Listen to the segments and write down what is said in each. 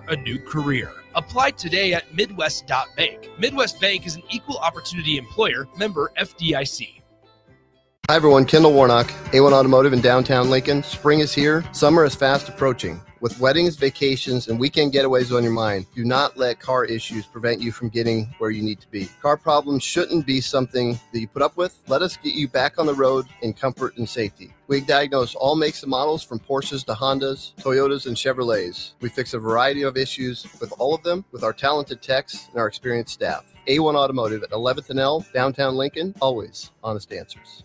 a new career. Apply today at Midwest.bank. Midwest Bank is an equal opportunity employer, member FDIC. Hi everyone, Kendall Warnock, A1 Automotive in downtown Lincoln. Spring is here, summer is fast approaching. With weddings, vacations, and weekend getaways on your mind, do not let car issues prevent you from getting where you need to be. Car problems shouldn't be something that you put up with. Let us get you back on the road in comfort and safety. We diagnose all makes and models from Porsches to Hondas, Toyotas, and Chevrolets. We fix a variety of issues with all of them with our talented techs and our experienced staff. A1 Automotive at 11th and L, downtown Lincoln, always honest answers.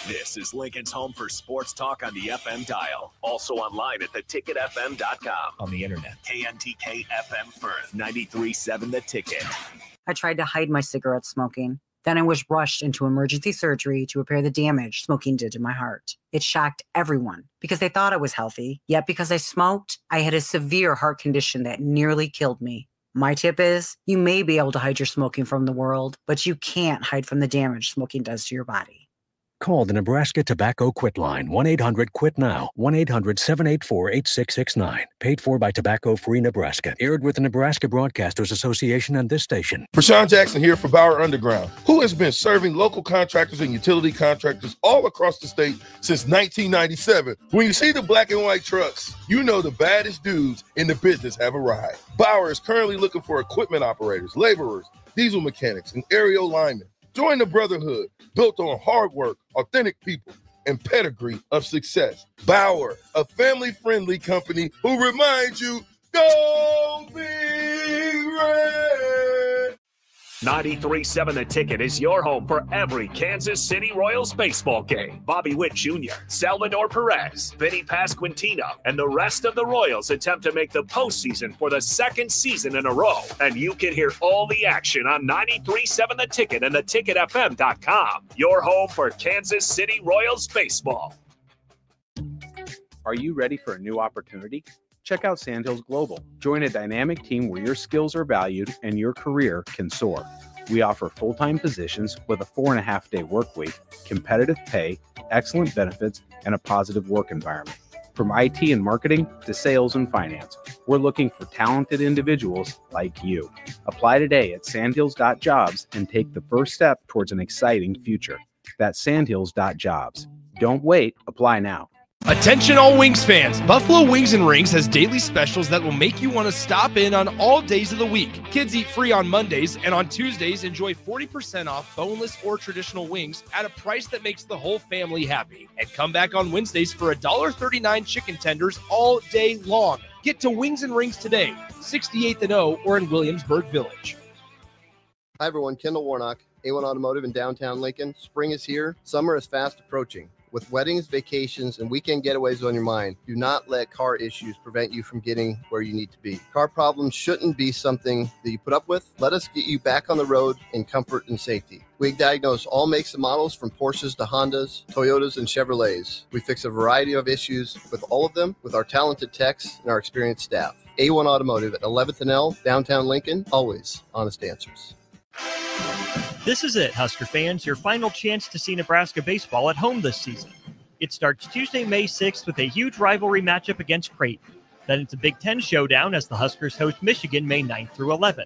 This is Lincoln's home for sports talk on the FM dial. Also online at theticketfm.com. On the internet. KNTK FM Firth, 93.7 The Ticket. I tried to hide my cigarette smoking. Then I was rushed into emergency surgery to repair the damage smoking did to my heart. It shocked everyone because they thought I was healthy. Yet because I smoked, I had a severe heart condition that nearly killed me. My tip is, you may be able to hide your smoking from the world, but you can't hide from the damage smoking does to your body. Call the Nebraska Tobacco Quit Line, 1-800-QUIT-NOW, 1-800-784-8669. Paid for by Tobacco Free Nebraska. Aired with the Nebraska Broadcasters Association and this station. Rashawn Jackson here for Bauer Underground, who has been serving local contractors and utility contractors all across the state since 1997. When you see the black and white trucks, you know the baddest dudes in the business have arrived. Bauer is currently looking for equipment operators, laborers, diesel mechanics, and aerial linemen. Join the brotherhood built on hard work, authentic people, and pedigree of success. Bauer, a family-friendly company who reminds you, go Big Red! 93.7 The Ticket is your home for every Kansas City Royals baseball game. Bobby Witt Jr., Salvador Perez, Vinny Pasquantino, and the rest of the Royals attempt to make the postseason for the second season in a row. And you can hear all the action on 93.7 The Ticket and theticketfm.com. Your home for Kansas City Royals baseball. Are you ready for a new opportunity? Check out Sandhills Global. Join a dynamic team where your skills are valued and your career can soar. We offer full-time positions with a 4.5-day work week, competitive pay, excellent benefits, and a positive work environment. From IT and marketing to sales and finance, we're looking for talented individuals like you. Apply today at sandhills.jobs and take the first step towards an exciting future. That's sandhills.jobs. Don't wait. Apply now. Attention all Wings fans, Buffalo Wings and Rings has daily specials that will make you want to stop in on all days of the week. Kids eat free on Mondays, and on Tuesdays enjoy 40% off boneless or traditional wings at a price that makes the whole family happy. And come back on Wednesdays for $1.39 chicken tenders all day long. Get to Wings and Rings today, 68th and O or in Williamsburg Village. Hi everyone, Kendall Warnock, A1 Automotive in downtown Lincoln. Spring is here, summer is fast approaching. With weddings, vacations, and weekend getaways on your mind, do not let car issues prevent you from getting where you need to be. Car problems shouldn't be something that you put up with. Let us get you back on the road in comfort and safety. We diagnose all makes and models from Porsches to Hondas, Toyotas, and Chevrolets. We fix a variety of issues with all of them with our talented techs and our experienced staff. A1 Automotive at 11th and L, downtown Lincoln, always honest answers. This is it, Husker fans, your final chance to see Nebraska baseball at home this season. It starts Tuesday, May 6th with a huge rivalry matchup against Creighton. Then it's a Big Ten showdown as the Huskers host Michigan May 9th through 11th.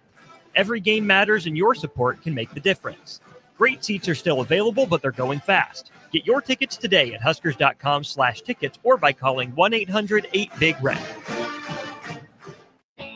Every game matters and your support can make the difference. Great seats are still available, but they're going fast. Get your tickets today at huskers.com/tickets or by calling 1-800-8-BIG-RED.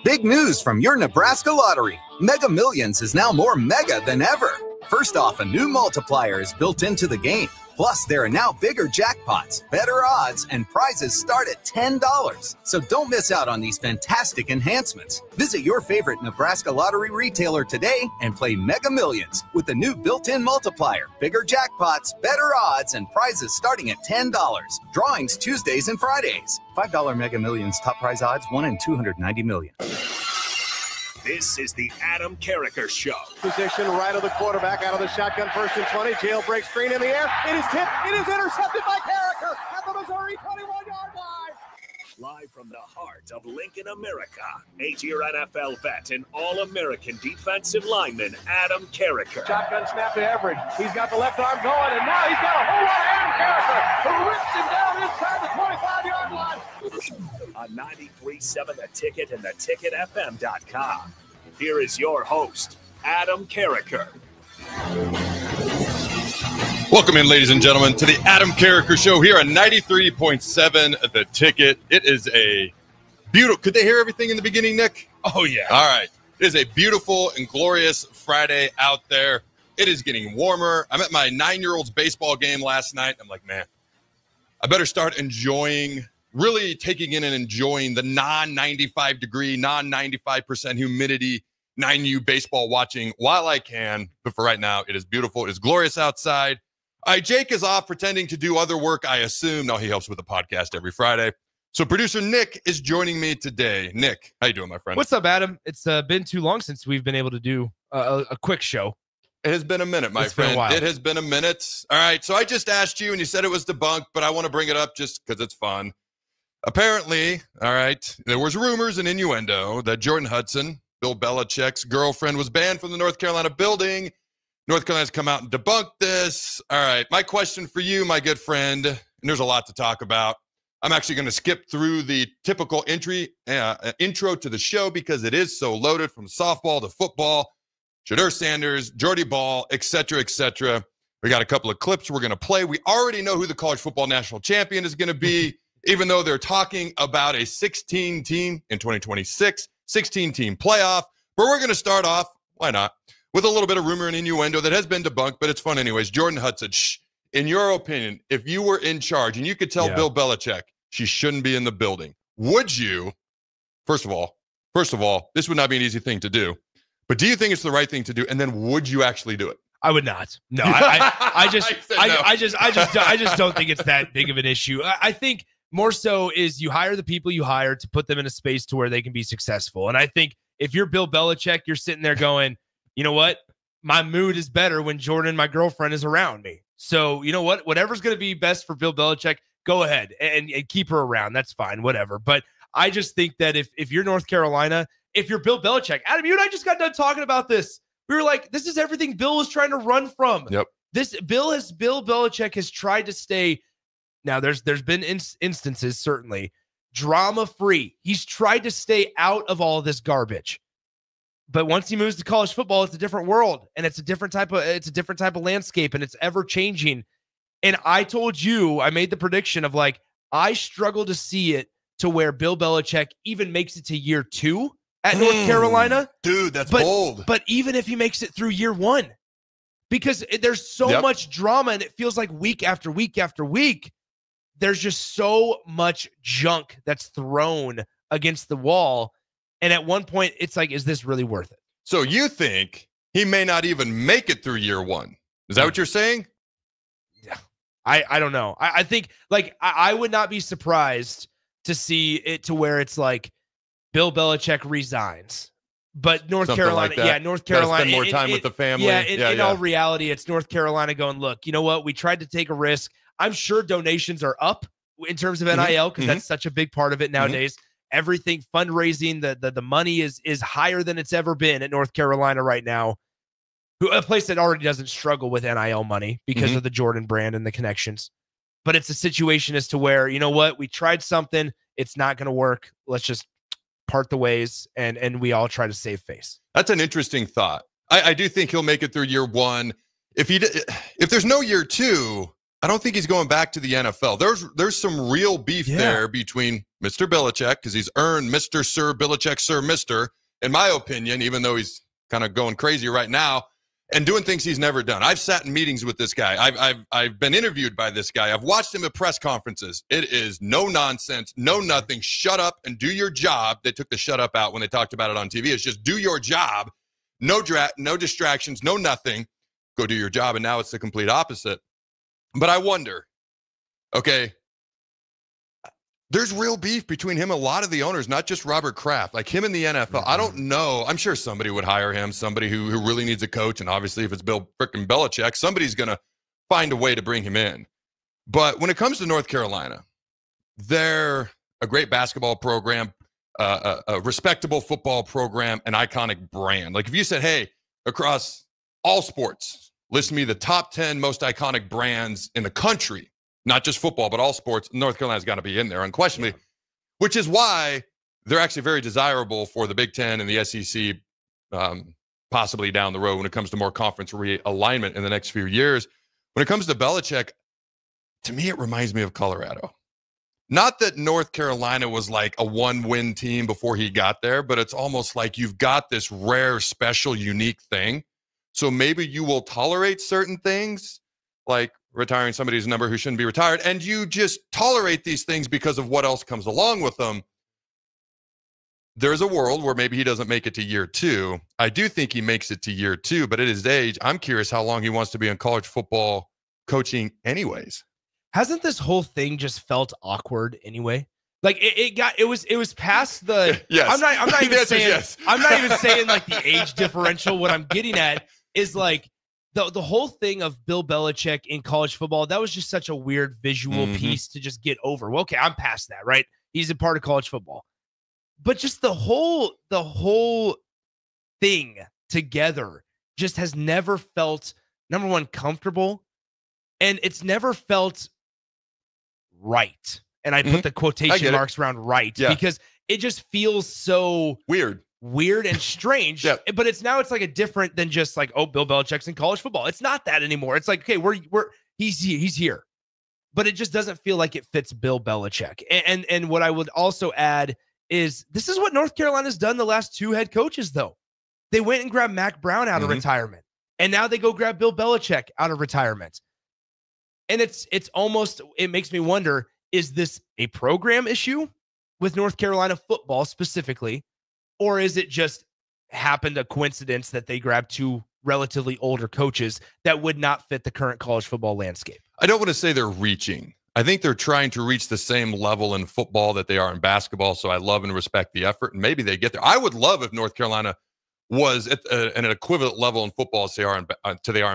Big news from your Nebraska lottery. Mega Millions is now more mega than ever. First off, a new multiplier is built into the game. Plus, there are now bigger jackpots, better odds, and prizes start at $10. So don't miss out on these fantastic enhancements. Visit your favorite Nebraska lottery retailer today and play Mega Millions with the new built-in multiplier, bigger jackpots, better odds, and prizes starting at $10. Drawings Tuesdays and Fridays. $5 Mega Millions top prize odds, 1 in 290 million. This is the Adam Carriker Show. Position right of the quarterback, out of the shotgun, 1st and 20. Jailbreak screen in the air. It is tipped. It is intercepted by Carriker at the Missouri 21-yard line. Live from the heart of Lincoln, America, 8-year NFL vet and All-American defensive lineman Adam Carriker. Shotgun snap to Everett. He's got the left arm going, and now he's got a whole lot of Adam Carriker who rips him down inside the 25-yard line. On on 93.7 The Ticket and theticketfm.com. Here is your host, Adam Carriker. Welcome in, ladies and gentlemen, to the Adam Carriker Show here on 93.7 The Ticket. It is a beautiful... Could they hear everything in the beginning, Nick? Oh, yeah. All right. It is a beautiful and glorious Friday out there. It is getting warmer. I'm at my 9-year-old's baseball game last night. I'm like, man, I better start enjoying, really taking in and enjoying the non-95 degree, non-95% humidity 9U baseball watching while I can. But for right now, it is beautiful. It is glorious outside. All right, Jake is off pretending to do other work, I assume. No, he helps with the podcast every Friday. So producer Nick is joining me today. Nick, how you doing, my friend? What's up, Adam? It's been too long since we've been able to do a quick show. It has been a minute, my friend. It has been a minute. All right, so I just asked you, and you said it was debunked, but I want to bring it up just because it's fun. Apparently, all right, there was rumors and innuendo that Jordan Hudson, Bill Belichick's girlfriend, was banned from the North Carolina building. North Carolina's come out and debunked this. All right, my question for you, my good friend, and there's a lot to talk about. I'm actually going to skip through the typical intro to the show because it is so loaded, from softball to football, SHEDEUR Sanders, JORDY BAHL, et cetera, et cetera. We got a couple of clips we're going to play. We already know who the college football national champion is going to be, even though they're talking about a 16-team in 2026, 16-team playoff. But we're going to start off, why not, with a little bit of rumor and innuendo that has been debunked, but it's fun anyways. Jordan Hudson, in your opinion, if you were in charge and you could tell Bill Belichick she shouldn't be in the building, would you, first of all, this would not be an easy thing to do, but do you think it's the right thing to do? And then would you actually do it? I would not. No, I just don't think it's that big of an issue. I think more so is you hire the people you hire to put them in a space to where they can be successful. And I think if you're Bill Belichick, you're sitting there going, you know what? My mood is better when Jordan, my girlfriend, is around me. So you know what? Whatever's going to be best for Bill Belichick, go ahead and keep her around. That's fine, whatever. But I just think that if you're North Carolina, if you're Bill Belichick, Adam, you and I just got done talking about this. We were like, this is everything Bill was trying to run from. Yep. Bill Belichick has tried to stay. Now, there's been instances, certainly, drama-free. He's tried to stay out of all of this garbage. But once he moves to college football, it's a different world, and it's a different type of landscape, and it's ever changing. And I told you, I made the prediction of like, I struggle to see it to where Bill Belichick even makes it to year 2 at North Carolina. Dude, that's bold. But even if he makes it through year 1, because there's so much drama, and it feels like week after week after week, there's just so much junk that's thrown against the wall. And at one point, it's like, is this really worth it? So you think he may not even make it through year 1? Is that what you're saying? Yeah. I don't know. I think, like, I would not be surprised to see it to where it's like Bill Belichick resigns. But North Carolina, like North Carolina. Spend more time with the family. In all reality, it's North Carolina going, look, you know what? We tried to take a risk. I'm sure donations are up in terms of NIL because that's such a big part of it nowadays. Everything, fundraising, the money is higher than it's ever been at North Carolina right now. A place that already doesn't struggle with NIL money because of the Jordan brand and the connections. But it's a situation as to where, you know what? We tried something. It's not going to work. Let's just part the ways and we all try to save face. That's an interesting thought. I do think he'll make it through year 1. If there's no year 2, I don't think he's going back to the NFL. There's some real beef there between Mr. Belichick, because he's earned Mr. Sir Belichick, Sir Mr., in my opinion, even though he's kind of going crazy right now and doing things he's never done. I've sat in meetings with this guy. I've been interviewed by this guy. I've watched him at press conferences. It is no nonsense, no nothing. Shut up and do your job. They took the shut up out when they talked about it on TV. It's just do your job. No distractions, no nothing. Go do your job. And now it's the complete opposite. But I wonder, okay, there's real beef between him and a lot of the owners, not just Robert Kraft, like him and the NFL. I don't know. I'm sure somebody would hire him, somebody who really needs a coach. And obviously, if it's Bill frickin' Belichick, somebody's going to find a way to bring him in. But when it comes to North Carolina, they're a great basketball program, a respectable football program, an iconic brand. Like if you said, hey, across all sports, list me the top 10 most iconic brands in the country, not just football, but all sports, North Carolina's got to be in there, unquestionably. which is why they're actually very desirable for the Big Ten and the SEC, possibly down the road when it comes to more conference realignment in the next few years. When it comes to Belichick, to me, it reminds me of Colorado. Not that North Carolina was like a one-win team before he got there, but it's almost like you've got this rare, special, unique thing. So maybe you will tolerate certain things, like retiring somebody's number who shouldn't be retired, and you just tolerate these things because of what else comes along with them. There's a world where maybe he doesn't make it to year 2. I do think he makes it to year 2, but at his age, I'm curious how long he wants to be in college football coaching anyways. Hasn't this whole thing just felt awkward anyway? Like it was past the yes. I'm not even saying yes. I'm not even saying like the age differential. What I'm getting at is like the whole thing of Bill Belichick in college football. That was just such a weird visual piece to just get over. Well, okay, I'm past that, right? He's a part of college football. But just the whole thing together just has never felt, number one, comfortable, and it's never felt right. And I put the quotation marks around right because it just feels so weird and strange. But it's like a different than just like, oh, Bill Belichick's in college football. It's not that anymore. It's like, okay, he's here. But it just doesn't feel like it fits Bill Belichick. And what I would also add is this is what North Carolina's done the last 2 head coaches, though. They went and grabbed Mac Brown out of retirement, and now they go grab Bill Belichick out of retirement. And it's almost, it makes me wonder, is this a program issue with North Carolina football specifically, or is it just happened a coincidence that they grabbed 2 relatively older coaches that would not fit the current college football landscape? I don't want to say they're reaching. I think they're trying to reach the same level in football that they are in basketball. So I love and respect the effort, and maybe they get there. I would love if North Carolina was at an equivalent level in football as they are in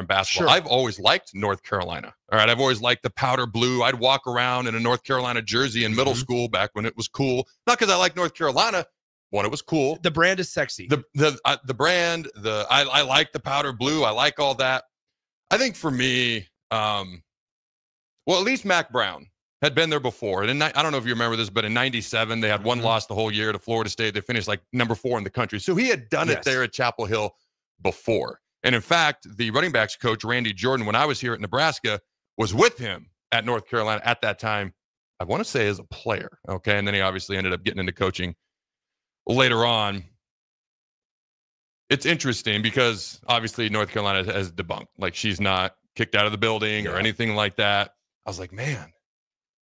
basketball. Sure. I've always liked North Carolina. All right, I've always liked the powder blue. I'd walk around in a North Carolina jersey in middle school back when it was cool. Not because I like North Carolina. One, it was cool. The brand is sexy. The brand. I like the powder blue. I like all that. I think for me. Well, at least Mac Brown had been there before. And I don't know if you remember this, but in 97, they had one loss the whole year to Florida State. They finished like number 4 in the country. So he had done it there at Chapel Hill before. And in fact, the running backs coach, Randy Jordan, when I was here at Nebraska, was with him at North Carolina at that time, I want to say as a player. Okay. And then he obviously ended up getting into coaching later on. It's interesting because obviously North Carolina has debunked. Like she's not kicked out of the building or anything like that. I was like, man,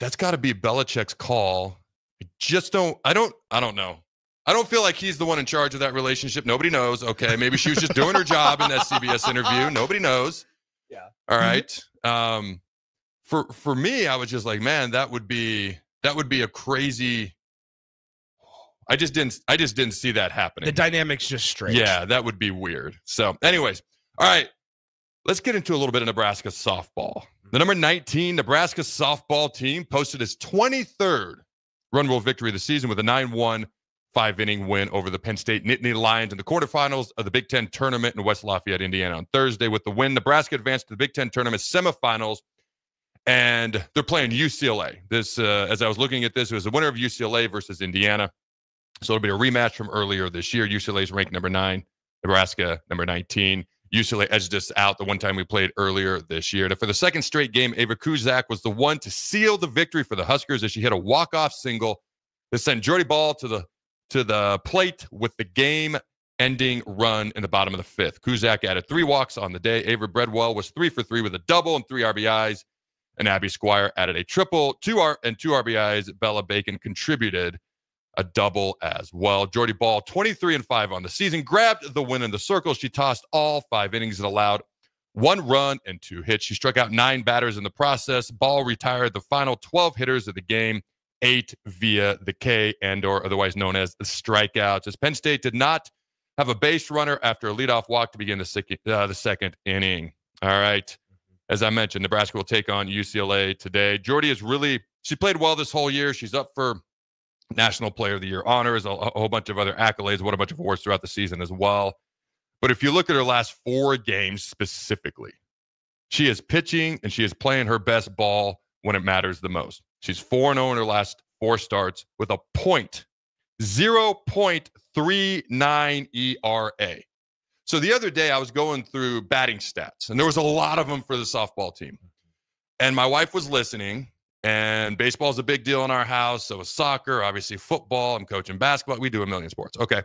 that's got to be Belichick's call. I don't know. I don't feel like he's the one in charge of that relationship. Nobody knows. Okay, maybe she was just doing her job in that CBS interview. Nobody knows. Yeah. All right. For me, I was just like, man, that would be a crazy. I just didn't see that happening. The dynamic's just strange. Yeah, that would be weird. So, anyways, all right. Let's get into a little bit of Nebraska softball. The number 19 Nebraska softball team posted its 23rd run rule victory of the season with a 9-1 5-inning win over the Penn State Nittany Lions in the quarterfinals of the Big Ten tournament in West Lafayette, Indiana on Thursday. With the win, Nebraska advanced to the Big Ten tournament semifinals, and they're playing UCLA. This, as I was looking at this, it was the winner of UCLA versus Indiana. So it'll be a rematch from earlier this year. UCLA is ranked number 9, Nebraska number 19. UCLA edged us out the one time we played earlier this year. And for the second straight game, Ava Kuzak was the one to seal the victory for the Huskers as she hit a walk-off single that sent JORDY BAHL to the plate with the game-ending run in the bottom of the 5th. Kuzak added 3 walks on the day. Ava Breadwell was 3 for 3 with a double and 3 RBIs. And Abby Squire added a triple, 2 RBIs. Bella Bacon contributed a double as well. JORDY BAHL, 23-5 on the season, grabbed the win in the circle. She tossed all 5 innings and allowed 1 run and 2 hits. She struck out 9 batters in the process. Ball retired the final 12 hitters of the game, 8 via the K and/or otherwise known as the strikeouts. As Penn State did not have a base runner after a leadoff walk to begin the second inning. All right. As I mentioned, Nebraska will take on UCLA today. JORDY she played well this whole year. She's up for National Player of the Year honors, a whole bunch of other accolades, won a bunch of awards throughout the season as well. But if you look at her last 4 games specifically, she is pitching and she is playing her best ball when it matters the most. She's 4-0 in her last 4 starts with a 0.39 ERA. So the other day I was going through batting stats, and there was a lot of them for the softball team. And my wife was listening, and baseball is a big deal in our house. So is soccer, obviously football. I'm coaching basketball. We do a million sports. Okay.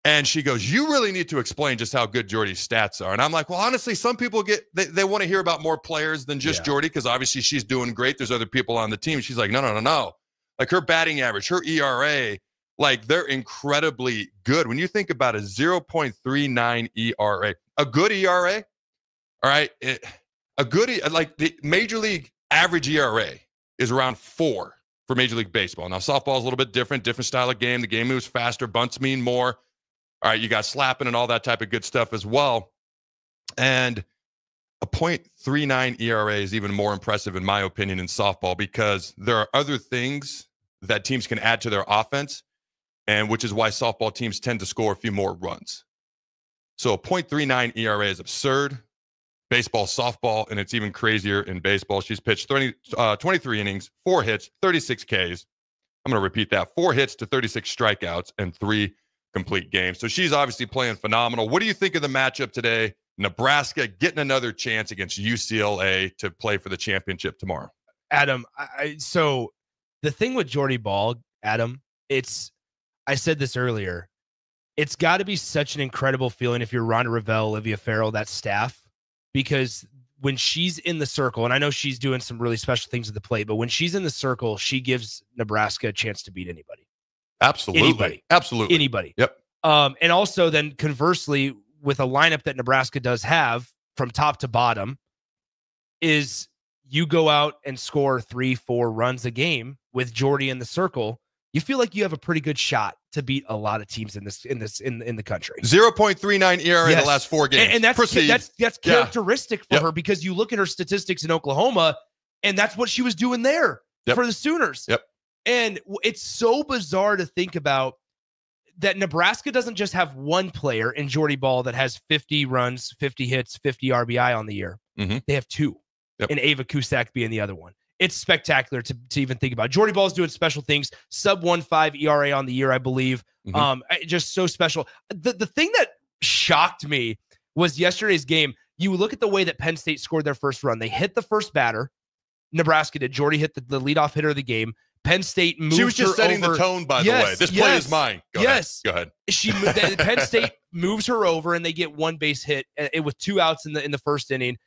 And she goes, you really need to explain just how good Jordy's stats are. And I'm like, well, honestly, some people they want to hear about more players than just Jordy, because obviously she's doing great. There's other people on the team. She's like, no. Like her batting average, her ERA, like they're incredibly good. When you think about a 0.39 ERA, a good ERA, all right, like the Major League average ERA is around 4 for Major League Baseball. Now, softball is a little bit different style of game. The game moves faster. Bunts mean more. All right, you got slapping and all that type of good stuff as well. And a 0.39 ERA is even more impressive, in my opinion, in softball, because there are other things that teams can add to their offense, and which is why softball teams tend to score a few more runs. So a 0.39 ERA is absurd. Baseball, softball, and it's even crazier in baseball. She's pitched 23 innings, 4 hits, 36 Ks. I'm going to repeat that. 4 hits to 36 strikeouts and 3 complete games. So she's obviously playing phenomenal. What do you think of the matchup today? Nebraska getting another chance against UCLA to play for the championship tomorrow. Adam, so the thing with Jordy Bahl, Adam, I said this earlier, it's got to be such an incredible feeling if you're Rhonda Revelle, Olivia Farrell, that staff, because when she's in the circle, and I know she's doing some really special things at the plate, but when she's in the circle, she gives Nebraska a chance to beat anybody. Absolutely. Anybody. Absolutely. Anybody. Yep. And also then conversely, with a lineup that Nebraska does have from top to bottom, is you go out and score 3-4 runs a game with Jordy in the circle, you feel like you have a pretty good shot to beat a lot of teams in the country. 0.39 ERA in the last 4 games. And that's characteristic for her, because you look at her statistics in Oklahoma, and that's what she was doing there for the Sooners. Yep. And it's so bizarre to think about that Nebraska doesn't just have one player in Jordy Bahl that has 50 runs, 50 hits, 50 RBI on the year. Mm-hmm. They have 2, and Ava Cusack being the other one. It's spectacular to even think about. Jordy Bahl's doing special things, sub 1.5 ERA on the year, I believe. Mm-hmm. Just so special. The thing that shocked me was yesterday's game. You look at the way that Penn State scored their first run. They hit the first batter. Nebraska did. Jordy hit the leadoff hitter of the game. Penn State moved. She was just setting the tone, by the way. This play is mine. Go ahead. Penn State moves her over, and they get 1 base hit with 2 outs in the first inning.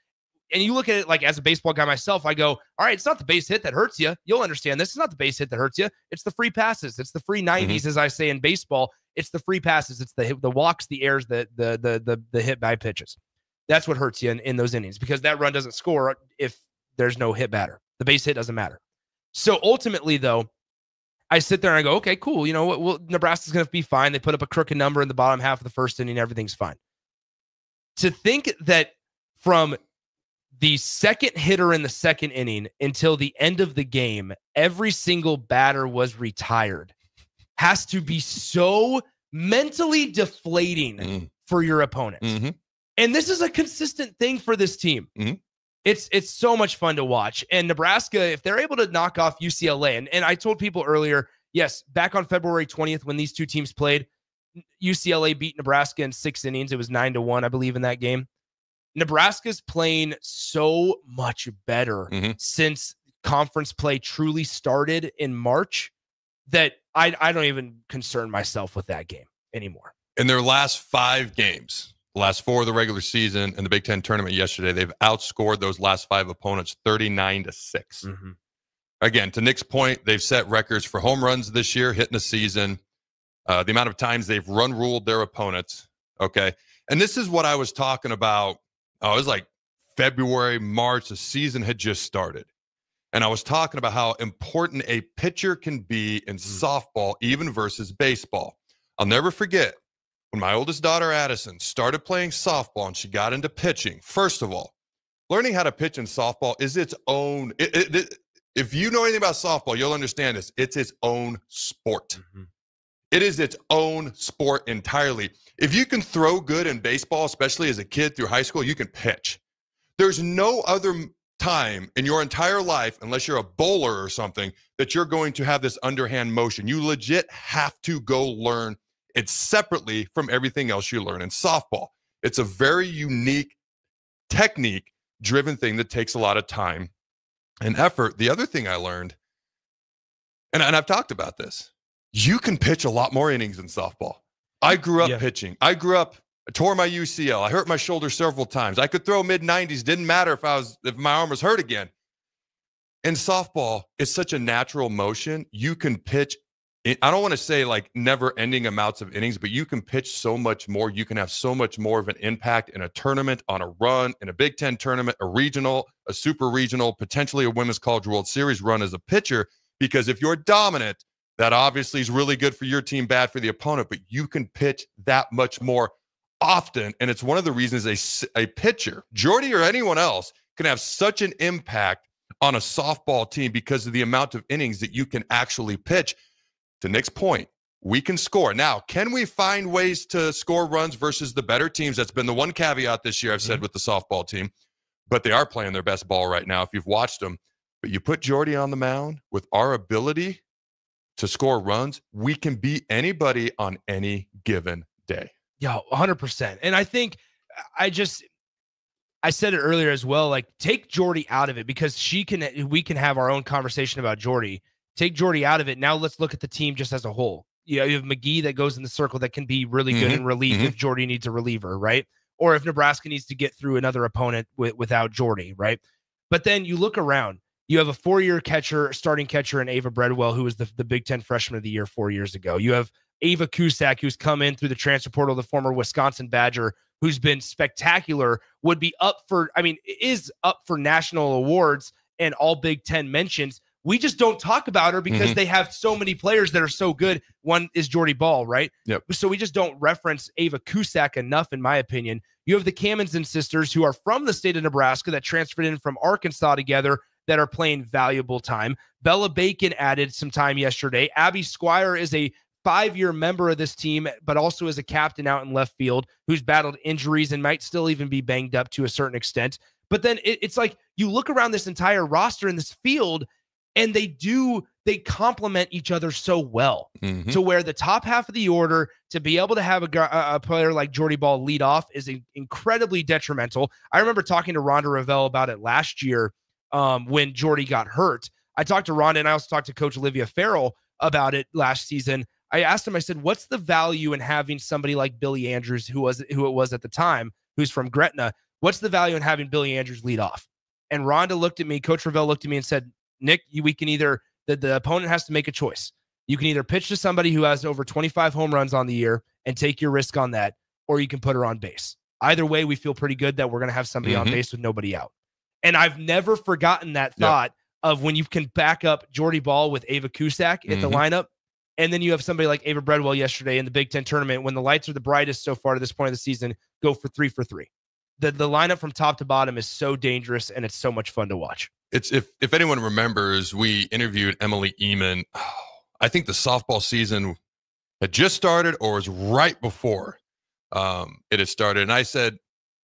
And you look at it like, as a baseball guy myself, I go, all right, it's not the base hit that hurts you. You'll understand this. It's not the base hit that hurts you. It's the free passes. It's the free 90s, as I say in baseball. It's the free passes. It's the walks, the errors, the hit by pitches. That's what hurts you in those innings, because that run doesn't score if there's no hit batter. The base hit doesn't matter. So ultimately, though, I sit there and I go, okay, cool. You know what? Well, Nebraska's going to be fine. They put up a crooked number in the bottom half of the first inning. Everything's fine. To think that from the second hitter in the second inning until the end of the game, every single batter was retired, has to be so mentally deflating for your opponent. Mm-hmm. And this is a consistent thing for this team. Mm-hmm. It's so much fun to watch. And Nebraska, if they're able to knock off UCLA, and I told people earlier, yes, back on February 20th when these two teams played, UCLA beat Nebraska in 6 innings. It was 9-1, I believe, in that game. Nebraska's playing so much better since conference play truly started in March that I don't even concern myself with that game anymore. In their last 5 games, the last 4 of the regular season and the Big Ten tournament yesterday, they've outscored those last 5 opponents 39-6. Mm-hmm. Again, to Nick's point, they've set records for home runs this year, hitting the season. The amount of times they've run-ruled their opponents. Okay. And this is what I was talking about. It was like February, March. The season had just started. And I was talking about how important a pitcher can be in softball, even versus baseball. I'll never forget when my oldest daughter, Addison, started playing softball and she got into pitching. First of all, learning how to pitch in softball is its own. If you know anything about softball, you'll understand this. It's its own sport. Mm-hmm. It is its own sport entirely. If you can throw good in baseball, especially as a kid through high school, you can pitch. There's no other time in your entire life, unless you're a bowler or something, that you're going to have this underhand motion. You legit have to go learn it separately from everything else you learn in softball. It's a very unique technique-driven thing that takes a lot of time and effort. The other thing I learned, and I've talked about this, you can pitch a lot more innings in softball. I grew up pitching. I tore my UCL. I hurt my shoulder several times. I could throw mid-90s. Didn't matter if my arm was hurt again. In softball, it's such a natural motion. You can pitch, I don't want to say like never-ending amounts of innings, but you can pitch so much more. You can have so much more of an impact in a tournament, on a run, in a Big Ten tournament, a regional, a super regional, potentially a Women's College World Series run as a pitcher. Because if you're dominant, that obviously is really good for your team, bad for the opponent, but you can pitch that much more often. And it's one of the reasons a pitcher, Jordy or anyone else, can have such an impact on a softball team because of the amount of innings that you can actually pitch. To Nick's point, we can score. Now, can we find ways to score runs versus the better teams? That's been the one caveat this year I've said with the softball team, but they are playing their best ball right now if you've watched them. But you put Jordy on the mound with our ability to score runs, we can beat anybody on any given day. Yeah, 100%. And I think I said it earlier as well, like take Jordy out of it because we can have our own conversation about Jordy. Take Jordy out of it. Now let's look at the team just as a whole. You have McGee that goes in the circle that can be really good in relief if Jordy needs a reliever, right? Or if Nebraska needs to get through another opponent without Jordy, right? But then you look around. You have a 4-year starting catcher in Ava Breadwell, who was the Big Ten Freshman of the Year 4 years ago. You have Ava Cusack, who's come in through the transfer portal, the former Wisconsin Badger, who's been spectacular, is up for national awards and all Big Ten mentions. We just don't talk about her because they have so many players that are so good. One is Jordy Bahl, right? Yep. So we just don't reference Ava Cusack enough, in my opinion. You have the Kaminson sisters, who are from the state of Nebraska that transferred in from Arkansas together, that are playing valuable time. Bella Bacon added some time yesterday. Abby Squire is a 5-year member of this team, but also is a captain out in left field who's battled injuries and might still even be banged up to a certain extent. But then it's like you look around this entire roster in this field, and they complement each other so well to where the top half of the order, to be able to have a player like Jordy Bahl lead off is incredibly detrimental. I remember talking to Rhonda Revelle about it last year when Jordy got hurt. I talked to Rhonda, and I also talked to Coach Olivia Farrell about it last season. I asked him, I said, what's the value in having somebody like Billy Andrews, who it was at the time, who's from Gretna? What's the value in having Billy Andrews lead off? And Rhonda looked at me, Coach Revelle looked at me and said, Nick, we can either, the opponent has to make a choice. You can either pitch to somebody who has over 25 home runs on the year and take your risk on that, or you can put her on base. Either way, we feel pretty good that we're going to have somebody on base with nobody out. And I've never forgotten that thought of when you can back up Jordy Bahl with Ava Cusack at the lineup. And then you have somebody like Ava Breadwell yesterday in the Big Ten tournament, when the lights are the brightest so far to this point of the season, go for 3 for 3. The lineup from top to bottom is so dangerous, and it's so much fun to watch. It's if anyone remembers, we interviewed Emily Eamon. I think the softball season had just started or was right before it had started. And I said,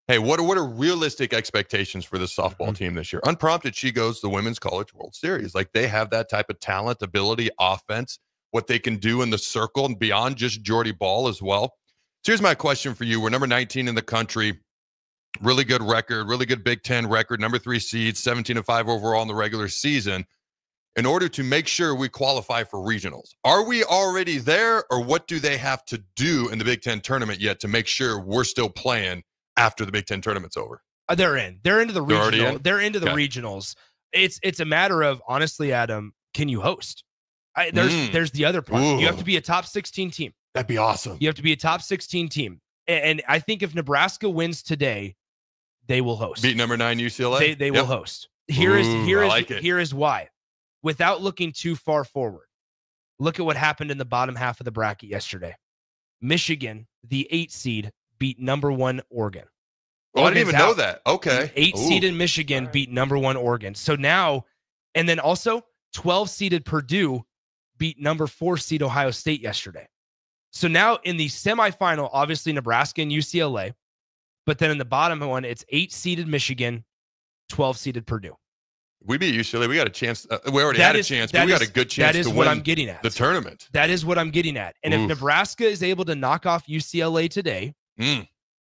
hey, what are realistic expectations for this softball team this year? Unprompted, she goes the Women's College World Series. Like, they have that type of talent, ability, offense, what they can do in the circle and beyond just Jordy Bahl as well. So here's my question for you. We're number 19 in the country. Really good record, really good Big Ten record, number 3 seed, 17-5 overall in the regular season. In order to make sure we qualify for regionals, are we already there, or what do they have to do in the Big Ten tournament yet to make sure we're still playing after the Big Ten tournament's over? They're in. They're into the regional. They're into the regionals. It's a matter of, honestly, Adam, can you host? There's the other part. Ooh. You have to be a top 16 team. That'd be awesome. You have to be a top 16 team. And I think if Nebraska wins today, they will host. Beat number 9 UCLA? They will host. Here is why. Without looking too far forward, look at what happened in the bottom half of the bracket yesterday. Michigan, the 8 seed, beat number 1 Oregon. Oh, I didn't even know that. Okay. 8 seed in Michigan beat number 1 Oregon. So now, and then also 12 seeded Purdue beat number 4 seed Ohio State yesterday. So now in the semifinal, obviously Nebraska and UCLA, but then in the bottom one, it's 8 seeded Michigan, 12 seeded Purdue. we beat UCLA, we got a chance. We already had a chance, but we got a good chance to win what I'm getting at. The tournament. That is what I'm getting at. And if Nebraska is able to knock off UCLA today,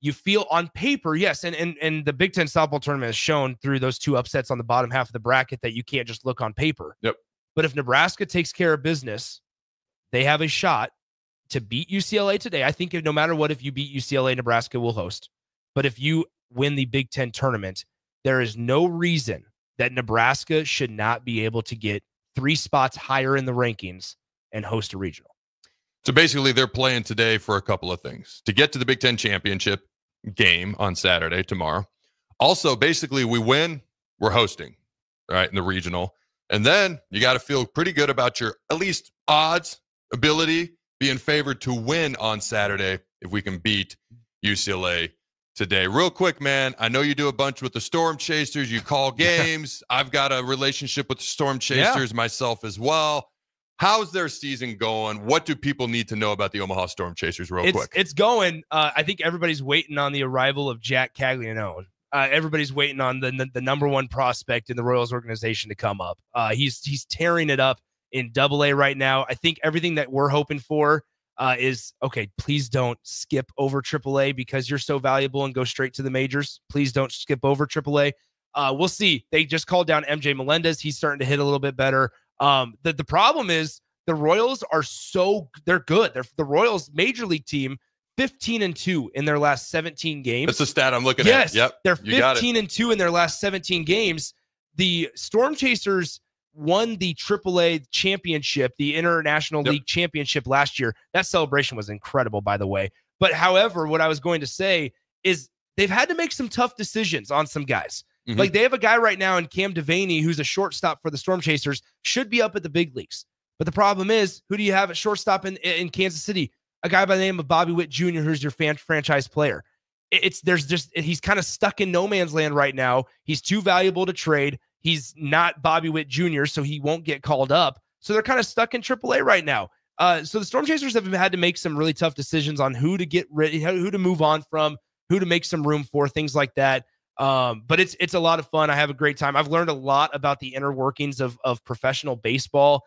you feel on paper, yes, and the Big Ten softball tournament has shown through those 2 upsets on the bottom half of the bracket that you can't just look on paper. Yep. But if Nebraska takes care of business, they have a shot to beat UCLA today. I think no matter what, if you beat UCLA, Nebraska will host. But if you win the Big Ten tournament, there is no reason that Nebraska should not be able to get 3 spots higher in the rankings and host a regional. So basically, they're playing today for a couple of things. To get to the Big Ten championship game on Saturday, tomorrow. Also, basically, we win, we're hosting, right, in the regional. And then you got to feel pretty good about your, at least, odds, ability, being favored to win on Saturday if we can beat UCLA today. Real quick, man, I know you do a bunch with the Storm Chasers. You call games. I've got a relationship with the Storm Chasers myself as well. How's their season going? What do people need to know about the Omaha Storm Chasers real quick? It's going. I think everybody's waiting on the arrival of Jack Caglianone. Everybody's waiting on the number 1 prospect in the Royals organization to come up. He's tearing it up in AA right now. I think everything that we're hoping for is, okay, please don't skip over AAA because you're so valuable and go straight to the majors. Please don't skip over AAA. We'll see. They just called down MJ Melendez. He's starting to hit a little bit better. The problem is the Royals are they're good. They're the Royals major league team, 15-2 in their last 17 games. That's the stat I'm looking at. Yes, yep, they're 15-2 in their last 17 games. The Storm Chasers won the AAA championship, the International League championship last year. That celebration was incredible, by the way. But however, what I was going to say is they've had to make some tough decisions on some guys. Like they have a guy right now in Cam Devaney who's a shortstop for the Storm Chasers, should be up at the big leagues. But the problem is, who do you have at shortstop in Kansas City? A guy by the name of Bobby Witt Jr., who's your franchise player. He's kind of stuck in no man's land right now. He's too valuable to trade. He's not Bobby Witt Jr., so he won't get called up. So they're kind of stuck in AAA right now. So the Storm Chasers have had to make some really tough decisions on who to get rid, who to move on from, who to make some room for, things like that. But it's a lot of fun. I have a great time. I've learned a lot about the inner workings of professional baseball,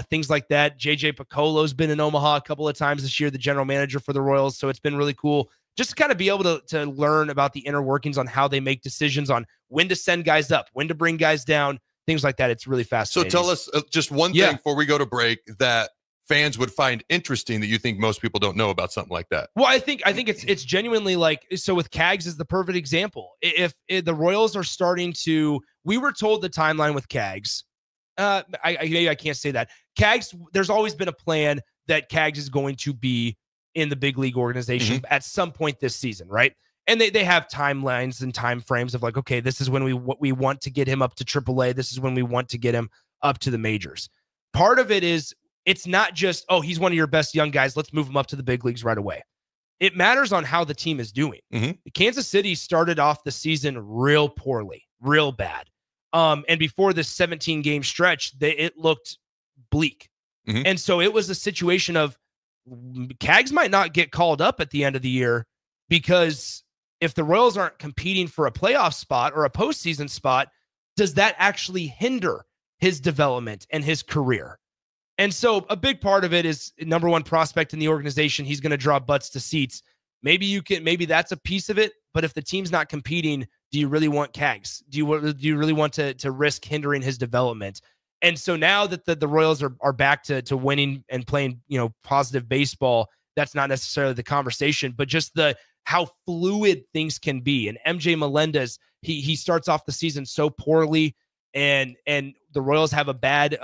things like that. JJ Piccolo's been in Omaha a couple of times this year, the general manager for the Royals. So it's been really cool just to kind of be able to learn about the inner workings on how they make decisions on when to send guys up, when to bring guys down, things like that. It's really fascinating. So tell us just one thing before we go to break that fans would find interesting that you think most people don't know about something like that. Well, I think it's genuinely like, so with Cags is the perfect example. If the Royals are starting to, we were told the timeline with Cags. I can't say that. Cags, there's always been a plan that Cags is going to be in the big league organization at some point this season, right? And they have timelines and time frames of like, okay, this is when we want to get him up to AAA. This is when we want to get him up to the majors. Part of it is, it's not just, oh, he's one of your best young guys, let's move him up to the big leagues right away. It matters on how the team is doing. Kansas City started off the season real poorly, real bad. And before this 17-game stretch, it looked bleak. And so it was a situation of Cags might not get called up at the end of the year, because if the Royals aren't competing for a playoff spot or a postseason spot, does that actually hinder his development and his career? And so a big part of it is number 1 prospect in the organization. He's going to draw butts to seats. Maybe that's a piece of it. But if the team's not competing, do you really want Cags? Do you really want to risk hindering his development? And so now that the Royals are back to winning and playing, positive baseball, that's not necessarily the conversation, but just how fluid things can be. And MJ Melendez, he starts off the season so poorly, and the Royals have a bad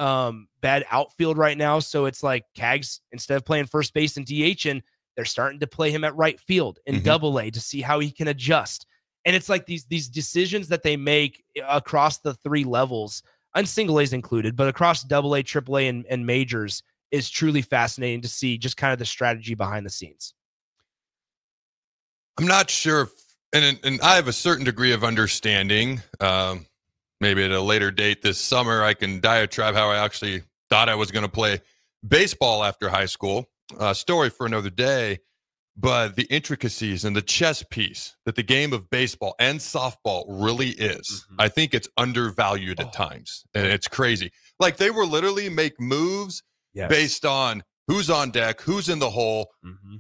outfield right now. So it's like Cags, instead of playing first base and DH, and they're starting to play him at right field in AA to see how he can adjust. And it's like these decisions that they make across the 3 levels, and single A's included, but across AA, AAA, and majors, is truly fascinating to see just kind of the strategy behind the scenes. I'm not sure and I have a certain degree of understanding. Maybe at a later date this summer, I can diatribe how I actually thought I was going to play baseball after high school. Story for another day. but the intricacies and the chess piece that the game of baseball and softball really is, I think it's undervalued at times. And it's crazy. Like they will literally make moves based on who's on deck, who's in the hole,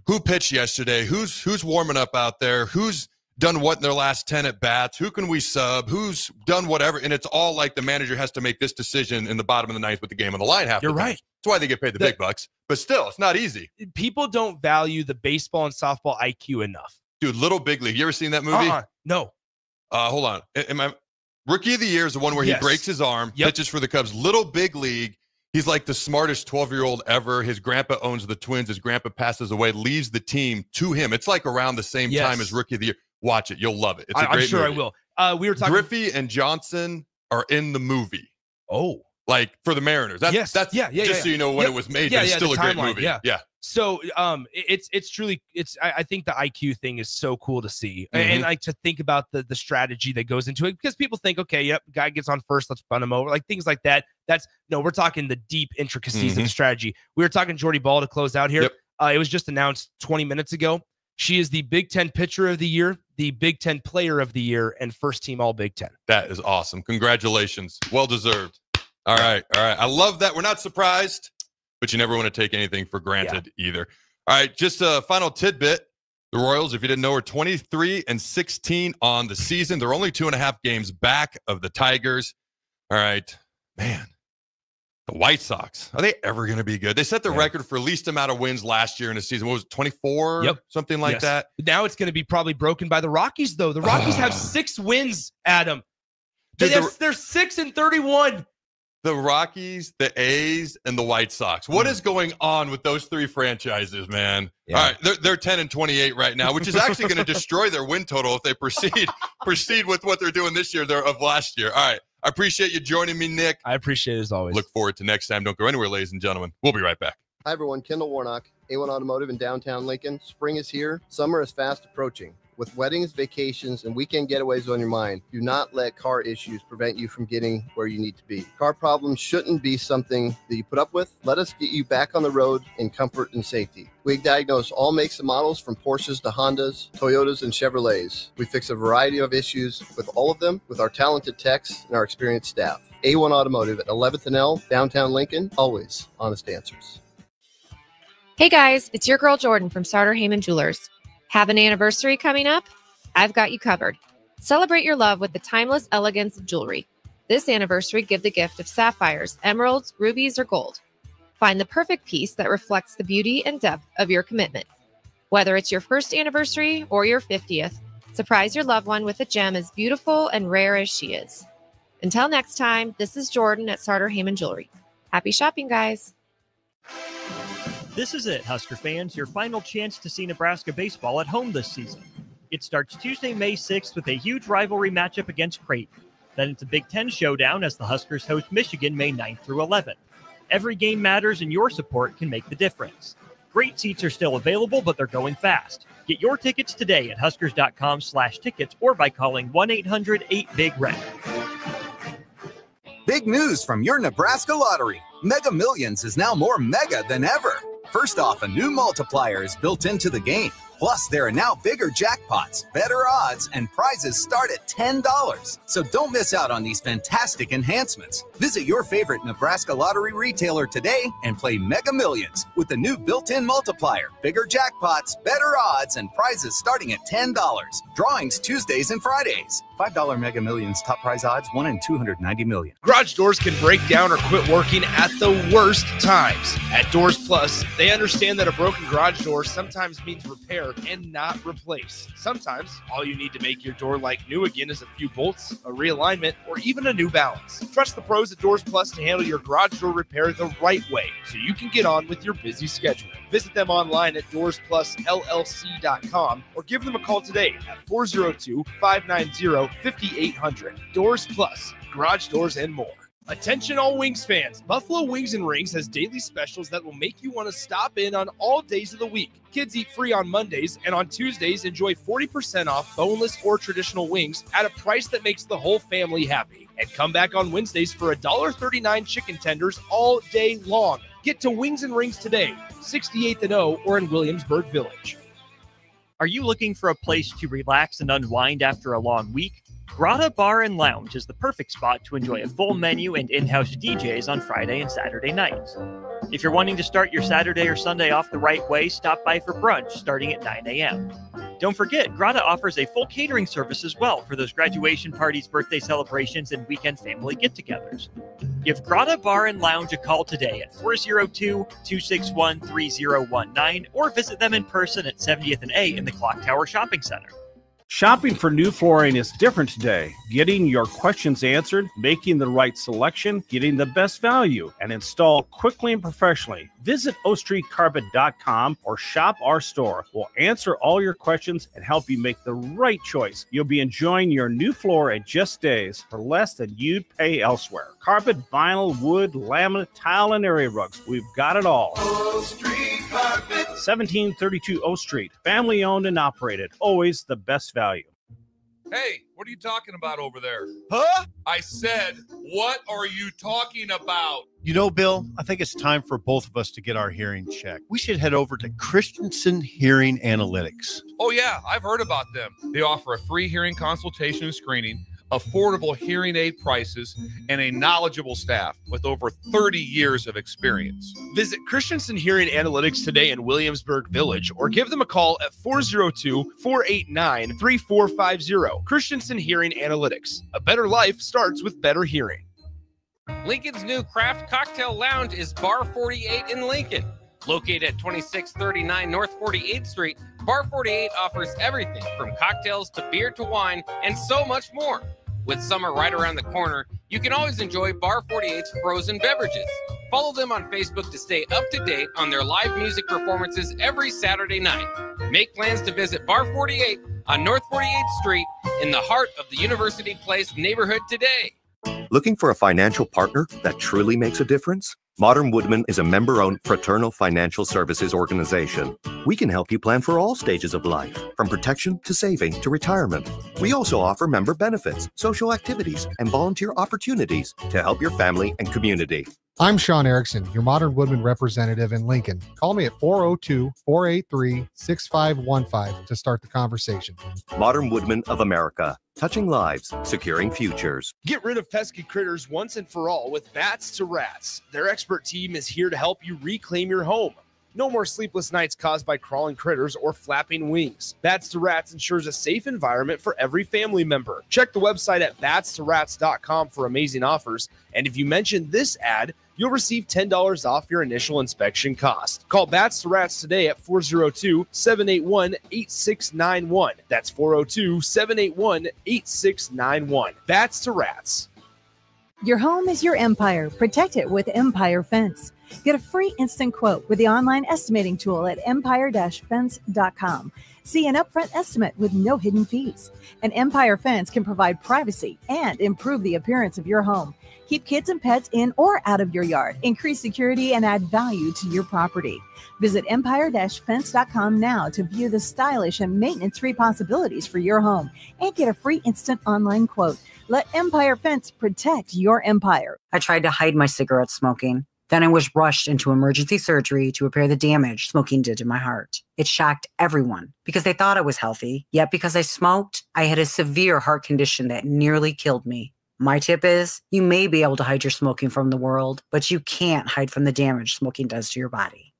who pitched yesterday, who's warming up out there, who's done what in their last 10 at bats, who can we sub, who's done whatever. And it's all like the manager has to make this decision in the bottom of the ninth with the game on the line half the time. You're right. That's why they get paid the big bucks. But still, it's not easy. People don't value the baseball and softball IQ enough. Dude, Little Big League. You ever seen that movie? No. Hold on. Rookie of the Year is the one where he breaks his arm, pitches for the Cubs. Little Big League, he's like the smartest 12-year-old ever. His grandpa owns the Twins. His grandpa passes away, leaves the team to him. It's like around the same time as Rookie of the Year. Watch it. You'll love it. It's a great movie. I'm sure I will. We were talking. Griffey and Johnson are in the movie. Oh. Like for the Mariners. That's just so you know when it was made, but it's still a great movie. Yeah. So it's truly I think the IQ thing is so cool to see. And like to think about the strategy that goes into it, because people think, okay, guy gets on first, let's bun him over. Like things like that. We're talking the deep intricacies of the strategy. We were talking Jordy Bahl to close out here. It was just announced 20 minutes ago. She is the Big Ten Pitcher of the Year, the Big Ten Player of the Year, and first team All Big Ten. That is awesome. Congratulations. Well deserved. All right. I love that. We're not surprised, but you never want to take anything for granted either. All right, just a final tidbit. The Royals, if you didn't know, are 23-16 on the season. They're only 2.5 games back of the Tigers. All right, man. The White Sox, are they ever going to be good? They set the record for least amount of wins last year in a season. What was it, 24? Yep. Something like that. Now it's going to be probably broken by the Rockies, though. The Rockies have 6 wins, Adam. Dude, they're 6-31. The Rockies, the A's, and the White Sox. What is going on with those 3 franchises, man? All right, they're 10-28 right now, which is actually going to destroy their win total if they proceed with what they're doing this year of last year. All right, I appreciate you joining me, Nick. I appreciate it as always. Look forward to next time. Don't go anywhere, ladies and gentlemen. We'll be right back. Hi, everyone. Kendall Warnock, A1 Automotive in downtown Lincoln. Spring is here. Summer is fast approaching. With weddings, vacations, and weekend getaways on your mind, do not let car issues prevent you from getting where you need to be. Car problems shouldn't be something that you put up with. Let us get you back on the road in comfort and safety. We diagnose all makes and models from Porsches to Hondas, Toyotas, and Chevrolets. We fix a variety of issues with all of them with our talented techs and our experienced staff. A1 Automotive at 11th and L, downtown Lincoln, always honest answers. Hey guys, it's your girl Jordan from Sartor Heyman Jewelers. Have an anniversary coming up? I've got you covered. Celebrate your love with the timeless elegance of jewelry. This anniversary, give the gift of sapphires, emeralds, rubies, or gold. Find the perfect piece that reflects the beauty and depth of your commitment. Whether it's your first anniversary or your 50th, surprise your loved one with a gem as beautiful and rare as she is. Until next time, this is Jordan at Sartor Heyman Jewelry. Happy shopping, guys. This is it, Husker fans, your final chance to see Nebraska baseball at home this season. It starts Tuesday, May 6th with a huge rivalry matchup against Creighton. Then it's a Big Ten showdown as the Huskers host Michigan May 9th through 11th. Every game matters and your support can make the difference. Great seats are still available, but they're going fast. Get your tickets today at huskers.com/tickets or by calling 1-800-8-BIG-RED. Big news from your Nebraska lottery. Mega Millions is now more mega than ever. First off, a new multiplier is built into the game. Plus, there are now bigger jackpots, better odds, and prizes start at $10. So don't miss out on these fantastic enhancements. Visit your favorite Nebraska lottery retailer today and play Mega Millions with the new built-in multiplier, bigger jackpots, better odds, and prizes starting at $10. Drawings Tuesdays and Fridays. $5 Mega Millions top prize odds, 1 in 290 million. Garage doors can break down or quit working at the worst times. At Doors Plus, they understand that a broken garage door sometimes means repair and not replace. Sometimes all you need to make your door like new again is a few bolts, a realignment, or even a new balance. Trust the pros at Doors Plus to handle your garage door repair the right way so you can get on with your busy schedule. Visit them online at DoorsPlusLLC.com or give them a call today at 402-590-5800. Doors Plus, garage doors and more. Attention all Wings fans, Buffalo Wings and Rings has daily specials that will make you want to stop in on all days of the week. Kids eat free on Mondays, and on Tuesdays, enjoy 40% off boneless or traditional wings at a price that makes the whole family happy. And come back on Wednesdays for $1.39 chicken tenders all day long. Get to Wings and Rings today, 68th and O, or in Williamsburg Village. Are you looking for a place to relax and unwind after a long week? Grotto Bar and Lounge is the perfect spot to enjoy a full menu and in-house DJs on Friday and Saturday nights. If you're wanting to start your Saturday or Sunday off the right way, stop by for brunch starting at 9 a.m. Don't forget, Grotto offers a full catering service as well for those graduation parties, birthday celebrations, and weekend family get-togethers. Give Grotto Bar and Lounge a call today at 402-261-3019 or visit them in person at 70th and A in the Clock Tower Shopping Center. Shopping for new flooring is different today. Getting your questions answered, making the right selection, getting the best value, and installed quickly and professionally. Visit ostreetcarpet.com or shop our store. We'll answer all your questions and help you make the right choice. You'll be enjoying your new floor in just days for less than you'd pay elsewhere. Carpet, vinyl, wood, laminate, tile, and area rugs. We've got it all. O Street Carpet. 1732 O Street. Family owned and operated. Always the best value. Hey, what are you talking about over there? Huh? I said, what are you talking about? You know, Bill, I think it's time for both of us to get our hearing checked. We should head over to Christensen Hearing Analytics. Oh, yeah, I've heard about them. They offer a free hearing consultation and screening, affordable hearing aid prices, and a knowledgeable staff with over 30 years of experience. Visit Christensen Hearing Analytics today in Williamsburg Village or give them a call at 402-489-3450. Christensen Hearing Analytics. A better life starts with better hearing. Lincoln's new craft cocktail lounge is Bar 48 in Lincoln. Located at 2639 North 48th Street, Bar 48 offers everything from cocktails to beer to wine and so much more. With summer right around the corner, you can always enjoy Bar 48's frozen beverages. Follow them on Facebook to stay up to date on their live music performances every Saturday night. Make plans to visit Bar 48 on North 48th Street in the heart of the University Place neighborhood today. Looking for a financial partner that truly makes a difference? Modern Woodman is a member-owned fraternal financial services organization. We can help you plan for all stages of life, from protection to saving to retirement. We also offer member benefits, social activities, and volunteer opportunities to help your family and community. I'm Sean Erickson, your Modern Woodman representative in Lincoln. Call me at 402-483-6515 to start the conversation. Modern Woodman of America, touching lives, securing futures. Get rid of pesky critters once and for all with Bats to Rats. Their expert team is here to help you reclaim your home. No more sleepless nights caused by crawling critters or flapping wings. Bats to Rats ensures a safe environment for every family member. Check the website at batstorats.com for amazing offers. And if you mention this ad, you'll receive $10 off your initial inspection cost. Call Bats to Rats today at 402-781-8691. That's 402-781-8691. Bats to Rats. Your home is your empire. Protect it with Empire Fence. Get a free instant quote with the online estimating tool at empire-fence.com. See an upfront estimate with no hidden fees. An Empire Fence can provide privacy and improve the appearance of your home. Keep kids and pets in or out of your yard. Increase security and add value to your property. Visit empire-fence.com now to view the stylish and maintenance-free possibilities for your home and get a free instant online quote. Let Empire Fence protect your empire. I tried to hide my cigarette smoking. Then I was rushed into emergency surgery to repair the damage smoking did to my heart. It shocked everyone because they thought I was healthy. Yet because I smoked, I had a severe heart condition that nearly killed me. My tip is, you may be able to hide your smoking from the world, but you can't hide from the damage smoking does to your body.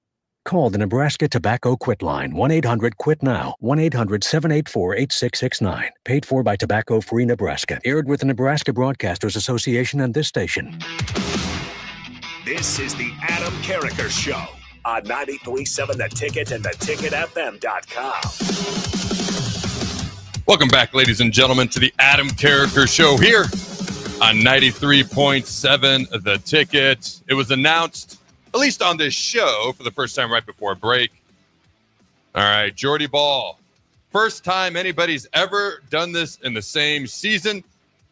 Call the Nebraska Tobacco Quit Line, 1-800-QUIT-NOW, 1-800-784-8669. Paid for by Tobacco Free Nebraska. Aired with the Nebraska Broadcasters Association and this station. This is the Adam Carriker Show on 93.7 The Ticket and theticketfm.com. Welcome back, ladies and gentlemen, to the Adam Carriker Show here on 93.7 The Ticket. It was announced, at least on this show, for the first time right before break. All right, JORDY BAHL. First time anybody's ever done this in the same season.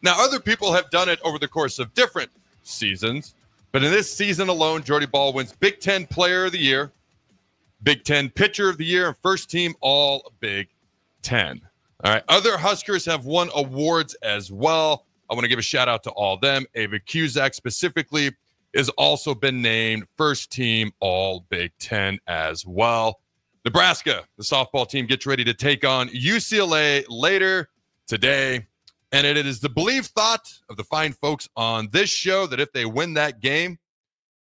Now, other people have done it over the course of different seasons, but in this season alone, JORDY BAHL wins Big Ten Player of the Year, Big Ten Pitcher of the Year, and First Team All Big Ten. All right, other Huskers have won awards as well. I want to give a shout out to all of them. Ava Cusack specifically has also been named First Team All Big Ten as well. Nebraska, the softball team, gets ready to take on UCLA later today. And it is the believed thought of the fine folks on this show that if they win that game,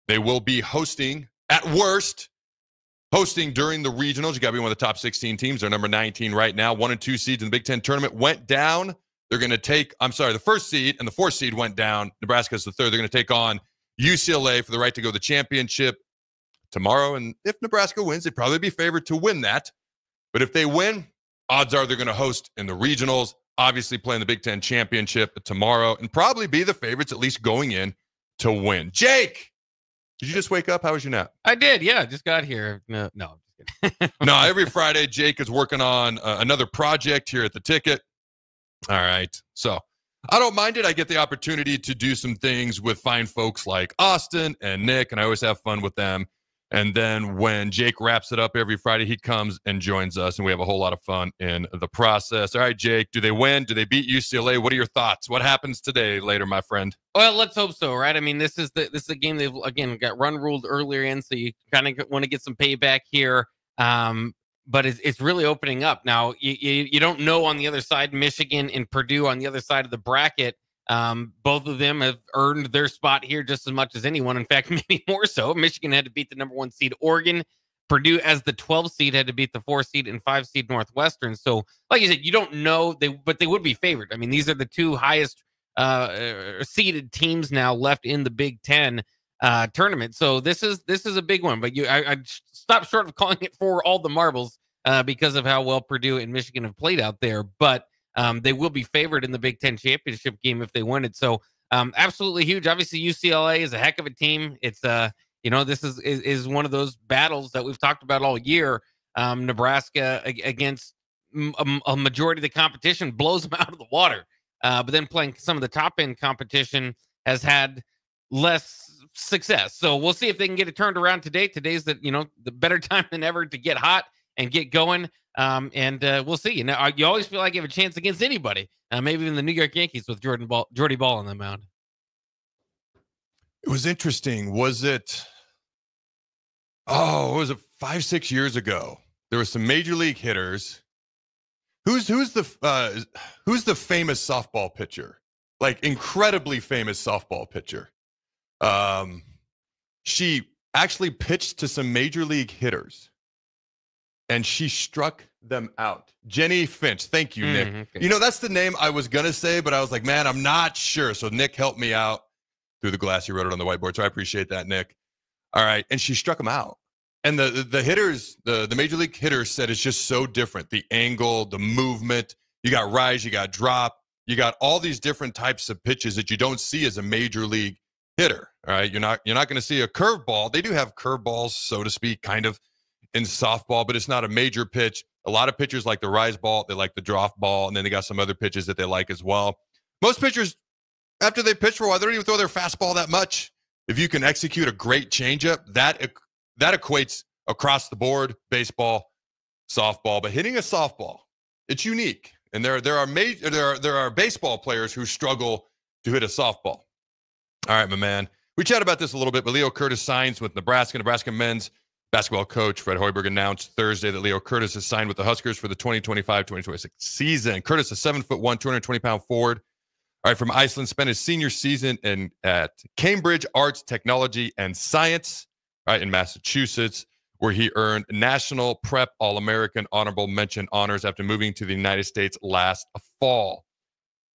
they will be hosting, at worst, hosting during the regionals. You got to be one of the top 16 teams. They're number 19 right now. 1 and 2 seeds in the Big Ten tournament went down. They're going to take, the first seed and the 4th seed went down. Nebraska's the 3rd. They're going to take on UCLA for the right to go to the championship tomorrow. And if Nebraska wins, they'd probably be favored to win that. But if they win, odds are they're going to host in the regionals, obviously playing the Big Ten championship tomorrow, and probably be the favorites, at least going in, to win. Jake, did you just wake up? How was your nap? I did, yeah. Just got here. No. No, every Friday, Jake is working on another project here at the Ticket. All right. So I don't mind it. I get the opportunity to do some things with fine folks like Austin and Nick, and I always have fun with them. And then when Jake wraps it up every Friday, he comes and joins us, and we have a whole lot of fun in the process. All right, Jake, do they win? Do they beat UCLA? What are your thoughts? What happens today later, my friend? Well, let's hope so, right? I mean, this is a game they've, again, got run ruled earlier in, so you kind of want to get some payback here. But it's really opening up. Now, you don't know on the other side, Michigan and Purdue on the other side of the bracket. Both of them have earned their spot here just as much as anyone. In fact, maybe more so. Michigan had to beat the number 1 seed Oregon. Purdue, as the 12th seed, had to beat the 4 seed and 5 seed Northwestern. So, like you said, you don't know, but they would be favored. I mean, these are the 2 highest seeded teams now left in the Big Ten tournament. So this is a big one. But I stop short of calling it for all the marbles because of how well Purdue and Michigan have played out there. But they will be favored in the Big Ten championship game if they win it. So absolutely huge. Obviously, UCLA is a heck of a team. It's this is one of those battles that we've talked about all year. Nebraska against a majority of the competition blows them out of the water. But then playing some of the top end competition has had less success. So we'll see if they can get it turned around today. Today's the better time than ever to get hot and get going. And we'll see. You always feel like you have a chance against anybody. Maybe even the New York Yankees with JORDY BAHL on the mound. It was interesting. Was it 5-6 years ago? There were some major league hitters. Who's the famous softball pitcher? Like incredibly famous softball pitcher. She actually pitched to some major league hitters, and she struck them out. Jenny Finch. Thank you, Nick. Okay. That's the name I was going to say, but I was like, man, I'm not sure. So Nick helped me out through the glass. He wrote it on the whiteboard, so I appreciate that, Nick. All right, and she struck them out. And the hitters, the major league hitters said it's just so different. The angle, the movement. You got rise, you got drop. You got all these different types of pitches that you don't see as a major league hitter. All right, you're not going to see a curveball. They do have curveballs, so to speak, kind of in softball, but it's not a major pitch. A lot of pitchers like the rise ball, they like the drop ball, and then they got some other pitches that they like as well. Most pitchers, after they pitch for a while, they don't even throw their fastball that much. If you can execute a great changeup, that equates across the board, baseball, softball. But hitting a softball, it's unique. And there are baseball players who struggle to hit a softball. All right, my man. We chat about this a little bit, but Leo Curtis signs with Nebraska. Nebraska men's basketball coach Fred Hoiberg announced Thursday that Leo Curtis has signed with the Huskers for the 2025-2026 season. Curtis, a 7'1", 220-pound forward. All right, from Iceland, spent his senior season at Cambridge Arts, Technology, and Science, right, in Massachusetts, where he earned National Prep All-American Honorable Mention honors after moving to the United States last fall.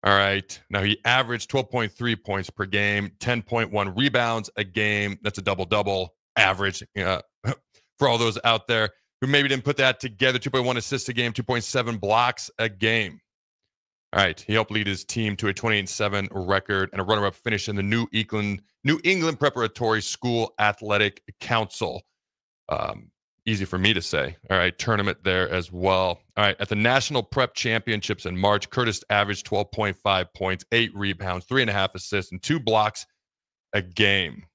All right, now he averaged 12.3 points per game, 10.1 rebounds a game. That's a double-double average for all those out there who maybe didn't put that together. 2.1 assists a game, 2.7 blocks a game. All right, he helped lead his team to a 28-7 record and a runner-up finish in the New England Preparatory School Athletic Council. Easy for me to say. All right, tournament there as well. All right, at the National Prep Championships in March, Curtis averaged 12.5 points, 8 rebounds, 3.5 assists, and 2 blocks a game.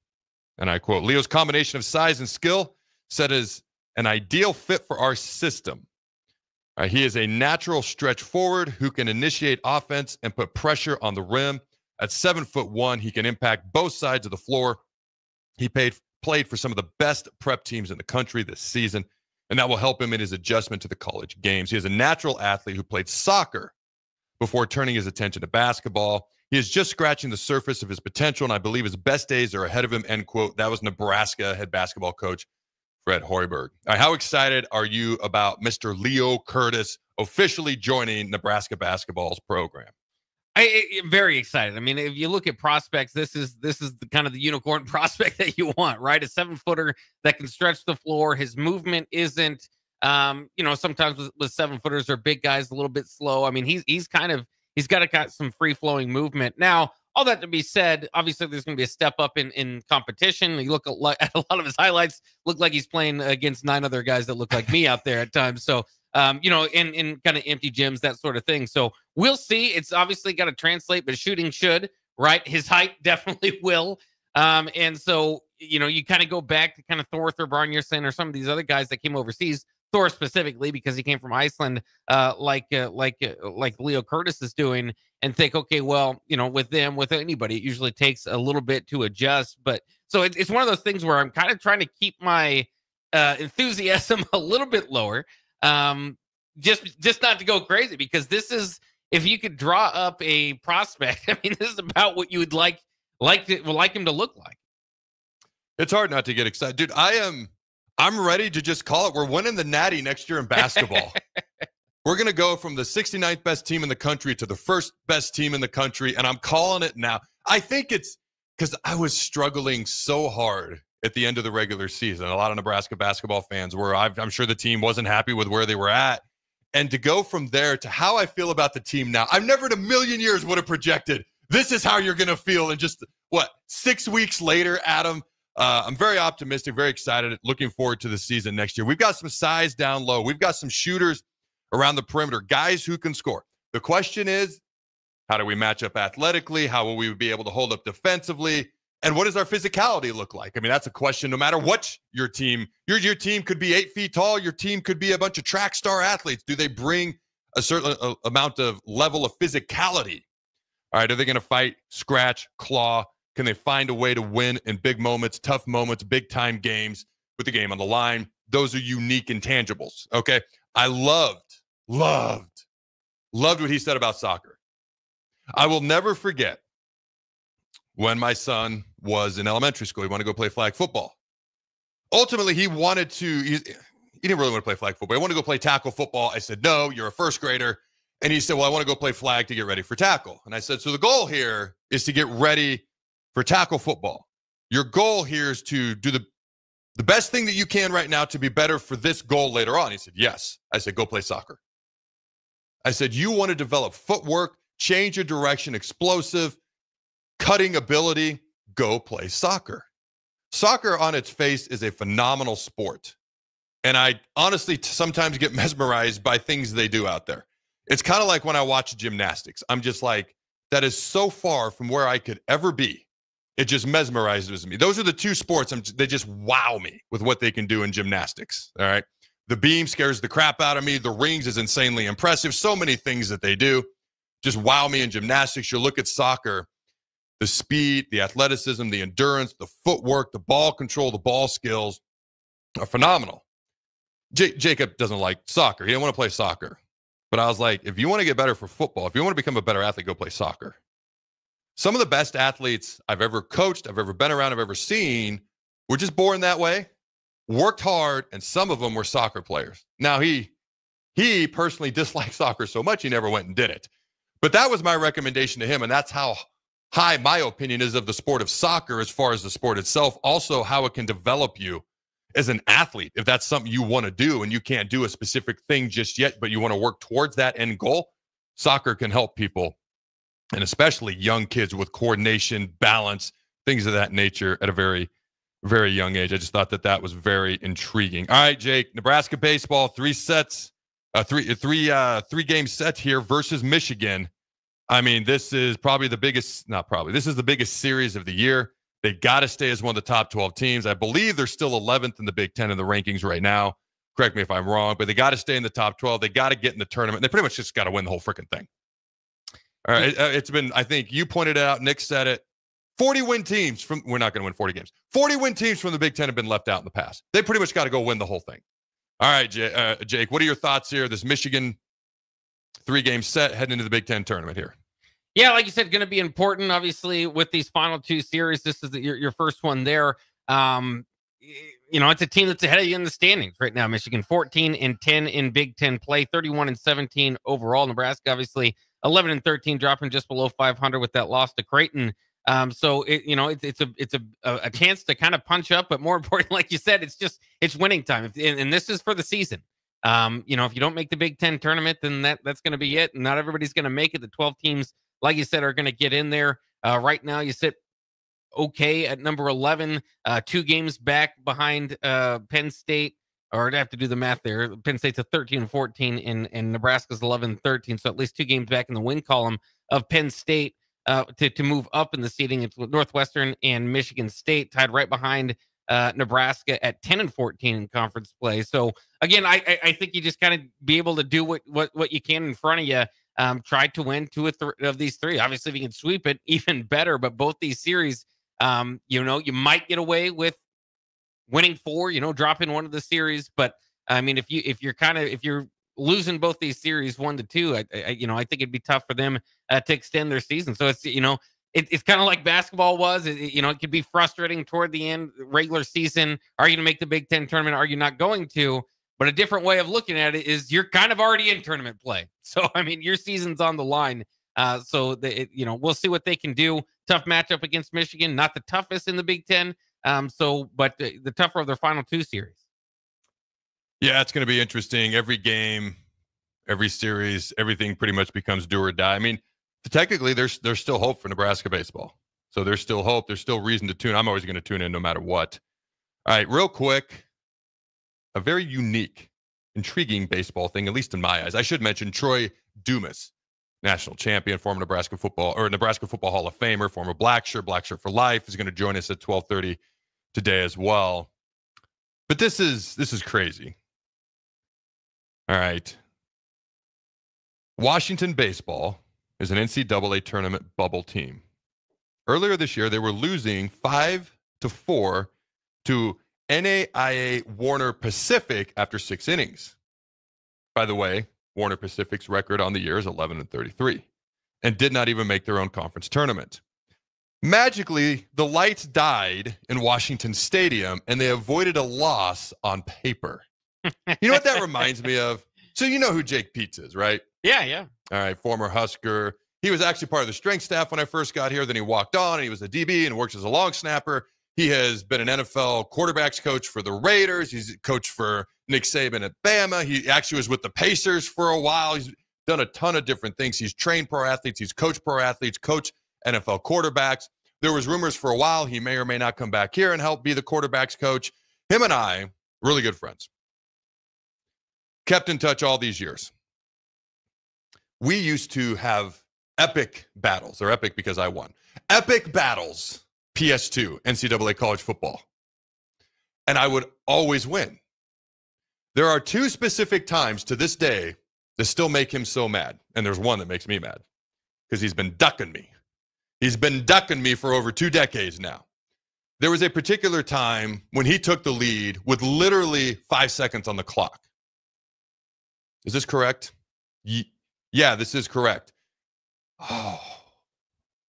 And I quote, Leo's combination of size and skill set as an ideal fit for our system. He is a natural stretch forward who can initiate offense and put pressure on the rim. At 7'1", he can impact both sides of the floor. He played for some of the best prep teams in the country this season. and that will help him in his adjustment to the college games. He is a natural athlete who played soccer before turning his attention to basketball. He is just scratching the surface of his potential, and I believe his best days are ahead of him, end quote. That was Nebraska head basketball coach Fred Hoiberg. All right, how excited are you about Mr. Leo Curtis officially joining Nebraska basketball's program? I'm very excited. I mean, if you look at prospects, this is the kind of the unicorn prospect that you want, right? A 7-footer that can stretch the floor. His movement isn't, sometimes with 7-footers or big guys a little bit slow. I mean, he's got some free flowing movement. Now, all that to be said, obviously there's going to be a step up in competition. You look at a lot of his highlights, look like he's playing against 9 other guys that look like me out there at times. So, in kind of empty gyms, that sort of thing. So we'll see. It's obviously got to translate, but shooting should, right? His height definitely will. And so, you kind of go back to kind of Thor Barnierson or some of these other guys that came overseas. Thor specifically because he came from Iceland, like Leo Curtis is doing, and think, okay, well, with anybody, it usually takes a little bit to adjust. But so it's one of those things where I'm kind of trying to keep my enthusiasm a little bit lower, just not to go crazy, because this is, if you could draw up a prospect, I mean, this is about what you would like him to look like. It's hard not to get excited, dude. I'm ready to just call it. We're winning the Natty next year in basketball. We're going to go from the 69th best team in the country to the first best team in the country, and I'm calling it now. I think it's because I was struggling so hard at the end of the regular season. A lot of Nebraska basketball fans were. I'm sure the team wasn't happy with where they were at. And to go from there to how I feel about the team now, I've never in a million years would have projected this is how you're going to feel in just, 6 weeks later, Adam? I'm very optimistic, very excited, looking forward to the season next year. We've got some size down low. We've got some shooters around the perimeter, guys who can score. The question is, how do we match up athletically? How will we be able to hold up defensively? And what does our physicality look like? I mean, that's a question no matter what your team could be 8 feet tall. Your team could be a bunch of track star athletes. Do they bring a certain amount of level of physicality? All right, are they going to fight, scratch, claw? Can they find a way to win in big moments, tough moments, big-time games with the game on the line? Those are unique intangibles, okay? I loved what he said about soccer. I will never forget when my son was in elementary school. He wanted to go play flag football. Ultimately, he didn't really want to play flag football. He wanted to go play tackle football. I said, no, you're a first grader. And he said, well, I want to go play flag to get ready for tackle. And I said, so the goal here is to get ready for tackle football. Your goal here is to do the best thing that you can right now to be better for this goal later on. He said, yes. I said, go play soccer. I said, you want to develop footwork, change your direction, explosive, cutting ability, go play soccer. Soccer on its face is a phenomenal sport. And I honestly sometimes get mesmerized by things they do out there. It's kind of like when I watch gymnastics. I'm just like, that is so far from where I could ever be. It just mesmerizes me. Those are the two sports. They just wow me with what they can do in gymnastics. All right. The beam scares the crap out of me. The rings is insanely impressive. So many things that they do just wow me in gymnastics. You look at soccer, the speed, the athleticism, the endurance, the footwork, the ball control, the ball skills are phenomenal. Jacob doesn't like soccer. He didn't want to play soccer. But I was like, if you want to get better for football, if you want to become a better athlete, go play soccer. Some of the best athletes I've ever coached, I've ever been around, I've ever seen were just born that way, worked hard, and some of them were soccer players. Now, he personally disliked soccer so much, he never went and did it. But that was my recommendation to him, and that's how high my opinion is of the sport of soccer as far as the sport itself. Also, how it can develop you as an athlete. If that's something you want to do and you can't do a specific thing just yet, but you want to work towards that end goal, soccer can help people, and especially young kids, with coordination, balance, things of that nature at a very, very young age. I just thought that was very intriguing. All right, Jake, Nebraska baseball, three game set here versus Michigan. I mean, this is probably this is the biggest series of the year. They got to stay as one of the top 12 teams. I believe they're still 11th in the Big Ten in the rankings right now. Correct me if I'm wrong, but they got to stay in the top 12. They got to get in the tournament. They pretty much just got to win the whole freaking thing. All right. It's been, I think you pointed it out, Nick said it, 40-win teams we're not going to win 40 games. 40-win teams from the Big Ten have been left out in the past. They pretty much got to go win the whole thing. All right, Jake, what are your thoughts here? This Michigan 3-game set heading into the Big Ten tournament here. Yeah, like you said, going to be important, obviously, with these final 2 series. This is your first one there. It's a team that's ahead of you in the standings right now. Michigan 14-10 in Big Ten play, 31-17 overall. Nebraska, obviously, 11-13, dropping just below 500 with that loss to Creighton. So it's a chance to kind of punch up, but more important, like you said, it's winning time, and this is for the season. If you don't make the Big Ten tournament, then that's going to be it. And not everybody's going to make it. The 12 teams, like you said, are going to get in there. Right now, you sit okay at number 11, 2 games back behind Penn State. Or I'd have to do the math there. Penn State's a 13-14, and Nebraska's 11-13. So at least 2 games back in the win column of Penn State to move up in the seeding. It's Northwestern and Michigan State tied right behind Nebraska at 10-14 in conference play. So again, I think you just kind of be able to do what you can in front of you. Try to win 2 of these 3. Obviously, if you can sweep it, even better. But both these series, you might get away with winning 4. Dropping one of the series. But I mean, if you're losing both these series 1-2, I think it'd be tough for them to extend their season. So it's kind of like basketball was. It could be frustrating toward the end, regular season. Are you going to make the Big Ten tournament? Are you not going to? But a different way of looking at it is you're kind of already in tournament play. So, I mean, your season's on the line. We'll see what they can do. Tough matchup against Michigan. Not the toughest in the Big Ten. But the tougher of their final 2 series. Yeah, it's going to be interesting. Every game, every series, everything pretty much becomes do or die. I mean, technically, there's still hope for Nebraska baseball. So there's still hope. There's still reason to tune. I'm always going to tune in no matter what. All right, real quick, a very unique, intriguing baseball thing, at least in my eyes. I should mention Troy Dumas, national champion, former Nebraska Football Hall of Famer, former Black Shirt for life, is going to join us at 12:30 today as well. But this is crazy. All right. Washington baseball is an NCAA tournament bubble team. Earlier this year, they were losing 5-4 to NAIA Warner Pacific after 6 innings. By the way, Warner Pacific's record on the year is 11-33 and did not even make their own conference tournament. Magically, the lights died in Washington Stadium and they avoided a loss on paper. You know what that reminds me of? So you know who Jake Peets is, right? Yeah. All right, former Husker. He was actually part of the strength staff when I first got here. Then he walked on and he was a DB and works as a long snapper. He has been an NFL quarterbacks coach for the Raiders. He's coached for Nick Saban at Bama. He actually was with the Pacers for a while. He's done a ton of different things. He's trained pro athletes. He's coached pro athletes, coached NFL quarterbacks. There was rumors for a while he may or may not come back here and help be the quarterbacks coach. Him and I, really good friends. Kept in touch all these years. We used to have epic battles. They're epic because I won. Epic battles, PS2, NCAA college football. And I would always win. There are 2 specific times to this day that still make him so mad. And there's one that makes me mad because he's been ducking me. He's been ducking me for over 2 decades now. There was a particular time when he took the lead with literally 5 seconds on the clock. Is this correct? Yeah, this is correct. Oh,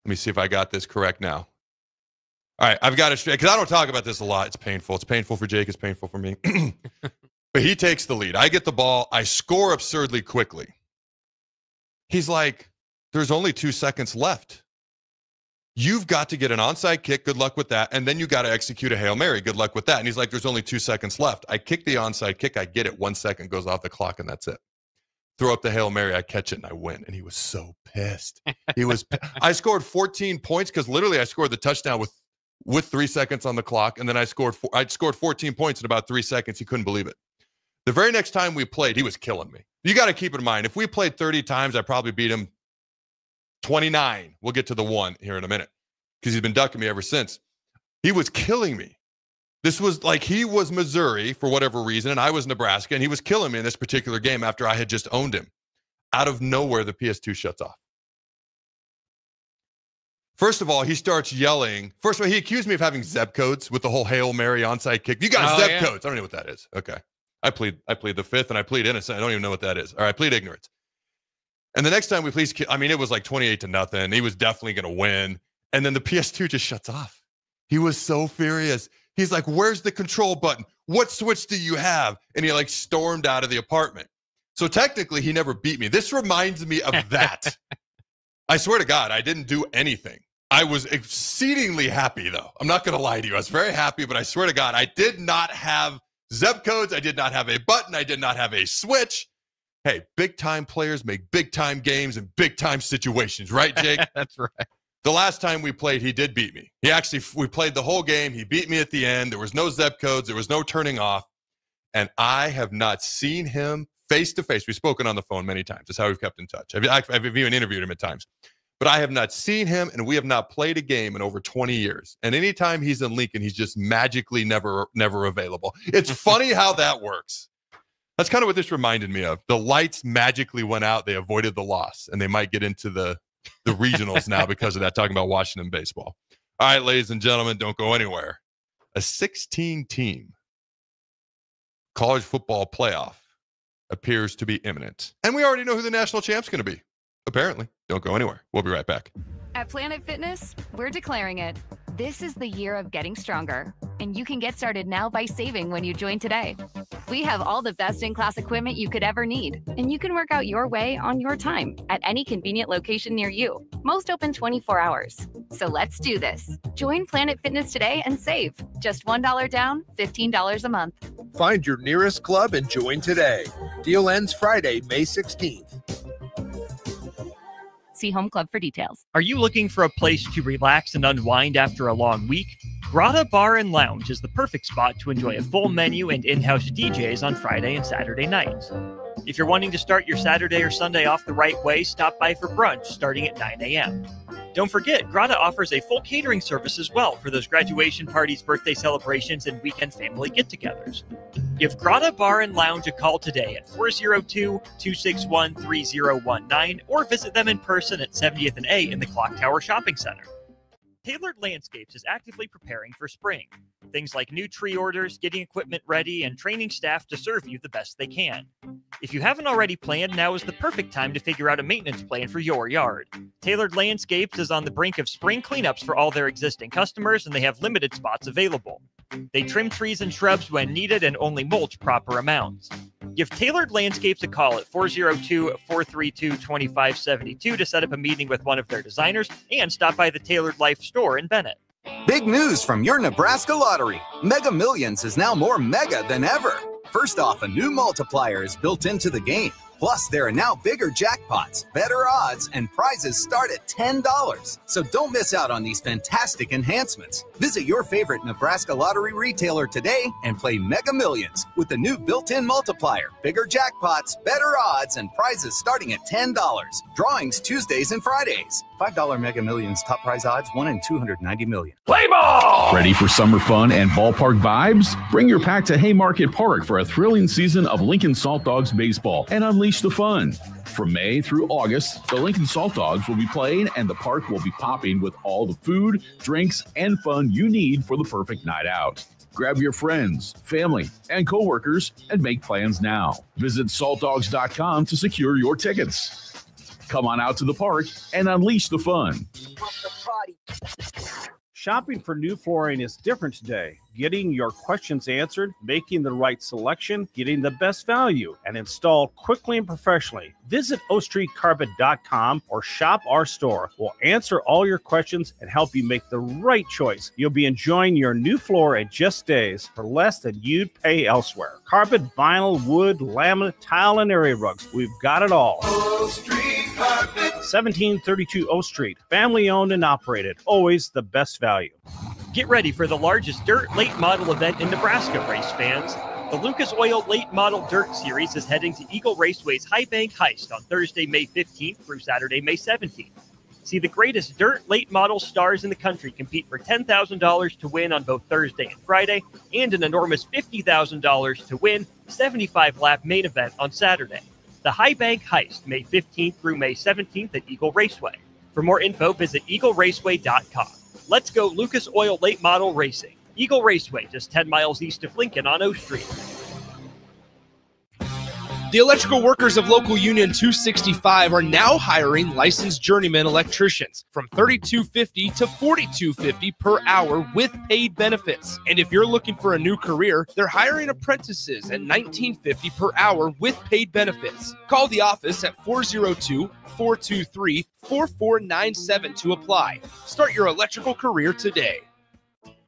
let me see if I got this correct now. All right, I've got it straight because I don't talk about this a lot. It's painful. It's painful for Jake. It's painful for me. But he takes the lead. I get the ball. I score absurdly quickly. He's like, there's only 2 seconds left. You've got to get an onside kick. Good luck with that. And then you got to execute a Hail Mary. Good luck with that. And he's like, there's only 2 seconds left. I kick the onside kick. I get it. 1 second goes off the clock, and that's it. Throw up the Hail Mary. I catch it, and I win. And he was so pissed. I scored 14 points because literally I scored the touchdown with 3 seconds on the clock. And then I scored 14 points in about 3 seconds. He couldn't believe it. The very next time we played, he was killing me. You got to keep in mind, if we played 30 times, I probably beat him 29. We'll get to the 1 here in a minute because he's been ducking me ever since. He was killing me. This was like he was Missouri for whatever reason, and I was Nebraska, and he was killing me in this particular game after I had just owned him. Out of nowhere, the PS2 shuts off. First of all, he starts yelling. First of all, he accused me of having Zeb codes with the whole Hail Mary onside kick. You got Zeb codes. I don't know what that is. Okay. I plead the fifth, and I plead innocent. I don't even know what that is. Or I plead ignorance. And the next time we plead, I mean, it was like 28-0. He was definitely going to win. And then the PS2 just shuts off. He was so furious. He's like, where's the control button? What switch do you have? And he like stormed out of the apartment. So technically, he never beat me. This reminds me of that. I swear to God, I didn't do anything. I was exceedingly happy, though. I'm not going to lie to you. I was very happy, but I swear to God, I did not have Zep codes. I did not have a button. I did not have a switch. Hey, big-time players make big-time games in big-time situations, right, Jake? That's right. The last time we played, he did beat me. We played the whole game. He beat me at the end. There was no Zep codes. There was no turning off. And I have not seen him face-to-face. We've spoken on the phone many times. That's how we've kept in touch. I've even interviewed him at times. But I have not seen him, and we have not played a game in over 20 years. And anytime he's in Lincoln, he's just magically never available. It's funny how that works. That's kind of what this reminded me of. The lights magically went out. They avoided the loss, and they might get into the regionals now because of that, talking about Washington baseball. All right, ladies and gentlemen, don't go anywhere. A 16-team college football playoff appears to be imminent. And we already know who the national champ's going to be. Apparently. Don't go anywhere. We'll be right back. At Planet Fitness, we're declaring it. This is the year of getting stronger, and you can get started now by saving when you join today. We have all the best-in-class equipment you could ever need, and you can work out your way on your time at any convenient location near you. Most open 24 hours. So let's do this. Join Planet Fitness today and save. Just $1 down, $15 a month. Find your nearest club and join today. Deal ends Friday, May 16th. See Home Club for details. Are you looking for a place to relax and unwind after a long week? Grotto Bar and Lounge is the perfect spot to enjoy a full menu and in-house DJs on Friday and Saturday nights. If you're wanting to start your Saturday or Sunday off the right way, stop by for brunch starting at 9 a.m. Don't forget, Grotto offers a full catering service as well for those graduation parties, birthday celebrations, and weekend family get-togethers. Give Grotto Bar and Lounge a call today at 402-261-3019 or visit them in person at 70th and A in the Clock Tower Shopping Center. Tailored Landscapes is actively preparing for spring. Things like new tree orders, getting equipment ready, and training staff to serve you the best they can. If you haven't already planned, now is the perfect time to figure out a maintenance plan for your yard. Tailored Landscapes is on the brink of spring cleanups for all their existing customers, and they have limited spots available. They trim trees and shrubs when needed and only mulch proper amounts. Give Tailored Landscapes a call at 402-432-2572 to set up a meeting with one of their designers and stop by the Tailored Life store in Bennett. Big news from your Nebraska lottery. Mega Millions is now more mega than ever. First off, a new multiplier is built into the game. Plus, there are now bigger jackpots, better odds, and prizes start at $10. So don't miss out on these fantastic enhancements. Visit your favorite Nebraska lottery retailer today and play Mega Millions with the new built-in multiplier, bigger jackpots, better odds, and prizes starting at $10. Drawings Tuesdays and Fridays. $5 Mega Millions top prize odds, 1 in 290 million. Play ball! Ready for summer fun and ballpark vibes? Bring your pack to Haymarket Park for a thrilling season of Lincoln Salt Dogs baseball and unleash the fun. From May through August, the Lincoln Salt Dogs will be playing and the park will be popping with all the food, drinks, and fun you need for the perfect night out. Grab your friends, family, and coworkers and make plans now. Visit saltdogs.com to secure your tickets. Come on out to the park and unleash the fun. Shopping for new flooring is different today. Getting your questions answered, making the right selection, getting the best value, and installed quickly and professionally. Visit OakStreetCarpet.com or shop our store. We'll answer all your questions and help you make the right choice. You'll be enjoying your new floor in just days for less than you'd pay elsewhere. Carpet, vinyl, wood, laminate, tile, and area rugs. We've got it all. Oak Street Carpet. 1732 O Street. Family owned and operated. Always the best value. Get ready for the largest dirt late model event in Nebraska, race fans. The Lucas Oil Late Model Dirt Series is heading to Eagle Raceway's High Bank Heist on Thursday, May 15th through Saturday, May 17th. See the greatest dirt late model stars in the country compete for $10,000 to win on both Thursday and Friday, and an enormous $50,000 to win 75-lap main event on Saturday. The High Bank Heist, May 15th through May 17th at Eagle Raceway. For more info, visit eagleraceway.com. Let's go Lucas Oil Late Model Racing. Eagle Raceway, just 10 miles east of Lincoln on O Street. The electrical workers of local Union 265 are now hiring licensed journeyman electricians from $32.50 to $42.50 per hour with paid benefits. And if you're looking for a new career, they're hiring apprentices at $19.50 per hour with paid benefits. Call the office at 402-423-4497 to apply. Start your electrical career today.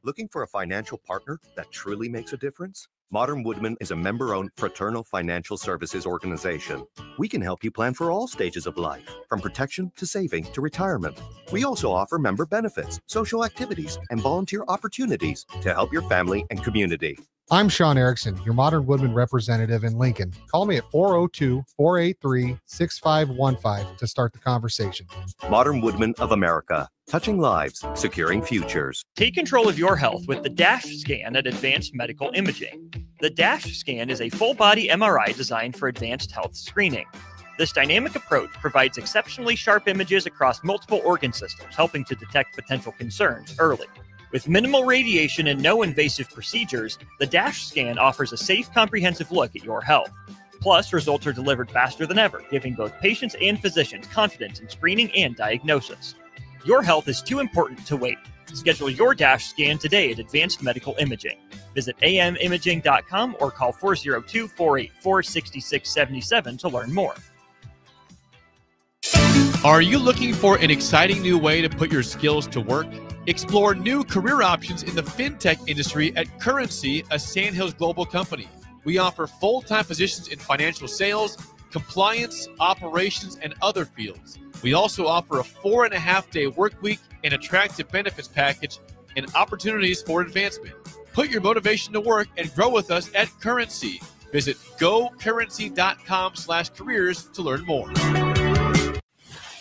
Looking for a financial partner that truly makes a difference? Modern Woodman is a member-owned fraternal financial services organization. We can help you plan for all stages of life, from protection to saving to retirement. We also offer member benefits, social activities, and volunteer opportunities to help your family and community. I'm Sean Erickson, your Modern Woodman representative in Lincoln. Call me at 402-483-6515 to start the conversation. Modern Woodman of America, touching lives, securing futures. Take control of your health with the DASH scan at Advanced Medical Imaging. The DASH scan is a full-body MRI designed for advanced health screening. This dynamic approach provides exceptionally sharp images across multiple organ systems, helping to detect potential concerns early. With minimal radiation and no invasive procedures, the DASH scan offers a safe, comprehensive look at your health. Plus, results are delivered faster than ever, giving both patients and physicians confidence in screening and diagnosis. Your health is too important to wait. Schedule your DASH scan today at Advanced Medical Imaging. Visit amimaging.com or call 402-484-6677 to learn more. Are you looking for an exciting new way to put your skills to work? Explore new career options in the fintech industry at Currency, a Sandhills global company. We offer full-time positions in financial sales, compliance, operations, and other fields. We also offer a 4.5-day work week, an attractive benefits package, and opportunities for advancement. Put your motivation to work and grow with us at Currency. Visit gocurrency.com/careers to learn more.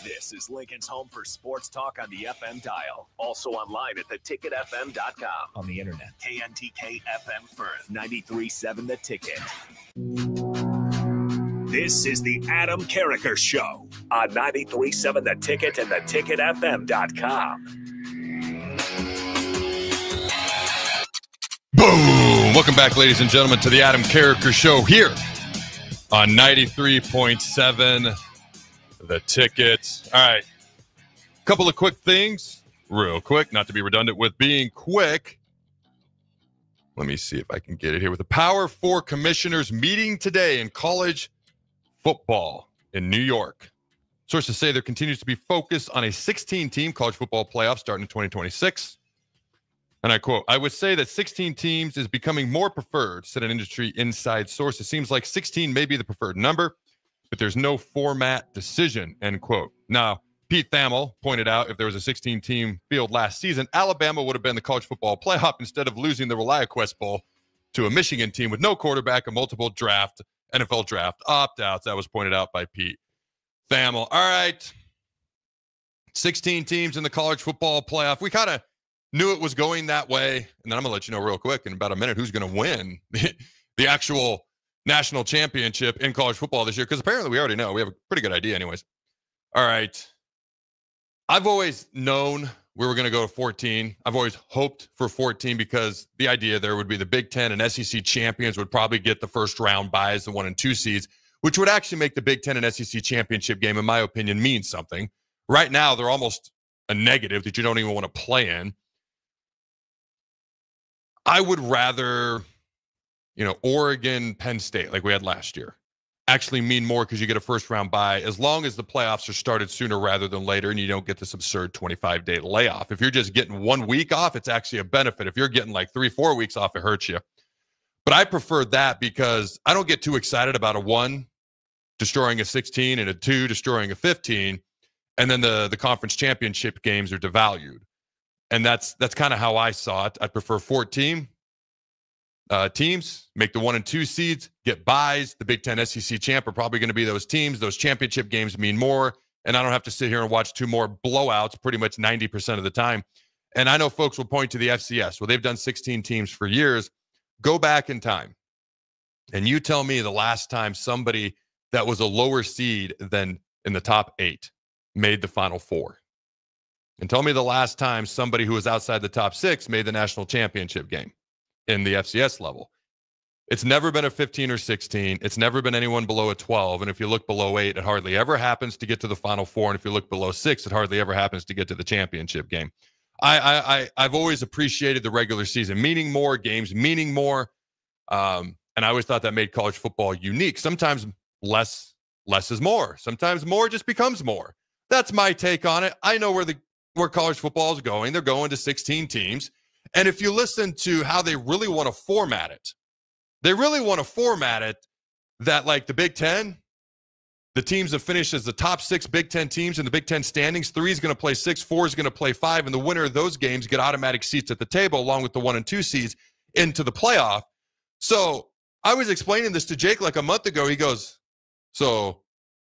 This is Lincoln's home for sports talk on the FM dial. Also online at theticketfm.com. On the internet. KNTK FM Firth, 93.7 The Ticket. This is the Adam Carriker Show on 93.7 The Ticket and theticketfm.com. Boom! Welcome back, ladies and gentlemen, to the Adam Carriker Show here on 93.7 The Ticket. All right. Couple of quick things, real quick, not to be redundant with being quick. Let me see if I can get it here. With the Power 4 commissioners meeting today in college football in New York. Sources say there continues to be focus on a 16-team college football playoff starting in 2026. And I quote, "I would say that 16 teams is becoming more preferred," said an industry inside source. "It seems like 16 may be the preferred number, but there's no format decision," end quote. Now, Pete Thamel pointed out if there was a 16-team field last season, Alabama would have been the college football playoff instead of losing the ReliaQuest Bowl to a Michigan team with no quarterback and multiple NFL draft opt-outs. That was pointed out by Pete Thamel. All right. 16 teams in the college football playoff. We kind of knew it was going that way. And then I'm going to let you know real quick in about a minute who's going to win the actual national championship in college football this year, because apparently we already know. We have a pretty good idea anyways. All right. I've always known we were going to go to 14. I've always hoped for 14 because the idea there would be the Big Ten and SEC champions would probably get the first round buys, the 1 and 2 seeds, which would actually make the Big Ten and SEC championship game, in my opinion, mean something. Right now, they're almost a negative that you don't even want to play in. I would rather, Oregon, Penn State, like we had last year, actually mean more because you get a first round bye as long as the playoffs are started sooner rather than later and you don't get this absurd 25-day layoff. If you're just getting 1 week off, it's actually a benefit. If you're getting like 3-4 weeks off, it hurts you. But I prefer that because I don't get too excited about a 1 destroying a 16 and a 2 destroying a 15, and then the conference championship games are devalued. And that's kind of how I saw it. I prefer 14 teams, make the 1 and 2 seeds, get buys. The Big Ten SEC champ are probably going to be those teams. Those championship games mean more, and I don't have to sit here and watch 2 more blowouts pretty much 90% of the time. And I know folks will point to the FCS. Well, they've done 16 teams for years. Go back in time, and you tell me the last time somebody that was a lower seed than in the top 8 made the Final Four. And tell me the last time somebody who was outside the top 6 made the national championship game in the FCS level. It's never been a 15 or 16. It's never been anyone below a 12. And if you look below 8, it hardly ever happens to get to the Final Four. And if you look below 6, it hardly ever happens to get to the championship game. I've always appreciated the regular season, meaning more games, meaning more. And I always thought that made college football unique. Sometimes less is more. Sometimes more just becomes more. That's my take on it. I know where college football is going. They're going to 16 teams. And if you listen to how they really want to format it, that like the Big Ten, the teams that finish as the top 6 Big Ten teams in the Big Ten standings, 3 is going to play 6, 4 is going to play 5, and the winner of those games get automatic seats at the table along with the 1 and 2 seeds into the playoff. So I was explaining this to Jake like a month ago. He goes, so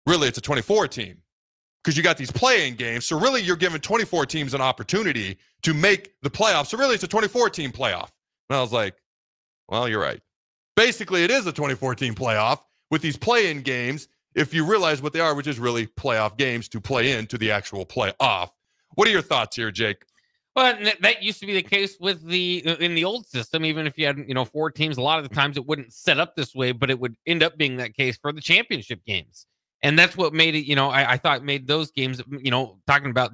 really it's a 24 team because you got these play-in games. So really you're giving 24 teams an opportunity to make the playoffs. So really it's a 24-team playoff. And I was like, well, you're right. Basically, it is a 24-team playoff with these play-in games, if you realize what they are, which is really playoff games to play into the actual playoff. What are your thoughts here, Jake? Well, that used to be the case with in the old system. Even if you had 4 teams, a lot of the times it wouldn't set up this way, but it would end up being that case for the championship games. And that's what made it, I thought made those games, talking about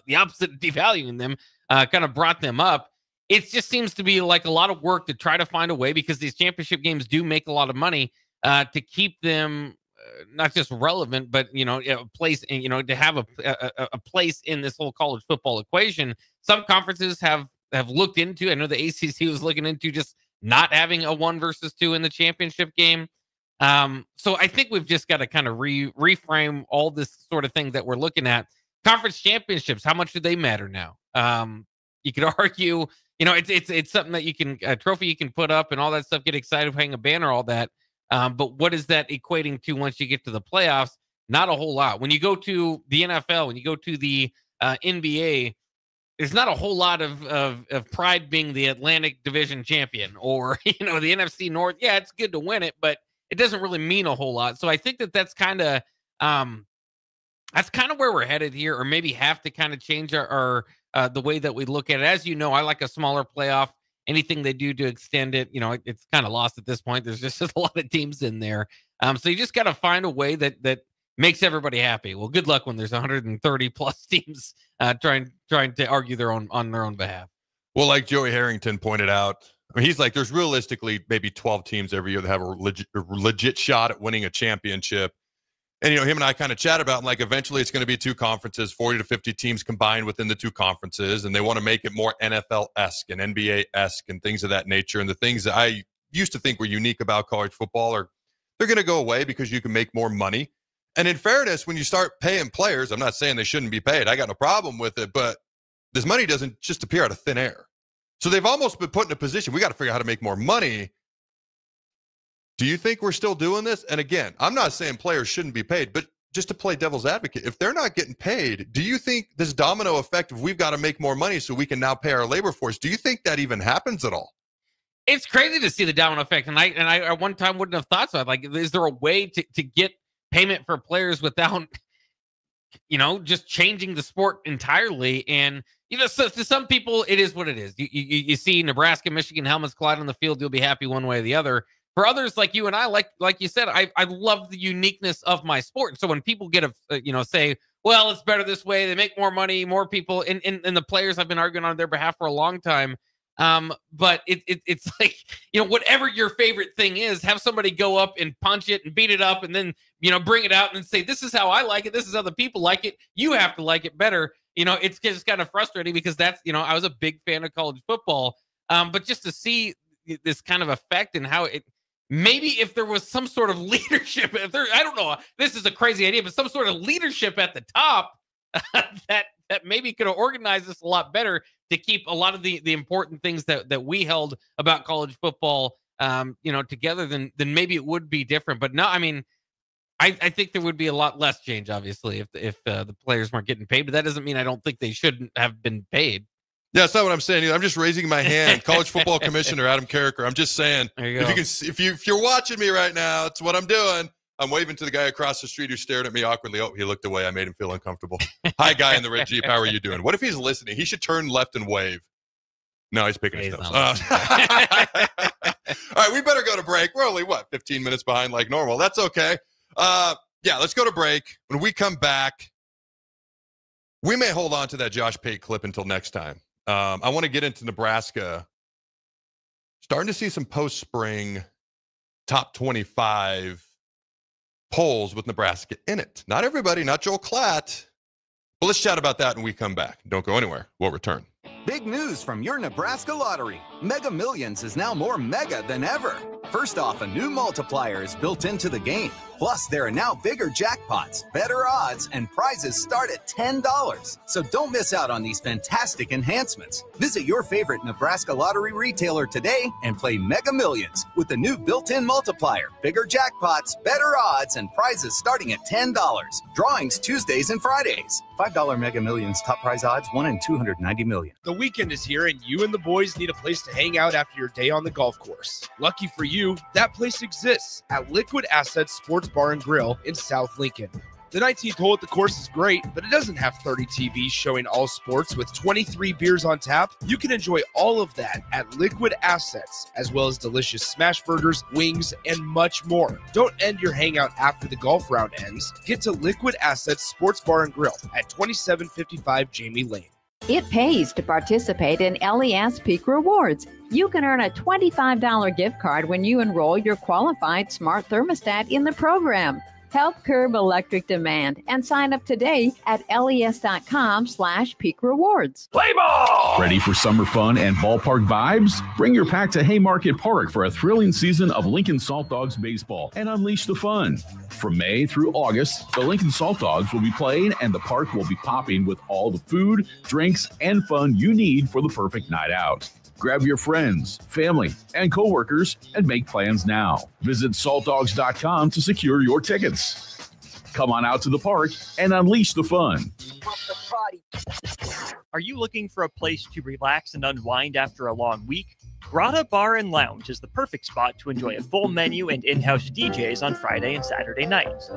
the opposite, devaluing them, kind of brought them up. It just seems to be like a lot of work to try to find a way, because these championship games do make a lot of money, to keep them not just relevant, but a place, and to have a place in this whole college football equation. Some conferences have looked into. I know the ACC was looking into just not having a 1 versus 2 in the championship game. So I think we've just got to kind of reframe all this sort of thing that we're looking at. Conference championships, how much do they matter now? You could argue. It's something that you can, a trophy you can put up and all that stuff, get excited, hang a banner, all that. But what is that equating to once you get to the playoffs? Not a whole lot. When you go to the NFL, when you go to the NBA, there's not a whole lot of pride being the Atlantic Division champion or, the NFC North. Yeah, it's good to win it, but it doesn't really mean a whole lot. So I think that's kind of where we're headed here, or maybe have to kind of change our the way that we look at it. As you know, I like a smaller playoff. Anything they do to extend it, it's kind of lost at this point. There's just a lot of teams in there. So you just got to find a way that makes everybody happy. Well, good luck when there's 130 plus teams trying to argue on their own behalf. Well, like Joey Harrington pointed out, he's like, there's realistically maybe 12 teams every year that have a legit shot at winning a championship. And, him and I kind of chat about, like, eventually it's going to be 2 conferences, 40 to 50 teams combined within the 2 conferences. And they want to make it more NFL-esque and NBA-esque and things of that nature. And the things that I used to think were unique about college football they're going to go away because you can make more money. And in fairness, when you start paying players, I'm not saying they shouldn't be paid. I got no problem with it, but this money doesn't just appear out of thin air. So they've almost been put in a position, we got to figure out how to make more money. Do you think we're still doing this? And again, I'm not saying players shouldn't be paid, but just to play devil's advocate, if they're not getting paid, do you think this domino effect of we've got to make more money so we can now pay our labor force, do you think that even happens at all? It's crazy to see the domino effect. And I at one time wouldn't have thought so. Like, is there a way to get payment for players without, just changing the sport entirely? And, so to some people, it is what it is. You see Nebraska, Michigan helmets collide on the field, you'll be happy one way or the other. For others like you and I, like you said, I love the uniqueness of my sport. So when people get say, well, it's better this way, they make more money, more people, and the players, I've been arguing on their behalf for a long time. But it's like, whatever your favorite thing is, have somebody go up and punch it and beat it up and then, bring it out and say, this is how I like it. This is how the people like it. You have to like it better. It's just kind of frustrating because that's, I was a big fan of college football. But just to see this kind of effect and how it, maybe if there was some sort of leadership, I don't know, this is a crazy idea, but some sort of leadership at the top that maybe could have organized this a lot better to keep a lot of the important things that we held about college football, together, then maybe it would be different. But no, I mean, I think there would be a lot less change, obviously, if the players weren't getting paid. But that doesn't mean I don't think they shouldn't have been paid. Yeah, that's not what I'm saying. I'm just raising my hand. College football commissioner Adam Carriker. I'm just saying, if you're watching me right now, it's what I'm doing. I'm waving to the guy across the street who stared at me awkwardly. Oh, he looked away. I made him feel uncomfortable. Hi, guy in the red Jeep. How are you doing? What if he's listening? He should turn left and wave. No, he's picking his nose. right, we better go to break. We're only, 15 minutes behind like normal. That's okay. Yeah, let's go to break. When we come back, we may hold on to that Josh Pate clip until next time. I want to get into Nebraska. Starting to see some post-spring top 25 polls with Nebraska in it. Not everybody, not Joel Klatt. But let's chat about that when we come back. Don't go anywhere. We'll return. Big news from your Nebraska lottery. Mega Millions is now more mega than ever. First off, a new multiplier is built into the game. Plus, there are now bigger jackpots, better odds, and prizes start at $10. So don't miss out on these fantastic enhancements. Visit your favorite Nebraska lottery retailer today and play Mega Millions with the new built-in multiplier, bigger jackpots, better odds, and prizes starting at $10. Drawings Tuesdays and Fridays. $5 Mega Millions top prize odds, 1 in 290 million. The weekend is here, and you and the boys need a place to hang out after your day on the golf course. Lucky for you, that place exists at Liquid Assets Sports Bar and Grill in South Lincoln. The 19th hole at the course is great, but it doesn't have 30 TVs showing all sports with 23 beers on tap. You can enjoy all of that at Liquid Assets, as well as delicious smash burgers, wings, and much more. Don't end your hangout after the golf round ends. Get to Liquid Assets Sports Bar and Grill at 2755 Jamie Lane. It pays to participate in LES Peak Rewards. You can earn a $25 gift card when you enroll your qualified smart thermostat in the program. Help curb electric demand and sign up today at les.com/peak rewards. Play ball! Ready for summer fun and ballpark vibes? Bring your pack to Haymarket Park for a thrilling season of Lincoln Salt Dogs baseball and unleash the fun. From May through August, the Lincoln Salt Dogs will be playing and the park will be popping with all the food, drinks, and fun you need for the perfect night out. Grab your friends, family, and coworkers and make plans now. Visit saltdogs.com to secure your tickets. Come on out to the park and unleash the fun. Are you looking for a place to relax and unwind after a long week? Grotto Bar and Lounge is the perfect spot to enjoy a full menu and in-house DJs on Friday and Saturday nights.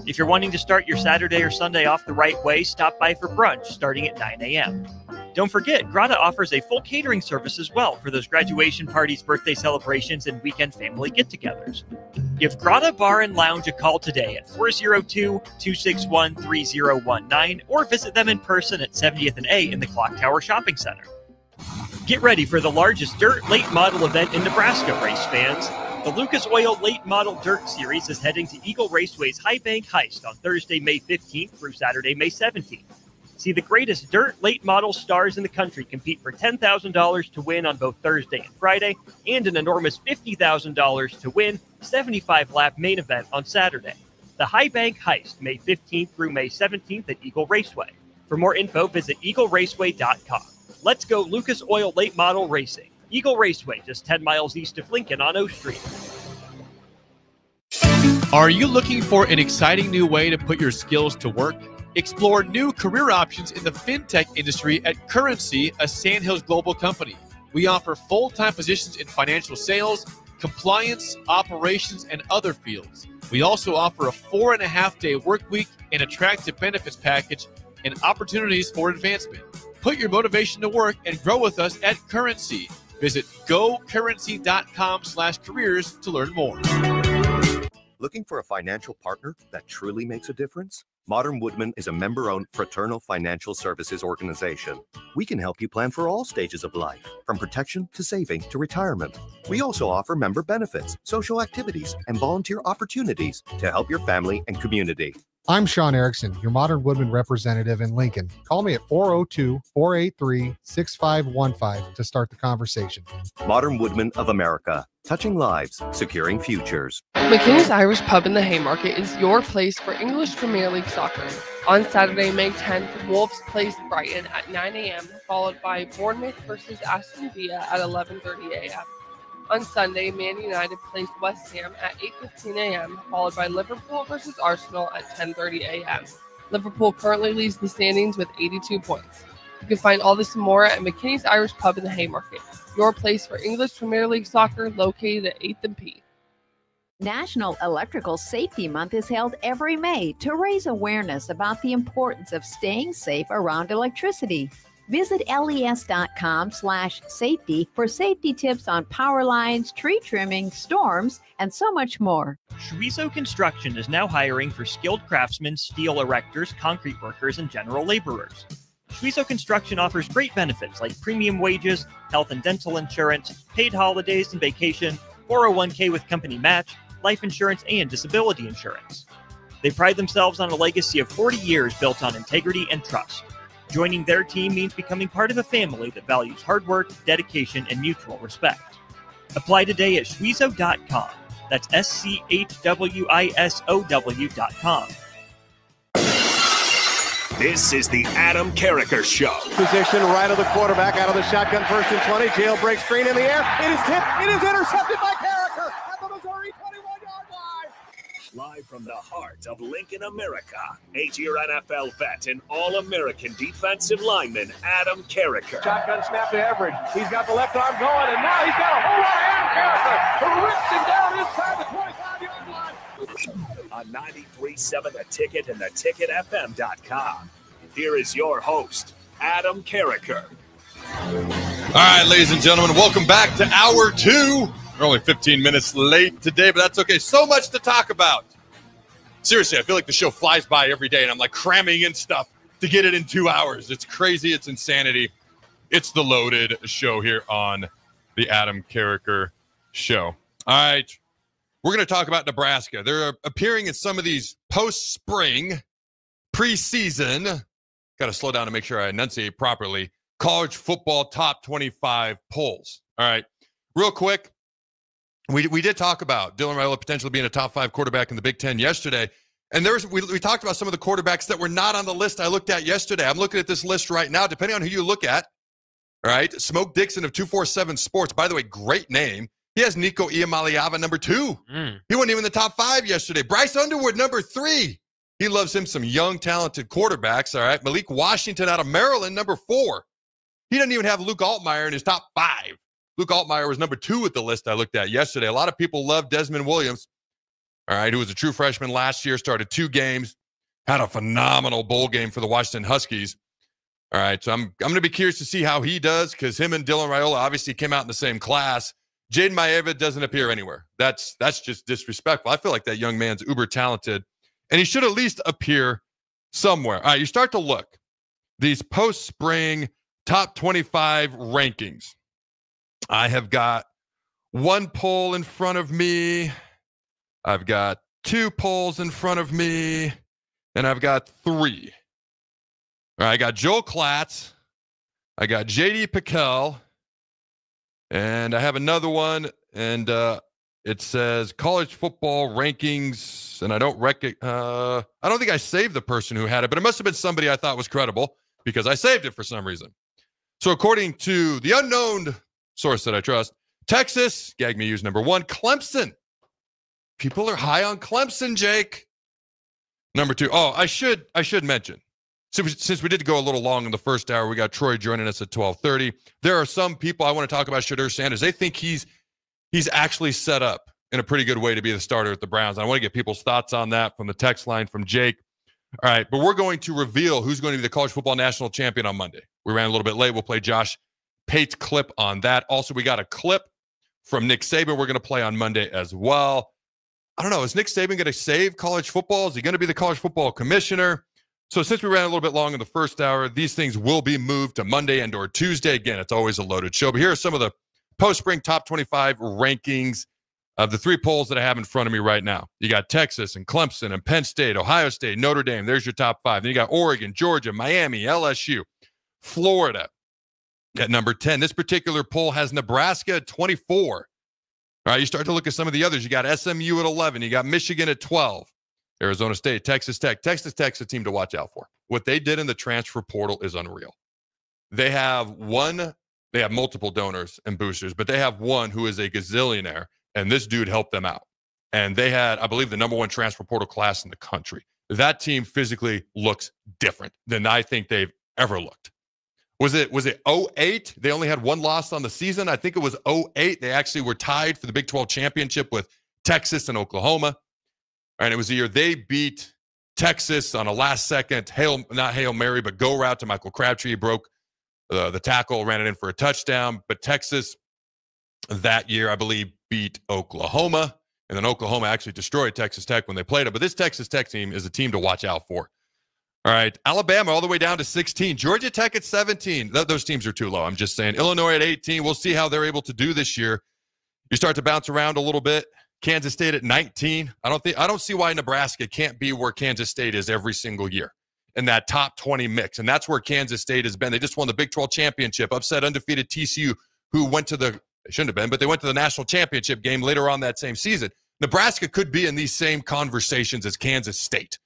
If you're wanting to start your Saturday or Sunday off the right way, stop by for brunch starting at 9 a.m. Don't forget, Grotto offers a full catering service as well for those graduation parties, birthday celebrations, and weekend family get-togethers. Give Grotto Bar and Lounge a call today at 402-261-3019 or visit them in person at 70th and A in the Clock Tower Shopping Center. Get ready for the largest dirt late model event in Nebraska, race fans. The Lucas Oil Late Model Dirt Series is heading to Eagle Raceway's High Bank Heist on Thursday, May 15th through Saturday, May 17th. See the greatest dirt late model stars in the country compete for $10,000 to win on both Thursday and Friday, and an enormous $50,000 to win 75-lap main event on Saturday. The High Bank Heist, May 15th through May 17th at Eagle Raceway. For more info, visit eagleraceway.com. Let's go Lucas Oil Late Model Racing. Eagle Raceway, just 10 miles east of Lincoln on O Street. Are you looking for an exciting new way to put your skills to work? Explore new career options in the fintech industry at Currency, a Sandhills global company. We offer full-time positions in financial sales, compliance, operations, and other fields. We also offer a 4.5-day work week, an attractive benefits package, and opportunities for advancement. Put your motivation to work and grow with us at Currency. Visit gocurrency.com/careers to learn more. Looking for a financial partner that truly makes a difference? Modern Woodman is a member-owned fraternal financial services organization. We can help you plan for all stages of life, from protection to saving to retirement. We also offer member benefits, social activities, and volunteer opportunities to help your family and community. I'm Sean Erickson, your Modern Woodman representative in Lincoln. Call me at 402-483-6515 to start the conversation. Modern Woodman of America, touching lives, securing futures. McKinney's Irish Pub in the Haymarket is your place for English Premier League soccer. On Saturday, May 10th, Wolves plays Brighton at 9 a.m., followed by Bournemouth versus Aston Villa at 11:30 a.m. On Sunday, Man United plays West Ham at 8:15 a.m., followed by Liverpool versus Arsenal at 10:30 a.m. Liverpool currently leads the standings with 82 points. You can find all this and more at McKinney's Irish Pub in the Haymarket, your place for English Premier League soccer located at 8th and P. National Electrical Safety Month is held every May to raise awareness about the importance of staying safe around electricity. Visit les.com/safety for safety tips on power lines, tree trimming, storms, and so much more. Schweizo Construction is now hiring for skilled craftsmen, steel erectors, concrete workers, and general laborers. Schweizo Construction offers great benefits like premium wages, health and dental insurance, paid holidays and vacation, 401k with company match, life insurance, and disability insurance. They pride themselves on a legacy of 40 years built on integrity and trust. Joining their team means becoming part of a family that values hard work, dedication, and mutual respect. Apply today at schweizo.com. That's SCHWISOW.com. This is the Adam Carriker Show. Position right of the quarterback, out of the shotgun, 1st and 20. Jailbreak screen in the air. It is tipped. It is intercepted by Carriker at the Missouri 21-yard line. Live from the heart of Lincoln, America, 8-year NFL vet and All-American defensive lineman Adam Carriker. Shotgun snap to Everett. He's got the left arm going, and now he's got a whole lot of Adam Carriker who rips him down inside the 25-yard line. On 93.7 The Ticket and theticketfm.com. Here is your host, Adam Carriker. All right, ladies and gentlemen, welcome back to Hour 2. We're only 15 minutes late today, but that's okay. So much to talk about. Seriously, I feel like the show flies by every day, and I'm like cramming in stuff to get it in 2 hours. It's crazy. It's insanity. It's the loaded show here on the Adam Carriker Show. All right. We're going to talk about Nebraska. They're appearing in some of these post-spring, preseason, got to slow down to make sure I enunciate properly, college football top 25 polls. All right, real quick, we did talk about Dylan Raiola potentially being a top 5 quarterback in the Big Ten yesterday. And we talked about some of the quarterbacks that were not on the list I looked at yesterday. I'm looking at this list right now, depending on who you look at. All right, Smoke Dixon of 247 Sports, by the way, great name. He has Nico Iamaleava, number 2. He wasn't even in the top 5 yesterday. Bryce Underwood, number 3. He loves him some young, talented quarterbacks, all right? Malik Washington out of Maryland, number 4. He doesn't even have Luke Altmaier in his top 5. Luke Altmaier was number 2 at the list I looked at yesterday. A lot of people love Desmond Williams, all right, who was a true freshman last year, started 2 games, had a phenomenal bowl game for the Washington Huskies. All right, so I'm going to be curious to see how he does because him and Dylan Raiola obviously came out in the same class. Jaden Maeva doesn't appear anywhere. That's just disrespectful. I feel like that young man's uber talented, and he should at least appear somewhere. All right, you start to look. These post-spring top 25 rankings. I have got 1 poll in front of me. I've got 2 polls in front of me, and I've got 3. All right, I got Joel Klatz. I got J.D. Pickell. And I have another one, and it says college football rankings, and I don't think I saved the person who had it, but it must have been somebody I thought was credible because I saved it for some reason. So according to the unknown source that I trust, Texas, gag me use number 1, Clemson. People are high on Clemson, Jake. Number 2. Oh, I should mention. Since we did go a little long in the first hour, we got Troy joining us at 12:30. There are some people I want to talk about SHEDEUR Sanders. They think he's actually set up in a pretty good way to be the starter at the Browns. I want to get people's thoughts on that from the text line from Jake. All right, but we're going to reveal who's going to be the college football national champion on Monday. We ran a little bit late. We'll play Josh Pate's clip on that. Also, we got a clip from Nick Saban we're going to play on Monday as well. I don't know. Is Nick Saban going to save college football? Is he going to be the college football commissioner? So since we ran a little bit long in the first hour, these things will be moved to Monday and or Tuesday. Again, it's always a loaded show. But here are some of the post-spring top 25 rankings of the 3 polls that I have in front of me right now. You got Texas and Clemson and Penn State, Ohio State, Notre Dame. There's your top 5. Then you got Oregon, Georgia, Miami, LSU, Florida at number 10. This particular poll has Nebraska at 24. All right, you start to look at some of the others. You got SMU at 11. You got Michigan at 12. Arizona State, Texas Tech. Texas Tech's a team to watch out for. What they did in the transfer portal is unreal. They have multiple donors and boosters, but they have one who is a gazillionaire, and this dude helped them out. And they had, I believe, the number 1 transfer portal class in the country. That team physically looks different than I think they've ever looked. Was it 08? They only had 1 loss on the season. I think it was 08. They actually were tied for the Big 12 championship with Texas and Oklahoma. And it was the year they beat Texas on a last-second, not Hail Mary, but go route to Michael Crabtree. He broke The tackle ran it in for a touchdown. But Texas that year, I believe, beat Oklahoma. And then Oklahoma actually destroyed Texas Tech when they played it. But this Texas Tech team is a team to watch out for. All right, Alabama all the way down to 16. Georgia Tech at 17. Those teams are too low. I'm just saying. Illinois at 18. We'll see how they're able to do this year. You start to bounce around a little bit. Kansas State at 19. I don't see why Nebraska can't be where Kansas State is every single year in that top 20 mix. And that's where Kansas State has been. They just won the Big 12 championship, upset undefeated TCU, who went to they shouldn't have been, but they went to the national championship game later on that same season. Nebraska could be in these same conversations as Kansas State.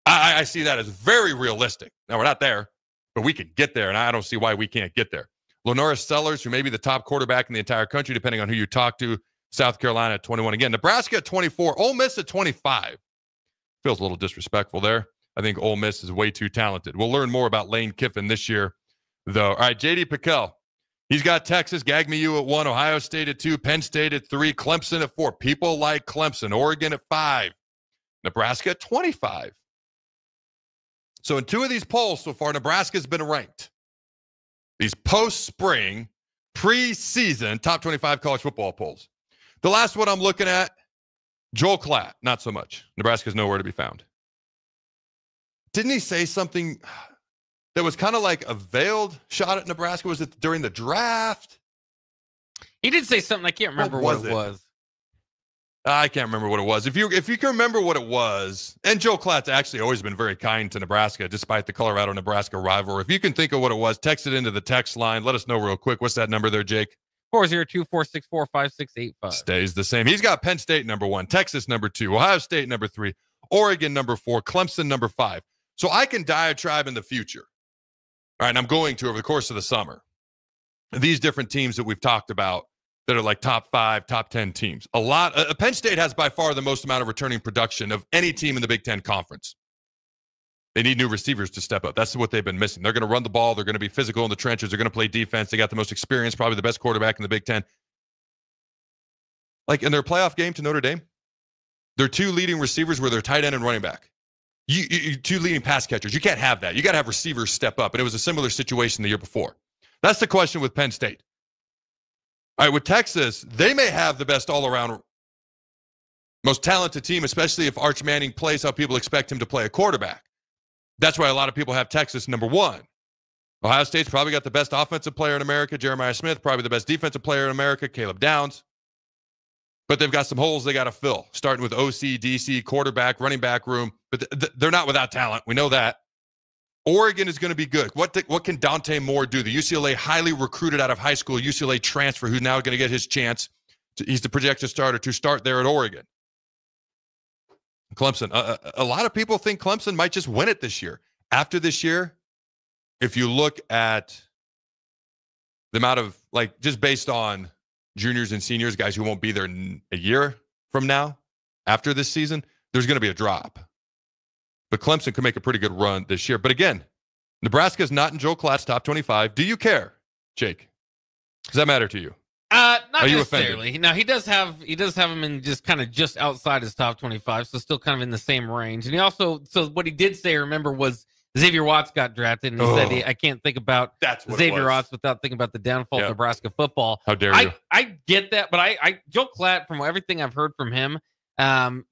I see that as very realistic. Now, we're not there, but we can get there, and I don't see why we can't get there. Lenora Sellers, who may be the top quarterback in the entire country, depending on who you talk to. South Carolina at 21 again. Nebraska at 24. Ole Miss at 25. Feels a little disrespectful there. I think Ole Miss is way too talented. We'll learn more about Lane Kiffin this year, though. All right, J.D. Pickell. He's got Texas, GAGMU at 1, Ohio State at 2, Penn State at 3, Clemson at 4. People like Clemson. Oregon at 5. Nebraska at 25. So in 2 of these polls so far, Nebraska's been ranked. These post-spring, preseason top 25 college football polls. The last one I'm looking at, Joel Klatt, not so much. Nebraska's nowhere to be found. Didn't he say something that was kind of like a veiled shot at Nebraska? Was it during the draft? He did say something. I can't remember what it was. I can't remember what it was. If you can remember what it was, and Joe Klatt's actually always been very kind to Nebraska, despite the Colorado-Nebraska rivalry. If you can think of what it was, text it into the text line. Let us know real quick. What's that number there, Jake? 402-464-5685. Stays the same. He's got Penn State number 1, Texas number 2, Ohio State number 3, Oregon number 4, Clemson number 5. So I can diatribe in the future. All right, and I'm going to over the course of the summer. These different teams that we've talked about that are like top 5, top 10 teams. A lot. Penn State has by far the most amount of returning production of any team in the Big Ten Conference. They need new receivers to step up. That's what they've been missing. They're going to run the ball. They're going to be physical in the trenches. They're going to play defense. They got the most experience, probably the best quarterback in the Big Ten. Like in their playoff game to Notre Dame, their 2 leading receivers were their tight end and running back. You 2 leading pass catchers. You can't have that. You got to have receivers step up. And it was a similar situation the year before. That's the question with Penn State. All right, with Texas, they may have the best all-around, most talented team, especially if Arch Manning plays how people expect him to play a quarterback. That's why a lot of people have Texas number 1. Ohio State's probably got the best offensive player in America, Jeremiah Smith, probably the best defensive player in America, Caleb Downs. But they've got some holes they got to fill, starting with OC, DC, quarterback, running back room. But they're not without talent. We know that. Oregon is going to be good. What can Dante Moore do? The UCLA highly recruited out of high school UCLA transfer who's now going to get his chance. He's the projected starter to start there at Oregon. Clemson. A lot of people think Clemson might just win it this year. After this year, if you look at the amount of, like, just based on juniors and seniors, guys who won't be there a year from now, after this season, there's going to be a drop. But Clemson could make a pretty good run this year. But again, Nebraska's not in Joel Klatt's top 25. Do you care, Jake? Does that matter to you? Not necessarily. Now he does have him in just outside his top 25, so still kind of in the same range. And he also, so what he did say, remember, was Xavier Watts got drafted, and he said I can't think about Xavier Watts without thinking about the downfall of Nebraska football. How dare you? I get that, but Joel Klatt, from everything I've heard from him,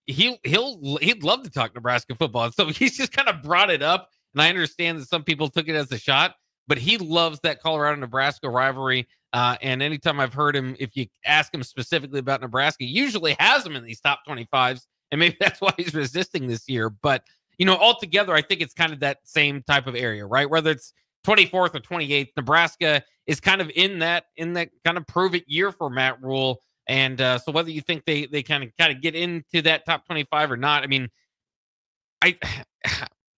he'd love to talk Nebraska football. And so he's just kind of brought it up, and I understand that some people took it as a shot, but he loves that Colorado-Nebraska rivalry. And anytime I've heard him, if you ask him specifically about Nebraska, he usually has him in these top 25s, and maybe that's why he's resisting this year. But, altogether, I think it's kind of that same type of area, right? Whether it's 24th or 28th, Nebraska is kind of in that kind of prove it year for Matt Rule. And so whether you think they kind of get into that top 25 or not, I mean, I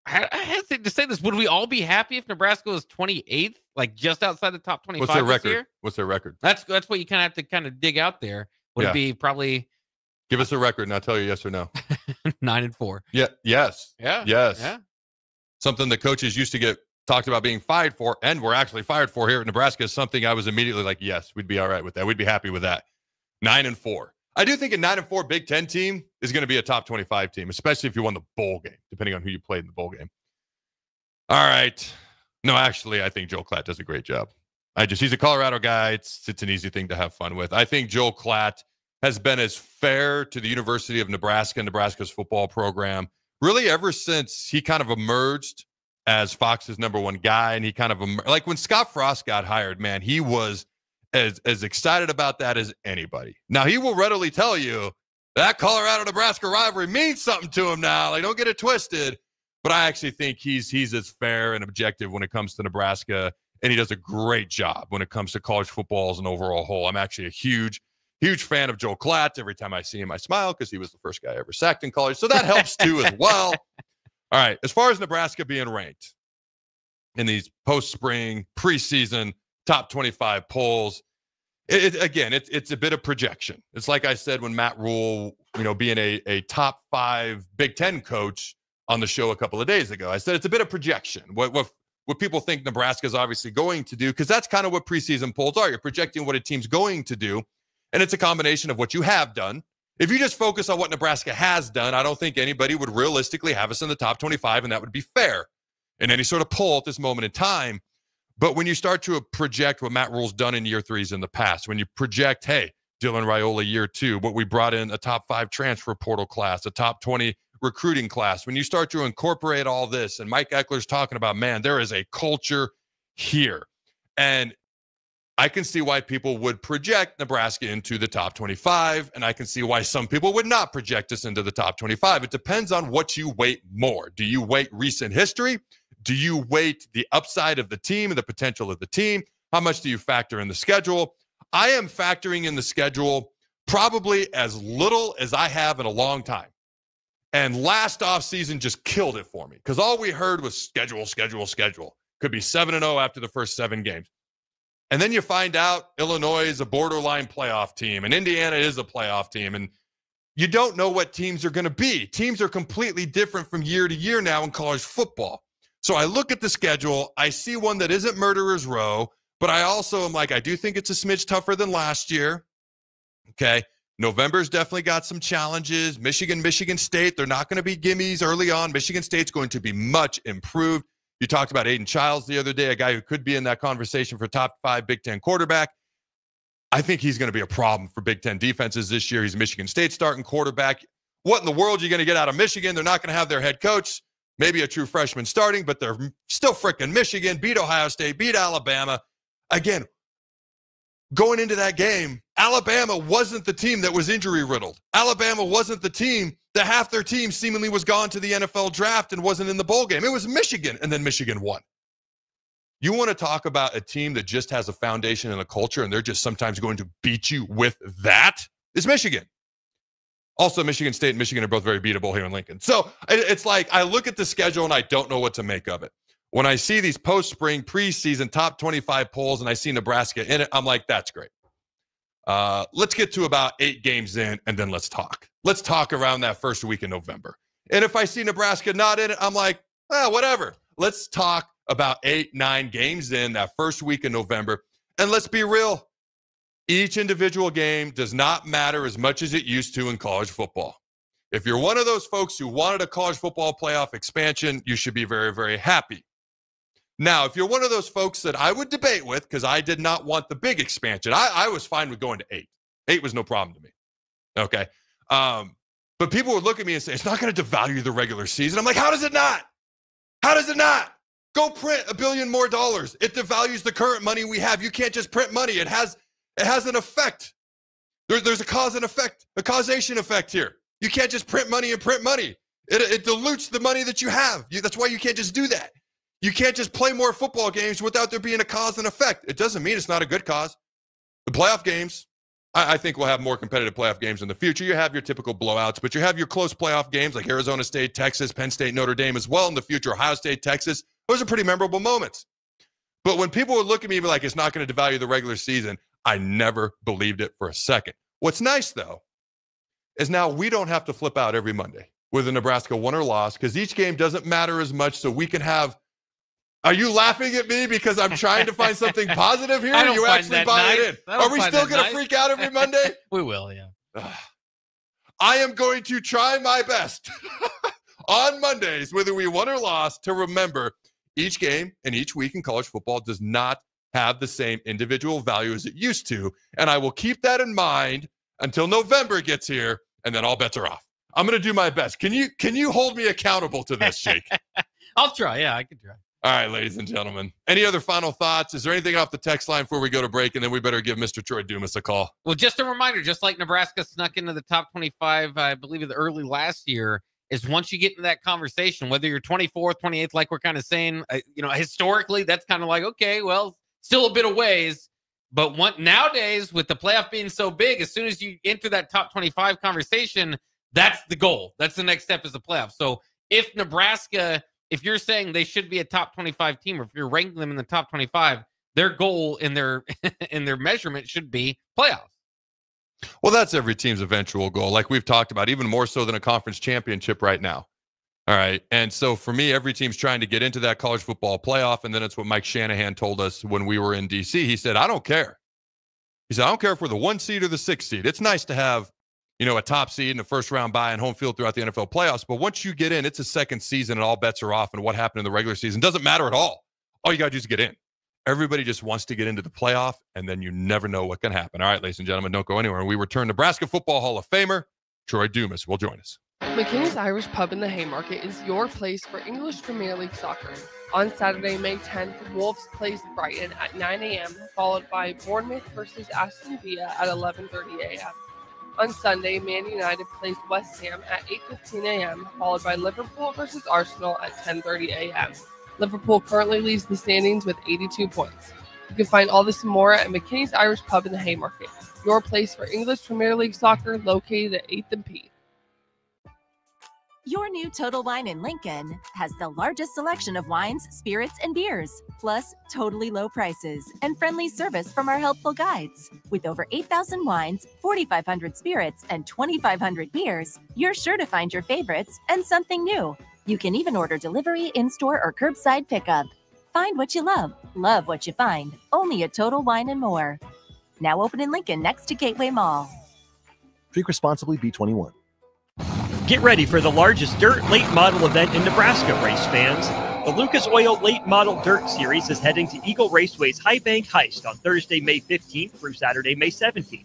hesitate to say this. Would we all be happy if Nebraska was 28th, like just outside the top 25? What's their record? Year? What's their record? That's what you kind of have to kind of dig out there. Would it be probably? Give us a record, and I'll tell you yes or no. 9-4. Yeah. Yes. Yeah. Yes. Yeah. Something that coaches used to get talked about being fired for, and we're actually fired for here at Nebraska, is something I was immediately like, yes, we'd be all right with that. We'd be happy with that. 9-4. I do think a 9-4 Big Ten team is going to be a top 25 team, especially if you won the bowl game, depending on who you played in the bowl game. All right. No, actually, I think Joel Klatt does a great job. He's a Colorado guy. It's an easy thing to have fun with. I think Joel Klatt has been as fair to the University of Nebraska and Nebraska's football program really ever since he kind of emerged as Fox's number one guy. And he kind of, like when Scott Frost got hired, man, he was as excited about that as anybody. Now, he will readily tell you that Colorado-Nebraska rivalry means something to him now. Like, don't get it twisted. But I actually think he's as fair and objective when it comes to Nebraska, and he does a great job when it comes to college football as an overall whole. I'm actually a huge fan of Joel Klatt. Every time I see him, I smile because he was the first guy ever sacked in college. So that helps too as well. All right, as far as Nebraska being ranked in these post-spring, preseason, top 25 polls, it's a bit of projection. It's like I said when Matt Rule, being a top 5 Big Ten coach on the show a couple of days ago. I said it's a bit of projection. What people think Nebraska is obviously going to do, because that's kind of what preseason polls are. You're projecting what a team's going to do, and it's a combination of what you have done. If you just focus on what Nebraska has done, I don't think anybody would realistically have us in the top 25, and that would be fair in any sort of poll at this moment in time. But when you start to project what Matt Rule's done in year 3s in the past, when you project, hey, Dylan Raiola year 2, what we brought in, a top 5 transfer portal class, a top 20 recruiting class, when you start to incorporate all this, and Mike Eckler's talking about, man, there is a culture here. And I can see why people would project Nebraska into the top 25, and I can see why some people would not project us into the top 25. It depends on what you weight more. Do you weight recent history? Do you weight the upside of the team and the potential of the team? How much do you factor in the schedule? I am factoring in the schedule probably as little as I have in a long time. And last offseason just killed it for me because all we heard was schedule. Could be 7-0 after the first 7 games. And then you find out Illinois is a borderline playoff team and Indiana is a playoff team. And you don't know what teams are going to be. Teams are completely different from year to year now in college football. So I look at the schedule. I see one that isn't Murderer's Row, but I also am like, I do think it's a smidge tougher than last year. Okay. November's definitely got some challenges. Michigan State, they're not going to be gimmies early on. Michigan State's going to be much improved. You talked about Aiden Childs the other day, a guy who could be in that conversation for top 5 Big Ten quarterback. I think he's going to be a problem for Big Ten defenses this year. He's Michigan State starting quarterback. What in the world are you going to get out of Michigan? They're not going to have their head coach, maybe a true freshman starting, but they're still freaking Michigan, beat Ohio State, beat Alabama. Again, going into that game, Alabama wasn't the team that was injury-riddled. Alabama wasn't the team that half their team seemingly was gone to the NFL draft and wasn't in the bowl game. It was Michigan, and then Michigan won. You want to talk about a team that just has a foundation and a culture, and they're just sometimes going to beat you with that? It's Michigan. Also, Michigan State and Michigan are both very beatable here in Lincoln. So it's like I look at the schedule, and I don't know what to make of it. When I see these post-spring, preseason, top 25 polls, and I see Nebraska in it, I'm like, that's great. Let's get to about 8 games in, and then let's talk. Let's talk around that first week in November. And if I see Nebraska not in it, I'm like, whatever. Let's talk about 8, 9 games in that first week in November. And let's be real. Each individual game does not matter as much as it used to in college football. If you're one of those folks who wanted a college football playoff expansion, you should be very, very happy. Now, if you're one of those folks that I would debate with, because I did not want the big expansion, I was fine with going to 8. 8 was no problem to me. Okay. But people would look at me and say, it's not going to devalue the regular season. I'm like, how does it not? How does it not? Go print $1 billion more. It devalues the current money we have. You can't just print money. It has an effect. There's a cause and effect, a causation effect here. You can't just print money and print money. It dilutes the money that you have. That's why you can't just do that. You can't just play more football games without there being a cause and effect. It doesn't mean it's not a good cause. The playoff games, I think we'll have more competitive playoff games in the future. You have your typical blowouts, but you have your close playoff games like Arizona State, Texas, Penn State, Notre Dame as well in the future, Ohio State, Texas. Those are pretty memorable moments. But when people would look at me and be like, it's not going to devalue the regular season, I never believed it for a second. What's nice, though, is now we don't have to flip out every Monday with a Nebraska win or loss because each game doesn't matter as much, so we can have. Are you laughing at me because I'm trying to find something positive here? Are you actually buying it in? Are we still going to freak out every Monday? We will, yeah. I am going to try my best on Mondays, whether we won or lost, to remember each game and each week in college football does not have the same individual value as it used to. And I will keep that in mind until November gets here, and then all bets are off. I'm going to do my best. Can you hold me accountable to this, Jake? I'll try. Yeah, I can try. All right, ladies and gentlemen. Any other final thoughts? Is there anything off the text line before we go to break? And then we better give Mr. Troy Dumas a call. Well, just a reminder, just like Nebraska snuck into the top 25, I believe, early last year, is once you get into that conversation, whether you're 24th, 28th, like we're kind of saying, historically, that's kind of like, okay, well, still a bit of ways. But nowadays, with the playoff being so big, as soon as you enter that top 25 conversation, that's the goal. That's the next step is the playoff. So if Nebraska, if you're saying they should be a top 25 team, or if you're ranking them in the top 25, their goal in their measurement should be playoffs. Well, that's every team's eventual goal, like we've talked about, even more so than a conference championship right now. All right. And so for me, every team's trying to get into that college football playoff. And then it's what Mike Shanahan told us when we were in D.C. He said, I don't care. He said, I don't care if we're the 1 seed or the 6 seed. It's nice to have, a top seed and a first round bye and home field throughout the NFL playoffs. But once you get in, it's a second season and all bets are off. And what happened in the regular season doesn't matter at all. All you got to do is get in. Everybody just wants to get into the playoff, and then you never know what can happen. All right, ladies and gentlemen, don't go anywhere. We return Nebraska Football Hall of Famer Troy Dumas will join us. McKinney's Irish Pub in the Haymarket is your place for English Premier League soccer. On Saturday, May 10th, Wolves plays Brighton at 9 a.m., followed by Bournemouth versus Aston Villa at 11:30 a.m. On Sunday, Man United plays West Ham at 8:15 a.m., followed by Liverpool versus Arsenal at 10:30 a.m. Liverpool currently leads the standings with 82 points. You can find all this and more at McKinney's Irish Pub in the Haymarket, your place for English Premier League soccer, located at 8th and P. Your new Total Wine in Lincoln has the largest selection of wines, spirits, and beers, plus totally low prices and friendly service from our helpful guides. With over 8,000 wines, 4,500 spirits, and 2,500 beers, you're sure to find your favorites and something new. You can even order delivery, in-store, or curbside pickup. Find what you love what you find, only at Total Wine and More. Now open in Lincoln next to Gateway Mall. Drink responsibly, B21. Get ready for the largest dirt late model event in Nebraska, race fans. The Lucas Oil Late Model Dirt Series is heading to Eagle Raceway's High Bank Heist on Thursday, May 15th through Saturday, May 17th.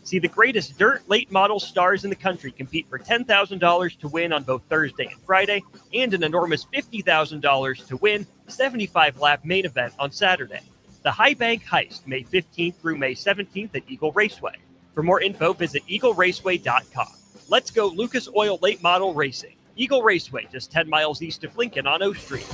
See the greatest dirt late model stars in the country compete for $10,000 to win on both Thursday and Friday, and an enormous $50,000 to win 75-lap main event on Saturday. The High Bank Heist, May 15th through May 17th at Eagle Raceway. For more info, visit eagleraceway.com. Let's go Lucas Oil Late Model Racing. Eagle Raceway, just 10 miles east of Lincoln on O Street.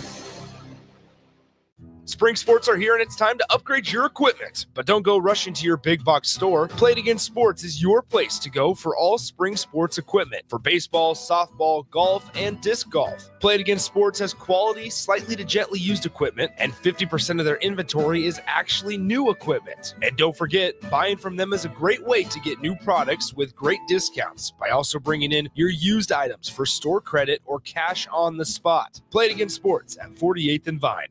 Spring sports are here and it's time to upgrade your equipment. But don't go rushing to your big box store. Play It Again Sports is your place to go for all spring sports equipment for baseball, softball, golf, and disc golf. Play It Again Sports has quality, slightly to gently used equipment, and 50% of their inventory is actually new equipment. And don't forget, buying from them is a great way to get new products with great discounts by also bringing in your used items for store credit or cash on the spot. Play It Again Sports at 48th and Vine.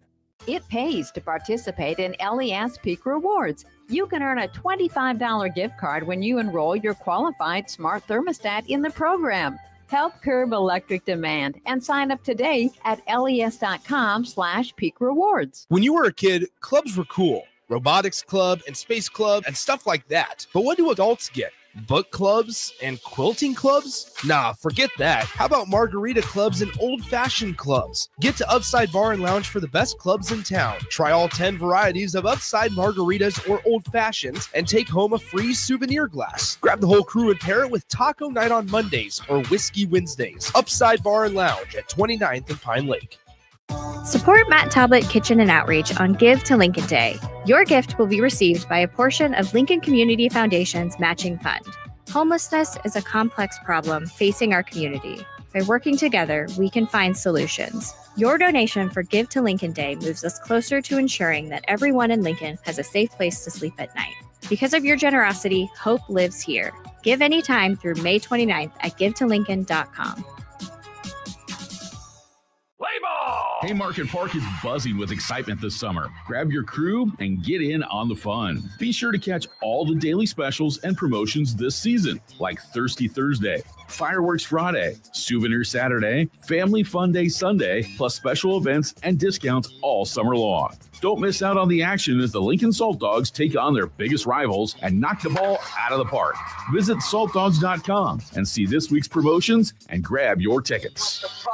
It pays to participate in LES Peak Rewards. You can earn a $25 gift card when you enroll your qualified smart thermostat in the program. Help curb electric demand and sign up today at les.com/peak rewards. When you were a kid, clubs were cool. Robotics club and space club and stuff like that. But what do adults get? Book clubs and quilting clubs? Nah, forget that. How about margarita clubs and old-fashioned clubs? Get to Upside Bar and Lounge for the best clubs in town. Try all 10 varieties of Upside margaritas or old fashions and take home a free souvenir glass. Grab the whole crew and pair it with taco night on Mondays or whiskey Wednesdays. Upside Bar and Lounge at 29th and Pine Lake. Support Matt Talbot Kitchen and Outreach on Give to Lincoln Day. Your gift will be received by a portion of Lincoln Community Foundation's matching fund. Homelessness is a complex problem facing our community. By working together, we can find solutions. Your donation for Give to Lincoln Day moves us closer to ensuring that everyone in Lincoln has a safe place to sleep at night. Because of your generosity, hope lives here. Give anytime through May 29th at givetolincoln.com. Haymarket Park is buzzing with excitement this summer. Grab your crew and get in on the fun. Be sure to catch all the daily specials and promotions this season, like Thirsty Thursday, Fireworks Friday, Souvenir Saturday, Family Fun Day Sunday, plus special events and discounts all summer long. Don't miss out on the action as the Lincoln Salt Dogs take on their biggest rivals and knock the ball out of the park. Visit saltdogs.com and see this week's promotions and grab your tickets.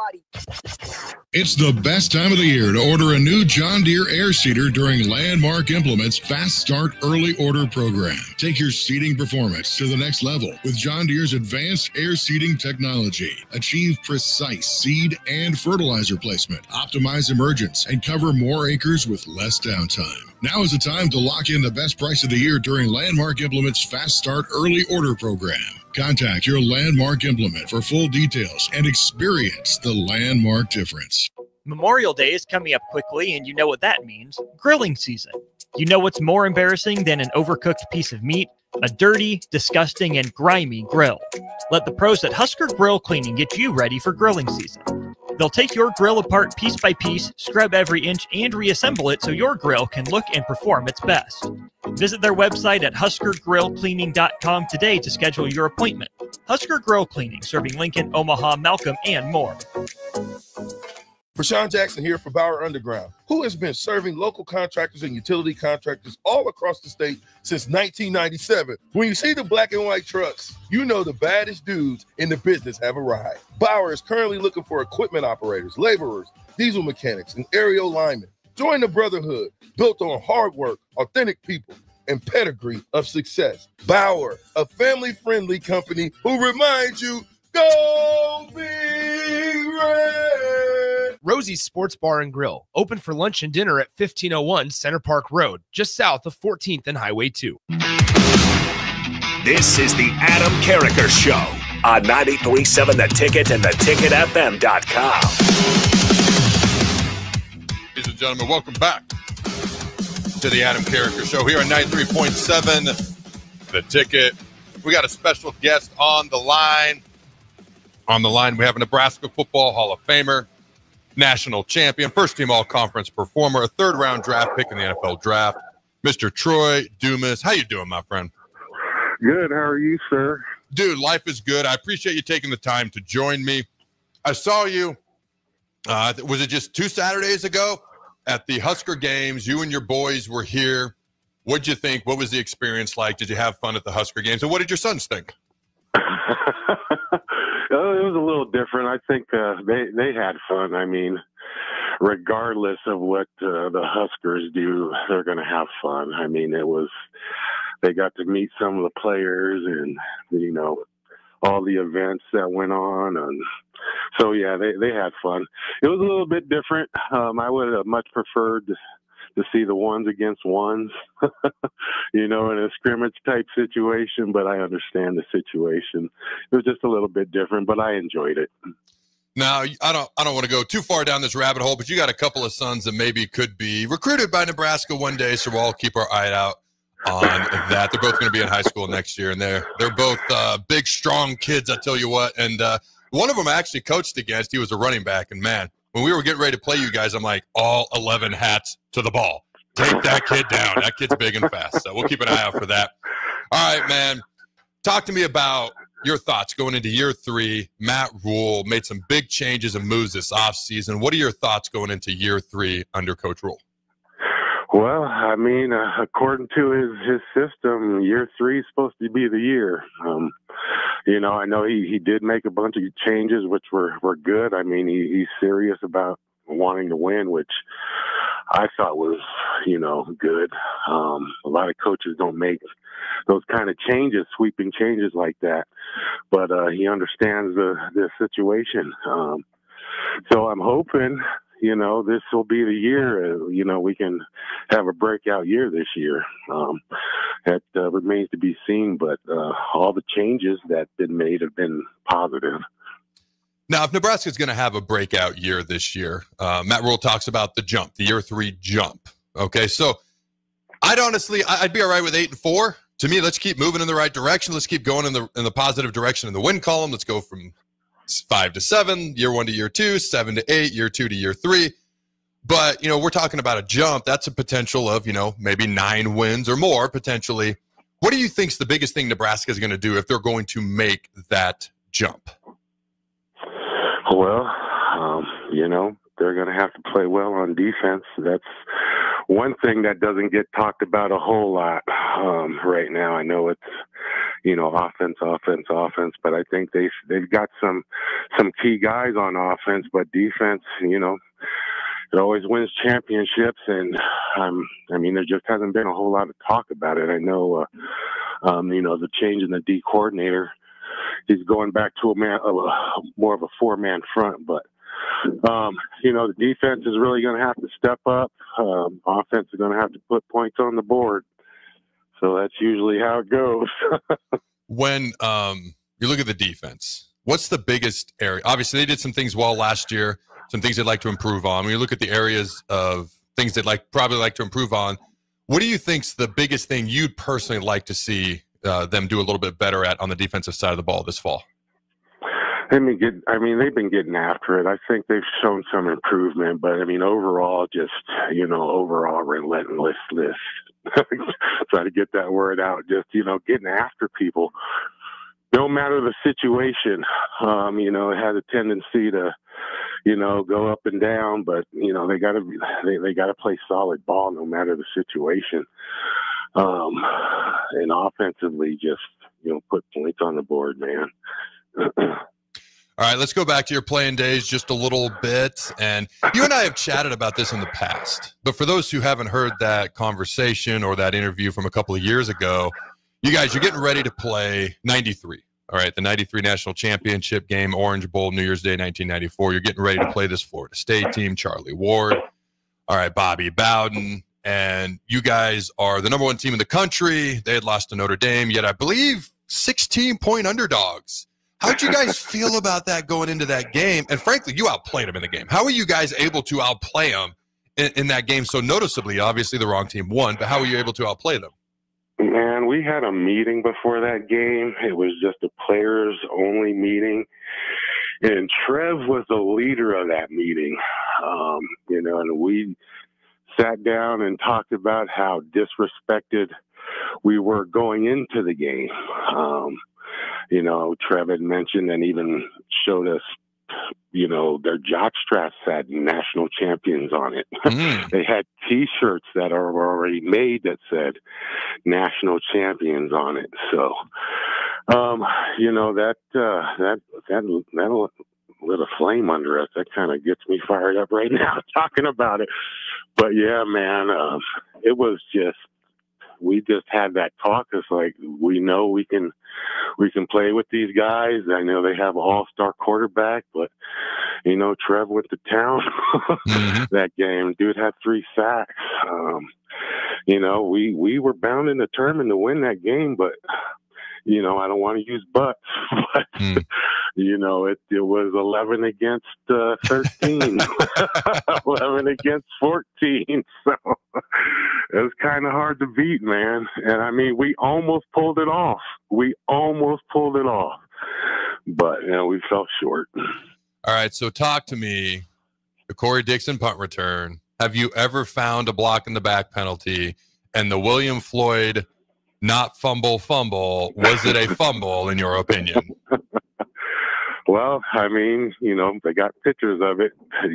It's the best time of the year to order a new John Deere air seeder during Landmark Implement's Fast Start Early Order program. Take your seeding performance to the next level with John Deere's advanced air seeding technology. Achieve precise seed and fertilizer placement, optimize emergence, and cover more acres with less downtime. Now is the time to lock in the best price of the year during Landmark Implement's Fast Start Early Order program. Contact your Landmark Implement for full details and experience the Landmark difference. Memorial Day is coming up quickly, and you know what that means. Grilling season. You know what's more embarrassing than an overcooked piece of meat? A dirty, disgusting, and grimy grill. Let the pros at Husker Grill Cleaning get you ready for grilling season. They'll take your grill apart piece by piece, scrub every inch, and reassemble it so your grill can look and perform its best. Visit their website at huskergrillcleaning.com today to schedule your appointment. Husker Grill Cleaning, serving Lincoln, Omaha, Malcolm, and more. Rashawn Jackson here for Bauer Underground, who has been serving local contractors and utility contractors all across the state since 1997. When you see the black and white trucks, you know the baddest dudes in the business have arrived. Bauer is currently looking for equipment operators, laborers, diesel mechanics, and aerial linemen. Join the brotherhood built on hard work, authentic people, and pedigree of success. Bauer, a family-friendly company who reminds you, go Big Red! Rosie's Sports Bar and Grill, open for lunch and dinner at 1501 Center Park Road, just south of 14th and Highway 2. This is the Adam Carriker Show on 93.7 The Ticket and theticketfm.com. Ladies and gentlemen, welcome back to the Adam Carriker Show here on 93.7 The Ticket. We got a special guest on the line. On the line, we have a Nebraska Football Hall of Famer, national champion, first-team all-conference performer, a third-round draft pick in the NFL draft, Mr. Troy Dumas. How you doing, my friend? Good. How are you, sir? Dude, life is good. I appreciate you taking the time to join me. I saw you, was it just 2 Saturdays ago at the Husker games? You and your boys were here. What'd you think? What was the experience like? Did you have fun at the Husker games? And what did your sons think? It was a little different. I think they had fun. I mean, regardless of what the Huskers do, they're going to have fun. I mean, they got to meet some of the players and, you know, all the events that went on. And so, yeah, they had fun. It was a little bit different. I would have much preferred to see the ones against ones, you know, in a scrimmage type situation, but I understand the situation. It was just a little bit different, but I enjoyed it. Now, I don't want to go too far down this rabbit hole, but you got a couple of sons that maybe could be recruited by Nebraska one day, so we'll all keep our eye out on that. They're both going to be in high school next year, and they're both big, strong kids, I tell you what. And one of them I actually coached against. He was a running back, and man, when we were getting ready to play you guys, I'm like, all 11 hats to the ball. Take that kid down. That kid's big and fast. So we'll keep an eye out for that. All right, man. Talk to me about your thoughts going into year 3. Matt Rule made some big changes and moves this offseason. What are your thoughts going into year 3 under Coach Rule? Well, I mean, according to his system, year 3 is supposed to be the year. You know, I know he did make a bunch of changes, which were good. I mean, he's serious about wanting to win, which I thought was, you know, good. A lot of coaches don't make those kind of changes, sweeping changes like that. But he understands the situation. So I'm hoping, you know, this will be the year, you know, we can have a breakout year this year. That remains to be seen, but all the changes that have been made have been positive. Now, if Nebraska is going to have a breakout year this year, Matt Rule talks about the jump, the year 3 jump. Okay, so I'd be all right with 8-4. To me, let's keep moving in the right direction. Let's keep going in the positive direction in the win column. Let's go from 5-7, year 1 to year 2, 7-8, year 2 to year 3. But, you know, we're talking about a jump. That's a potential of, you know, maybe 9 wins or more potentially. What do you think is the biggest thing Nebraska is going to do if they're going to make that jump? Well, they're going to have to play well on defense. That's one thing that doesn't get talked about a whole lot right now. I know it's, offense, but I think they've got some key guys on offense, but defense, it always wins championships. And, there just hasn't been a whole lot of talk about it. I know, the change in the D coordinator, he's going back to more of a four-man front, but the defense is really going to have to step up. Offense is going to have to put points on the board. So that's usually how it goes. When you look at the defense, what's the biggest area? Obviously, they did some things well last year, some things they'd like to improve on. When you look at the areas of things they'd probably like to improve on, what do you think's the biggest thing you'd personally like to see them do a little bit better at on the defensive side of the ball this fall? They've been getting after it. I think they've shown some improvement, but overall, just, overall relentlessness. Try to get that word out. Just, getting after people. No matter the situation, it has a tendency to, go up and down, but, they gotta play solid ball no matter the situation. And offensively, just, put points on the board, man. All right, let's go back to your playing days just a little bit. And you and I have chatted about this in the past. But for those who haven't heard that conversation or that interview from a couple of years ago, you guys, you're getting ready to play 93. All right, the 93 National Championship game, Orange Bowl, New Year's Day, 1994. You're getting ready to play this Florida State team, Charlie Ward. All right, Bobby Bowden. And you guys are the #1 team in the country. They had lost to Notre Dame, yet I believe 16-point underdogs. How'd you guys feel about that going into that game? And frankly, you outplayed them in the game. How were you guys able to outplay them in that game so noticeably? Obviously, the wrong team won, but how were you able to outplay them? Man, we had a meeting before that game. It was just a players-only meeting. And Trev was the leader of that meeting, and we sat down and talked about how disrespected we were going into the game. Trev had mentioned and even showed us, their jock straps had national champions on it. They had T-shirts that are already made that said national champions on it. So, that lit a flame under us. That kind of gets me fired up right now talking about it. But yeah, man, it was just, we just had that talk. It's like, we know we can play with these guys. I know they have an all-star quarterback, but Trev went to town that game. Dude had 3 sacks. We were bound and determined to win that game, but I don't want to use buts, but it was 11 against 13, 11 against 14. So it was kind of hard to beat, man. And we almost pulled it off. But we fell short. All right. So talk to me, the Corey Dixon punt return. Have you ever found a block in the back penalty and the William Floyd not fumble? Was it a fumble in your opinion? Well, they got pictures of it.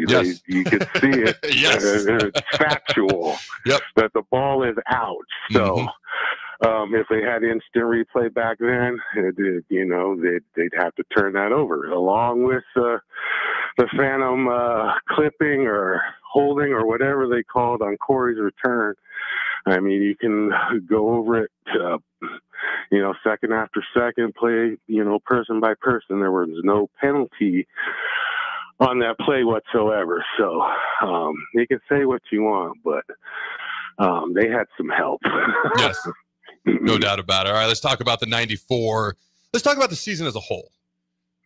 Yes. You could see it. Yes. It's factual that the ball is out. So if they had instant replay back then, they'd have to turn that over along with the phantom clipping or holding or whatever they called on Corey's return. You can go over it, second after second, play, person by person. There was no penalty on that play whatsoever. So you can say what you want, but they had some help. Yes, no doubt about it. All right, let's talk about the 94. Let's talk about the season as a whole.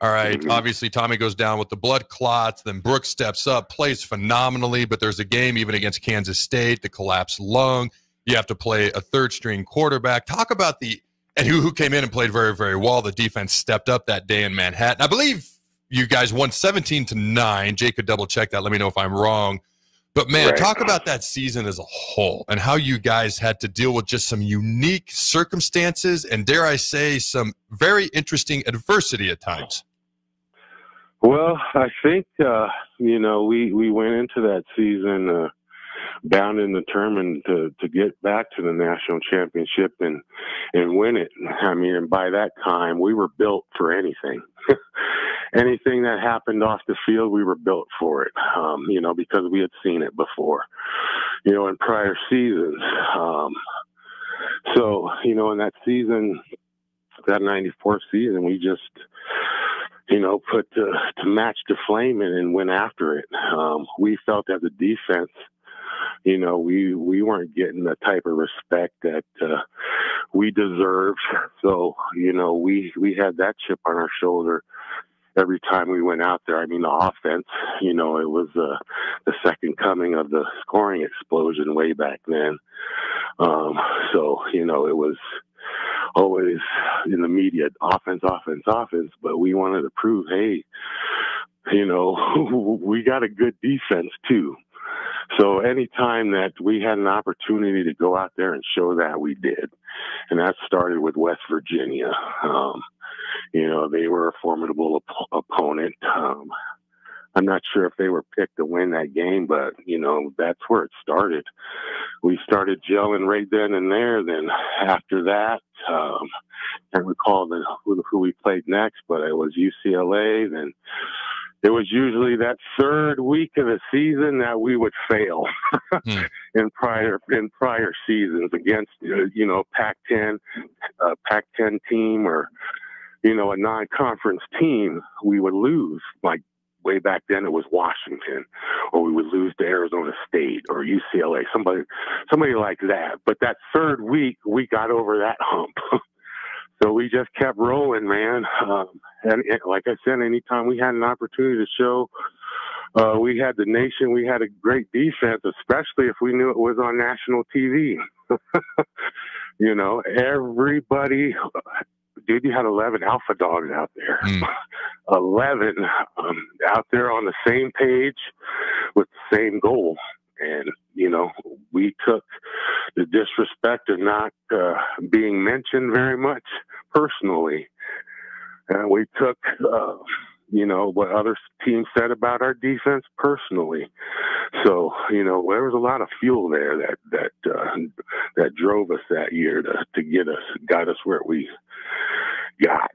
All right, obviously Tommy goes down with the blood clots. Then Brooks steps up, plays phenomenally, but there's a game even against Kansas State, the collapsed lung. You have to play a third-string quarterback. Talk about who came in and played very, very well. The defense stepped up that day in Manhattan. I believe you guys won 17-9. Jake could double-check that. Let me know if I'm wrong. But, man, Right. talk about that season as a whole and how you guys had to deal with just some unique circumstances and, dare I say, some very interesting adversity at times. Well, I think, we went into that season bound and determined to get back to the national championship and win it. I mean, and by that time, we were built for anything. Anything that happened off the field, we were built for it, because we had seen it before, in prior seasons. So, in that season, that 94 season, we just, put to match the flame and went after it. We felt as a defense, we weren't getting the type of respect that we deserved. So, we had that chip on our shoulder every time we went out there. I mean, the offense, it was the second coming of the scoring explosion way back then. So, it was always in the media, offense, but we wanted to prove, hey, we got a good defense too. So anytime that we had an opportunity to go out there and show that, we did. And that started with West Virginia. They were a formidable opponent. I'm not sure if they were picked to win that game, but, that's where it started. We started gelling right then and there. Then after that, I can't recall who we played next, but it was UCLA. Then it was usually that third week of the season that we would fail in prior seasons against, Pac-10 team or, a non-conference team. We would lose. Like way back then, it was Washington, or we would lose to Arizona State or UCLA, somebody like that. But that third week, we got over that hump. So we just kept rolling, man. And like I said, anytime we had an opportunity to show we had the nation, we had a great defense, especially if we knew it was on national TV. Everybody, dude, you had 11 alpha dogs out there. 11 out there on the same page with the same goal. And, we took the disrespect of not being mentioned very much personally. And we took, what other teams said about our defense personally. So, there was a lot of fuel there that drove us that year to got us where we got.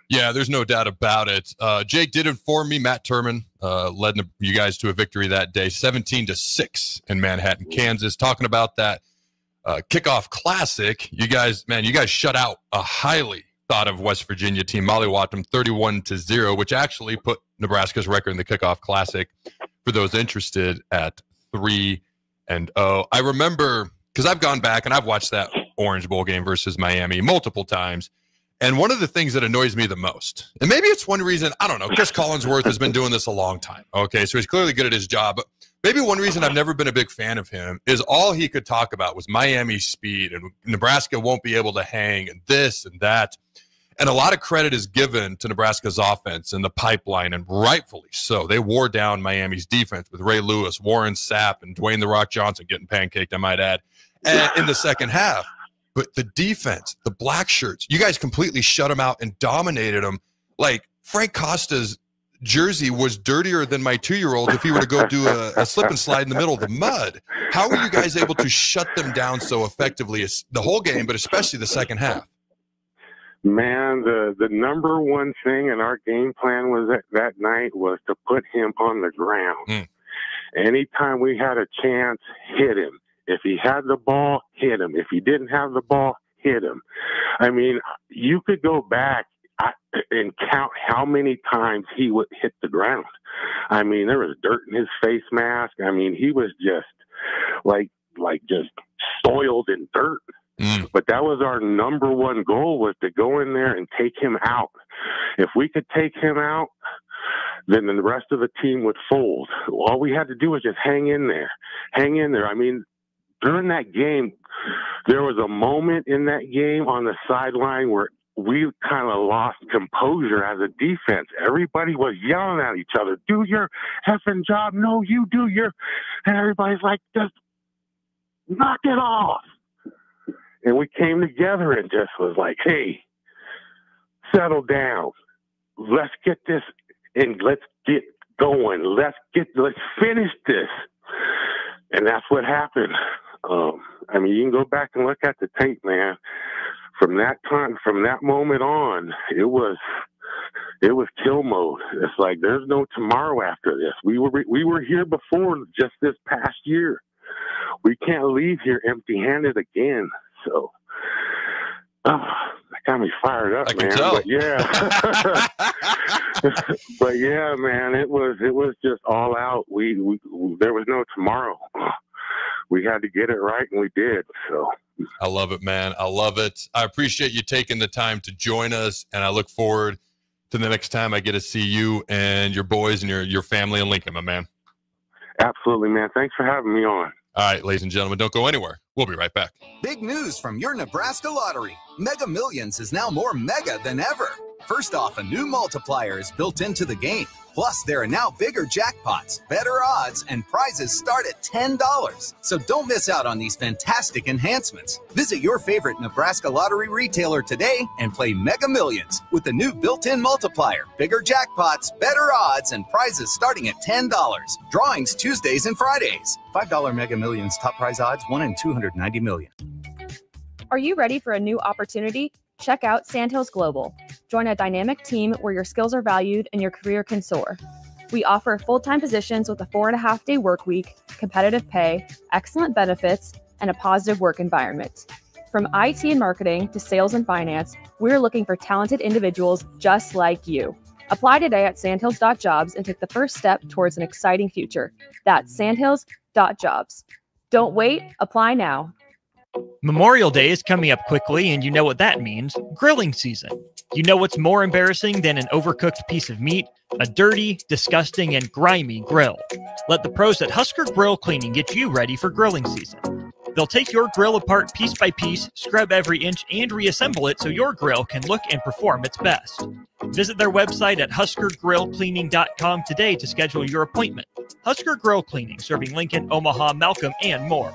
Yeah, there's no doubt about it. Jake did inform me Matt Turman led you guys to a victory that day, 17-6 in Manhattan, Kansas. Talking about that kickoff classic, you guys shut out a highly thought of West Virginia team, mollywopped them 31-0, which actually put Nebraska's record in the kickoff classic, for those interested, at 3-0. I remember, because I've gone back and I've watched that Orange Bowl game versus Miami multiple times. And one of the things that annoys me the most, and maybe it's one reason, I don't know, Chris Collinsworth has been doing this a long time. Okay, so he's clearly good at his job. But maybe one reason I've never been a big fan of him is all he could talk about was Miami's speed and Nebraska won't be able to hang and this and that. And a lot of credit is given to Nebraska's offense and the pipeline, and rightfully so. They wore down Miami's defense with Ray Lewis, Warren Sapp, and Dwayne "The Rock" Johnson getting pancaked, I might add, and in the second half. But the defense, the black shirts, you guys completely shut them out and dominated them. Like, Frank Costa's jersey was dirtier than my 2-year-old if he were to go do a slip and slide in the middle of the mud. How were you guys able to shut them down so effectively the whole game, but especially the second half? Man, the number one thing in our game plan was that night was to put him on the ground. Anytime we had a chance, hit him. If he had the ball, hit him. If he didn't have the ball, hit him. I mean, you could go back and count how many times he would hit the ground. I mean, there was dirt in his face mask. I mean, he was just like just soiled in dirt. But that was our number one goal, was to go in there and take him out. If we could take him out, then the rest of the team would fold. All we had to do was just hang in there. I mean, during that game, there was a moment in that game on the sideline where we kind of lost composure as a defense. Everybody was yelling at each other, do your effing job. No, you do your, and everybody's like, just knock it off. And we came together and just was like, hey, settle down. Let's get this and let's get going. Let's finish this. And that's what happened. I mean, you can go back and look at the tape, man. From that moment on, it was kill mode. It's like there's no tomorrow after this. We were here before just this past year. We can't leave here empty-handed again. So that got me fired up, man. Tell. But yeah, but yeah, man, it was just all out. We there was no tomorrow. We had to get it right, and we did. So I love it, man. I love it. I appreciate you taking the time to join us, and I look forward to the next time I get to see you and your boys and your family in Lincoln, my man. Absolutely, man. Thanks for having me on. All right, ladies and gentlemen, don't go anywhere. We'll be right back. Big news from your Nebraska lottery. Mega Millions is now more mega than ever. First off, a new multiplier is built into the game. Plus, there are now bigger jackpots, better odds, and prizes start at $10. So don't miss out on these fantastic enhancements. Visit your favorite Nebraska lottery retailer today and play Mega Millions with the new built-in multiplier, bigger jackpots, better odds, and prizes starting at $10. Drawings Tuesdays and Fridays. $5 Mega Millions top prize odds, 1 in 290 million. Are you ready for a new opportunity? Check out Sandhills Global. Join a dynamic team where your skills are valued and your career can soar. We offer full-time positions with a 4.5-day work week, competitive pay, excellent benefits, and a positive work environment. From IT and marketing to sales and finance, we're looking for talented individuals just like you. Apply today at sandhills.jobs and take the first step towards an exciting future. That's sandhills.jobs. Don't wait, apply now. Memorial Day is coming up quickly, and you know what that means. Grilling season. You know what's more embarrassing than an overcooked piece of meat? A dirty, disgusting, and grimy grill. Let the pros at Husker Grill Cleaning get you ready for grilling season. They'll take your grill apart piece by piece, scrub every inch, and reassemble it so your grill can look and perform its best. Visit their website at huskergrillcleaning.com today to schedule your appointment. Husker Grill Cleaning, serving Lincoln, Omaha, Malcolm, and more.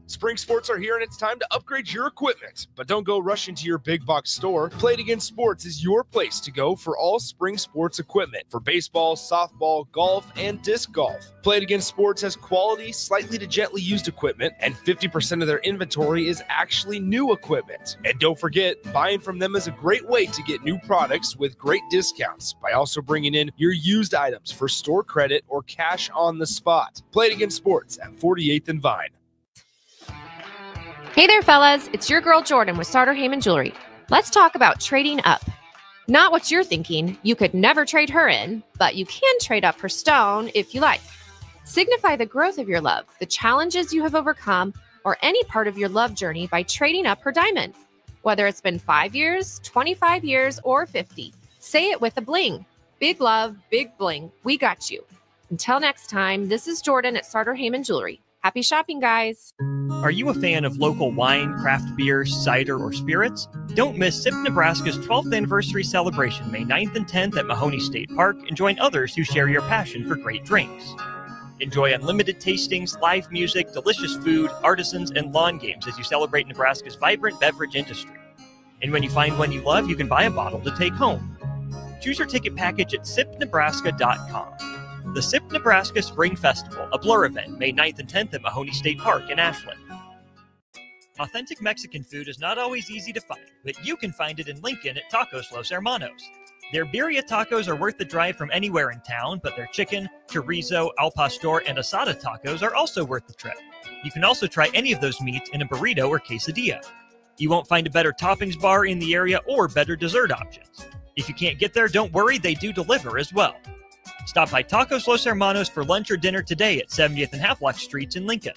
Spring sports are here and it's time to upgrade your equipment. But don't go rushing to your big box store. Play It Again Sports is your place to go for all spring sports equipment for baseball, softball, golf, and disc golf. Play It Again Sports has quality, slightly to gently used equipment, and 50% of their inventory is actually new equipment. And don't forget, buying from them is a great way to get new products with great discounts by also bringing in your used items for store credit or cash on the spot. Play It Again Sports at 48th and Vine. Hey there, fellas. It's your girl Jordan with Sartor Heyman Jewelry. Let's talk about trading up. Not what you're thinking. You could never trade her in, but you can trade up her stone if you like. Signify the growth of your love, the challenges you have overcome, or any part of your love journey by trading up her diamond. Whether it's been 5 years, 25 years, or 50. Say it with a bling. Big love, big bling. We got you. Until next time, this is Jordan at Sartor Heyman Jewelry. Happy shopping, guys. Are you a fan of local wine, craft beer, cider, or spirits? Don't miss SIP Nebraska's 12th anniversary celebration May 9th and 10th at Mahoney State Park and join others who share your passion for great drinks. Enjoy unlimited tastings, live music, delicious food, artisans, and lawn games as you celebrate Nebraska's vibrant beverage industry. And when you find one you love, you can buy a bottle to take home. Choose your ticket package at sipnebraska.com. The SIP Nebraska Spring Festival, a Blur event, May 9th and 10th at Mahoney State Park in Ashland. Authentic Mexican food is not always easy to find, but you can find it in Lincoln at Tacos Los Hermanos. Their birria tacos are worth the drive from anywhere in town, but their chicken, chorizo, al pastor, and asada tacos are also worth the trip. You can also try any of those meats in a burrito or quesadilla. You won't find a better toppings bar in the area or better dessert options. If you can't get there, don't worry, they do deliver as well. Stop by Tacos Los Hermanos for lunch or dinner today at 70th and Havelock Streets in Lincoln.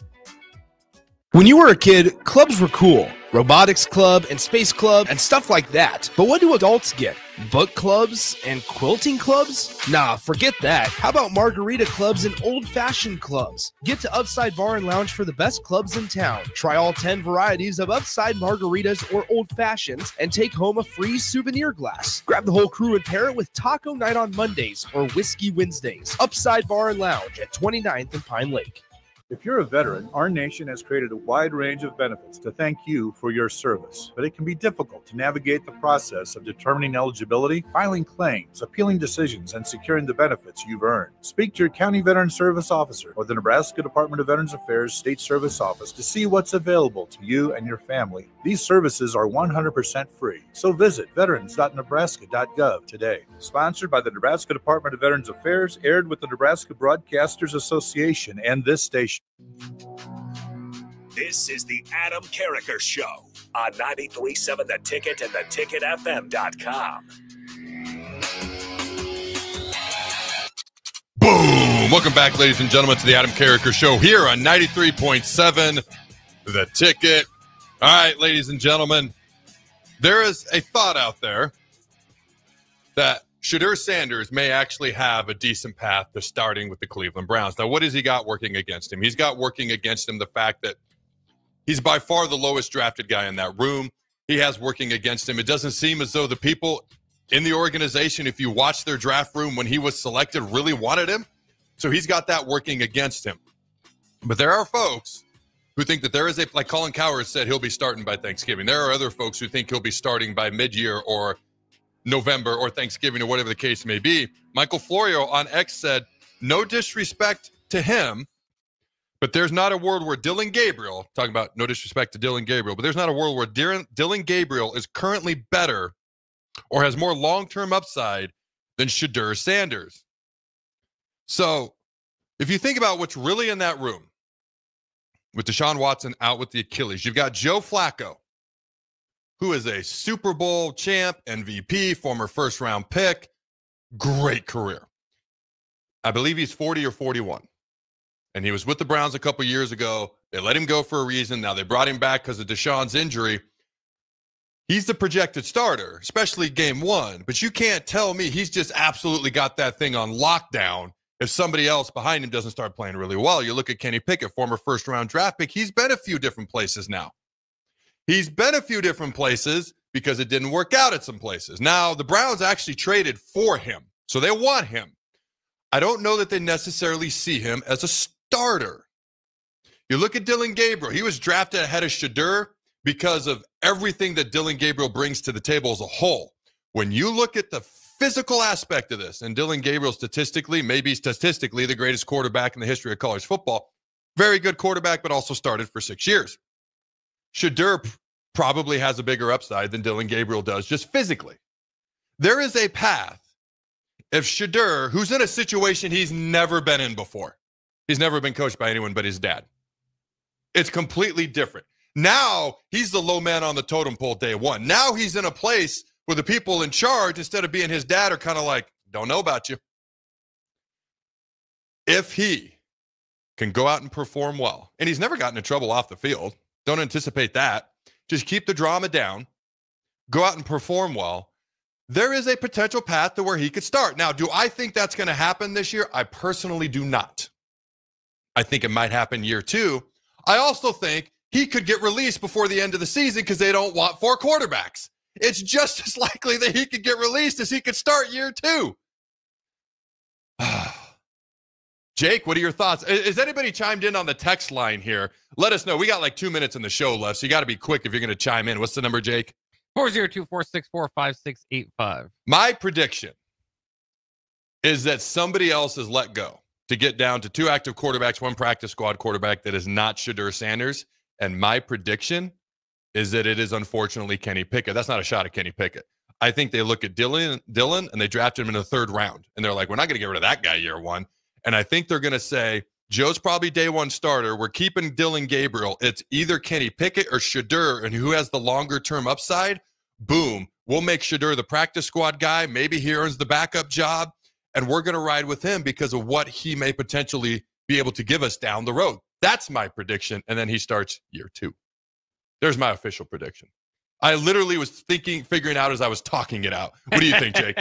When you were a kid, clubs were cool. Robotics club and space club and stuff like that. But what do adults get? Book clubs and quilting clubs? Nah, forget that. How about margarita clubs and old-fashioned clubs? Get to Upside Bar and Lounge for the best clubs in town. Try all 10 varieties of Upside margaritas or old fashions and take home a free souvenir glass. Grab the whole crew and pair it with Taco Night on Mondays or Whiskey Wednesdays. Upside Bar and Lounge at 29th and Pine Lake. If you're a veteran, our nation has created a wide range of benefits to thank you for your service. But it can be difficult to navigate the process of determining eligibility, filing claims, appealing decisions, and securing the benefits you've earned. Speak to your County Veteran Service Officer or the Nebraska Department of Veterans Affairs State Service Office to see what's available to you and your family. These services are 100% free. So visit veterans.nebraska.gov today. Sponsored by the Nebraska Department of Veterans Affairs, aired with the Nebraska Broadcasters Association and this station. This is the Adam Carriker Show on 93.7 The Ticket and theticketfm.com. Boom! Welcome back, ladies and gentlemen, to the Adam Carriker Show here on 93.7 The Ticket. All right, ladies and gentlemen, there is a thought out there that SHEDEUR Sanders may actually have a decent path to starting with the Cleveland Browns. Now, what has he got working against him? He's got working against him the fact that he's by far the lowest drafted guy in that room. He has working against him. It doesn't seem as though the people in the organization, if you watch their draft room when he was selected, really wanted him. So he's got that working against him. But there are folks who think that there is a, like Colin Cowherd said, he'll be starting by Thanksgiving. There are other folks who think he'll be starting by mid-year or November or Thanksgiving or whatever the case may be. Michael Florio on X said, no disrespect to him, but there's not a world where Dylan Gabriel, talking about no disrespect to Dylan Gabriel, but there's not a world where Dylan Gabriel is currently better or has more long-term upside than SHEDEUR Sanders. So if you think about what's really in that room, with Deshaun Watson out with the Achilles, you've got Joe Flacco, who is a Super Bowl champ, MVP, former first-round pick, great career. I believe he's 40 or 41. And he was with the Browns a couple years ago. They let him go for a reason. Now they brought him back because of Deshaun's injury. He's the projected starter, especially game one. But you can't tell me he's just absolutely got that thing on lockdown if somebody else behind him doesn't start playing really well. You look at Kenny Pickett, former first-round draft pick. He's been a few different places now. He's been a few different places because it didn't work out at some places. Now, the Browns actually traded for him, so they want him. I don't know that they necessarily see him as a starter. You look at Dylan Gabriel. He was drafted ahead of SHEDEUR because of everything that Dylan Gabriel brings to the table as a whole. When you look at the physical aspect of this, and Dylan Gabriel statistically, maybe statistically, the greatest quarterback in the history of college football, very good quarterback, but also started for 6 years. SHEDEUR probably has a bigger upside than Dylan Gabriel does, just physically. There is a path if SHEDEUR, who's in a situation he's never been in before. He's never been coached by anyone but his dad. It's completely different. Now he's the low man on the totem pole day one. Now he's in a place where the people in charge, instead of being his dad, are kind of like, don't know about you. If he can go out and perform well, and he's never gotten in trouble off the field, don't anticipate that. Just keep the drama down. Go out and perform well. There is a potential path to where he could start. Now, do I think that's going to happen this year? I personally do not. I think it might happen year two. I also think he could get released before the end of the season because they don't want 4 quarterbacks. It's just as likely that he could get released as he could start year two. Jake, what are your thoughts? Is anybody chimed in on the text line here? Let us know. We got like 2 minutes in the show left, so you got to be quick if you're going to chime in. What's the number, Jake? 402-464-5685. My prediction is that somebody else is let go to get down to 2 active quarterbacks, 1 practice squad quarterback that is not SHEDEUR Sanders. And my prediction is that it is unfortunately Kenny Pickett. That's not a shot at Kenny Pickett. I think they look at Dylan and they drafted him in the 3rd round. And they're like, we're not going to get rid of that guy year one. And I think they're going to say, Joe's probably day one starter. We're keeping Dylan Gabriel. It's either Kenny Pickett or SHEDEUR, and who has the longer-term upside, boom, we'll make SHEDEUR the practice squad guy. Maybe he earns the backup job, and we're going to ride with him because of what he may potentially be able to give us down the road. That's my prediction. And then he starts year 2. There's my official prediction. I literally was figuring out as I was talking it out. What do you think, Jake?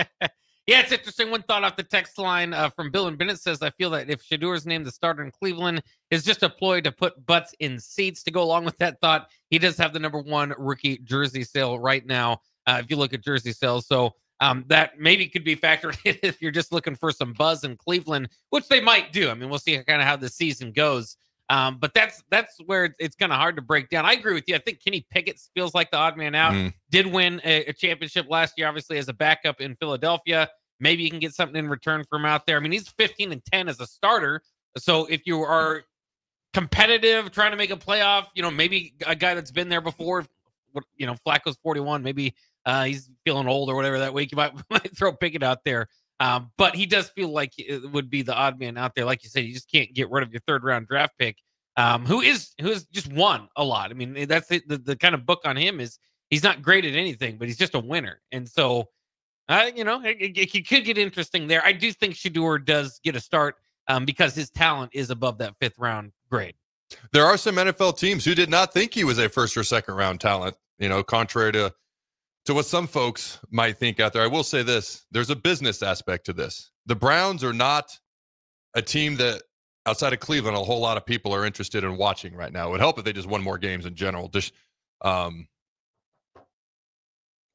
Yeah, it's interesting. One thought off the text line from Bill and Bennett says, I feel that if SHEDEUR is named the starter in Cleveland, is just a ploy to put butts in seats. To go along with that thought, he does have the #1 rookie jersey sale right now, if you look at jersey sales. So that maybe could be factored in if you're just looking for some buzz in Cleveland, which they might do. I mean, we'll see kind of how the season goes. But that's where it's kind of hard to break down. I agree with you. I think Kenny Pickett feels like the odd man out. Did win a championship last year, obviously, as a backup in Philadelphia. Maybe you can get something in return from out there. I mean, he's 15-10 as a starter. So if you are competitive, trying to make a playoff, maybe a guy that's been there before, Flacco's 41, maybe he's feeling old or whatever that week. You might throw Pickett out there. But he does feel like it would be the odd man out there. Like you said, you just can't get rid of your 3rd-round draft pick, who has just won a lot. I mean, that's the kind of book on him is he's not great at anything, but he's just a winner. And so, it could get interesting there. I do think SHEDEUR does get a start because his talent is above that 5th-round grade. There are some NFL teams who did not think he was a 1st or 2nd-round talent, contrary to what some folks might think out there. I will say this. There's a business aspect to this. The Browns are not a team that, outside of Cleveland, a whole lot of people are interested in watching right now. It would help if they just won more games in general.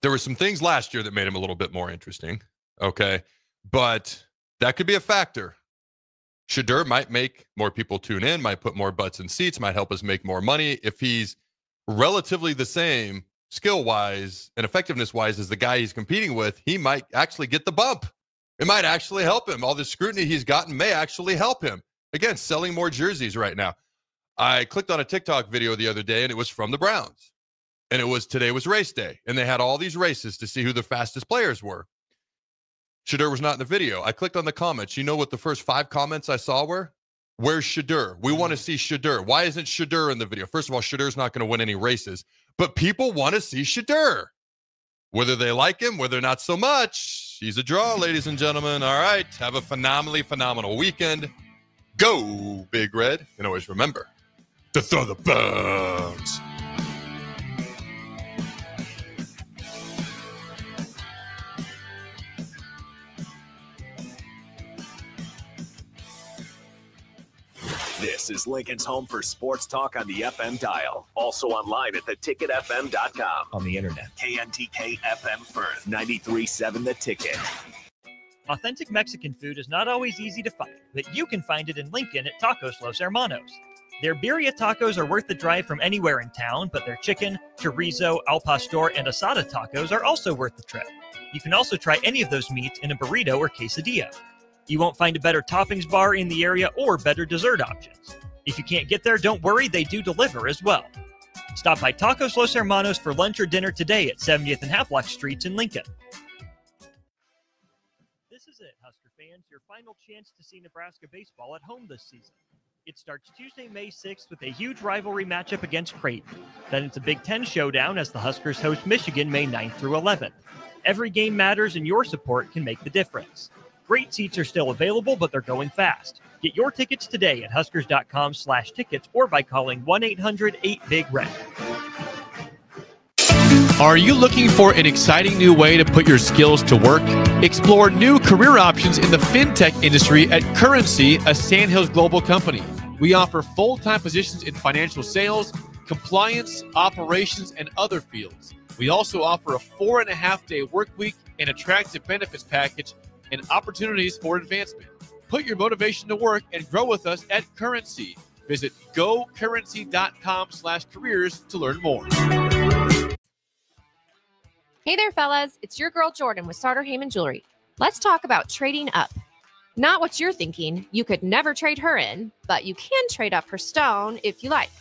There were some things last year that made him a little bit more interesting, okay? But that could be a factor. SHEDEUR might make more people tune in, might put more butts in seats, might help us make more money. If he's relatively the same skill-wise and effectiveness-wise as the guy he's competing with, he might actually get the bump. It might actually help him. All the scrutiny he's gotten may actually help him. Again, selling more jerseys right now. I clicked on a TikTok video the other day, and it was from the Browns. And today was race day, and they had all these races to see who the fastest players were. SHEDEUR was not in the video. I clicked on the comments. You know what the first 5 comments I saw were? Where's SHEDEUR? We want to see SHEDEUR. Why isn't SHEDEUR in the video? First of all, SHEDEUR's not going to win any races, but people want to see SHEDEUR. Whether they like him, whether not so much, he's a draw, ladies and gentlemen. All right, have a phenomenal weekend. Go, Big Red. And always remember to throw the bones. This is Lincoln's home for sports talk on the FM dial. Also online at theticketfm.com. On the internet. KNTK FM Firth, 93.7 The Ticket. Authentic Mexican food is not always easy to find, but you can find it in Lincoln at Tacos Los Hermanos. Their birria tacos are worth the drive from anywhere in town, but their chicken, chorizo, al pastor, and asada tacos are also worth the trip. You can also try any of those meats in a burrito or quesadilla. You won't find a better toppings bar in the area or better dessert options. If you can't get there, don't worry, they do deliver as well. Stop by Tacos Los Hermanos for lunch or dinner today at 70th and Havelock Streets in Lincoln. This is it, Husker fans, your final chance to see Nebraska baseball at home this season. It starts Tuesday, May 6th with a huge rivalry matchup against Creighton. Then it's a Big Ten showdown as the Huskers host Michigan May 9th through 11th. Every game matters and your support can make the difference. Great seats are still available, but they're going fast. Get your tickets today at huskers.com/tickets or by calling 1-800-8-BIG-RED. Are you looking for an exciting new way to put your skills to work? Explore new career options in the fintech industry at Currency, a Sandhills global company. We offer full-time positions in financial sales, compliance, operations, and other fields. We also offer a 4.5-day work week, an attractive benefits package, and opportunities for advancement. Put your motivation to work and grow with us at Currency. Visit gocurrency.com/careers to learn more. Hey there, fellas. It's your girl, Jordan, with Sartor Heyman Jewelry. Let's talk about trading up. Not what you're thinking. You could never trade her in, but you can trade up her stone if you like.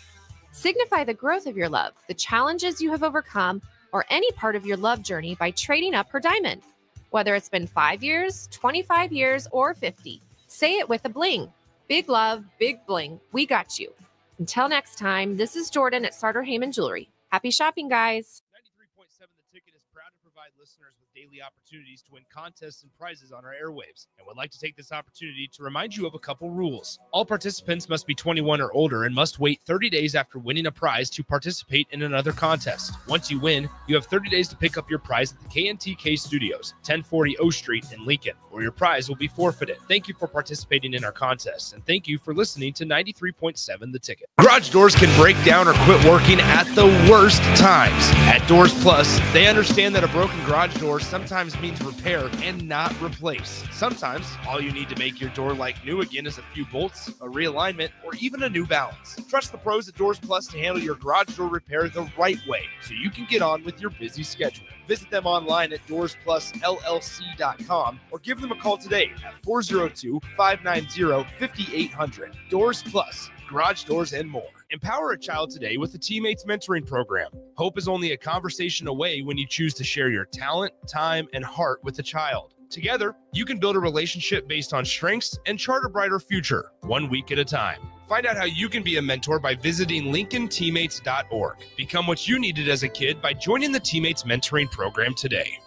Signify the growth of your love, the challenges you have overcome, or any part of your love journey by trading up her diamond. Whether it's been 5 years, 25 years, or 50, say it with a bling. Big love, big bling. We got you. Until next time, this is Jordan at Sartor Heyman Jewelry. Happy shopping, guys. 93.7 The Ticket is proud to provide listeners with daily opportunities to win contests and prizes on our airwaves, and would like to take this opportunity to remind you of a couple rules. All participants must be 21 or older and must wait 30 days after winning a prize to participate in another contest. Once you win, you have 30 days to pick up your prize at the KNTK Studios, 1040 O Street in Lincoln, or your prize will be forfeited. Thank you for participating in our contest, and thank you for listening to 93.7 The Ticket. Garage doors can break down or quit working at the worst times. At Doors Plus, they understand that a broken garage door sometimes means repair and not replace. Sometimes all you need to make your door like new again is a few bolts, a realignment, or even a new balance. Trust the pros at Doors Plus to handle your garage door repair the right way so you can get on with your busy schedule. Visit them online at DoorsPlusLLC.com or give them a call today at 402-590-5800. Doors Plus, garage doors and more. Empower a child today with the Teammates Mentoring Program. Hope is only a conversation away when you choose to share your talent, time, and heart with a child. Together, you can build a relationship based on strengths and chart a brighter future, 1 week at a time. Find out how you can be a mentor by visiting LincolnTeammates.org. Become what you needed as a kid by joining the Teammates Mentoring Program today.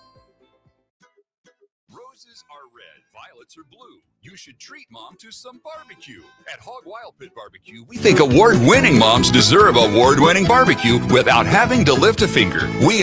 Roses are red, violets are blue. You should treat mom to some barbecue. At Hog Wild Pit Barbecue, we think award-winning moms deserve award-winning barbecue without having to lift a finger. We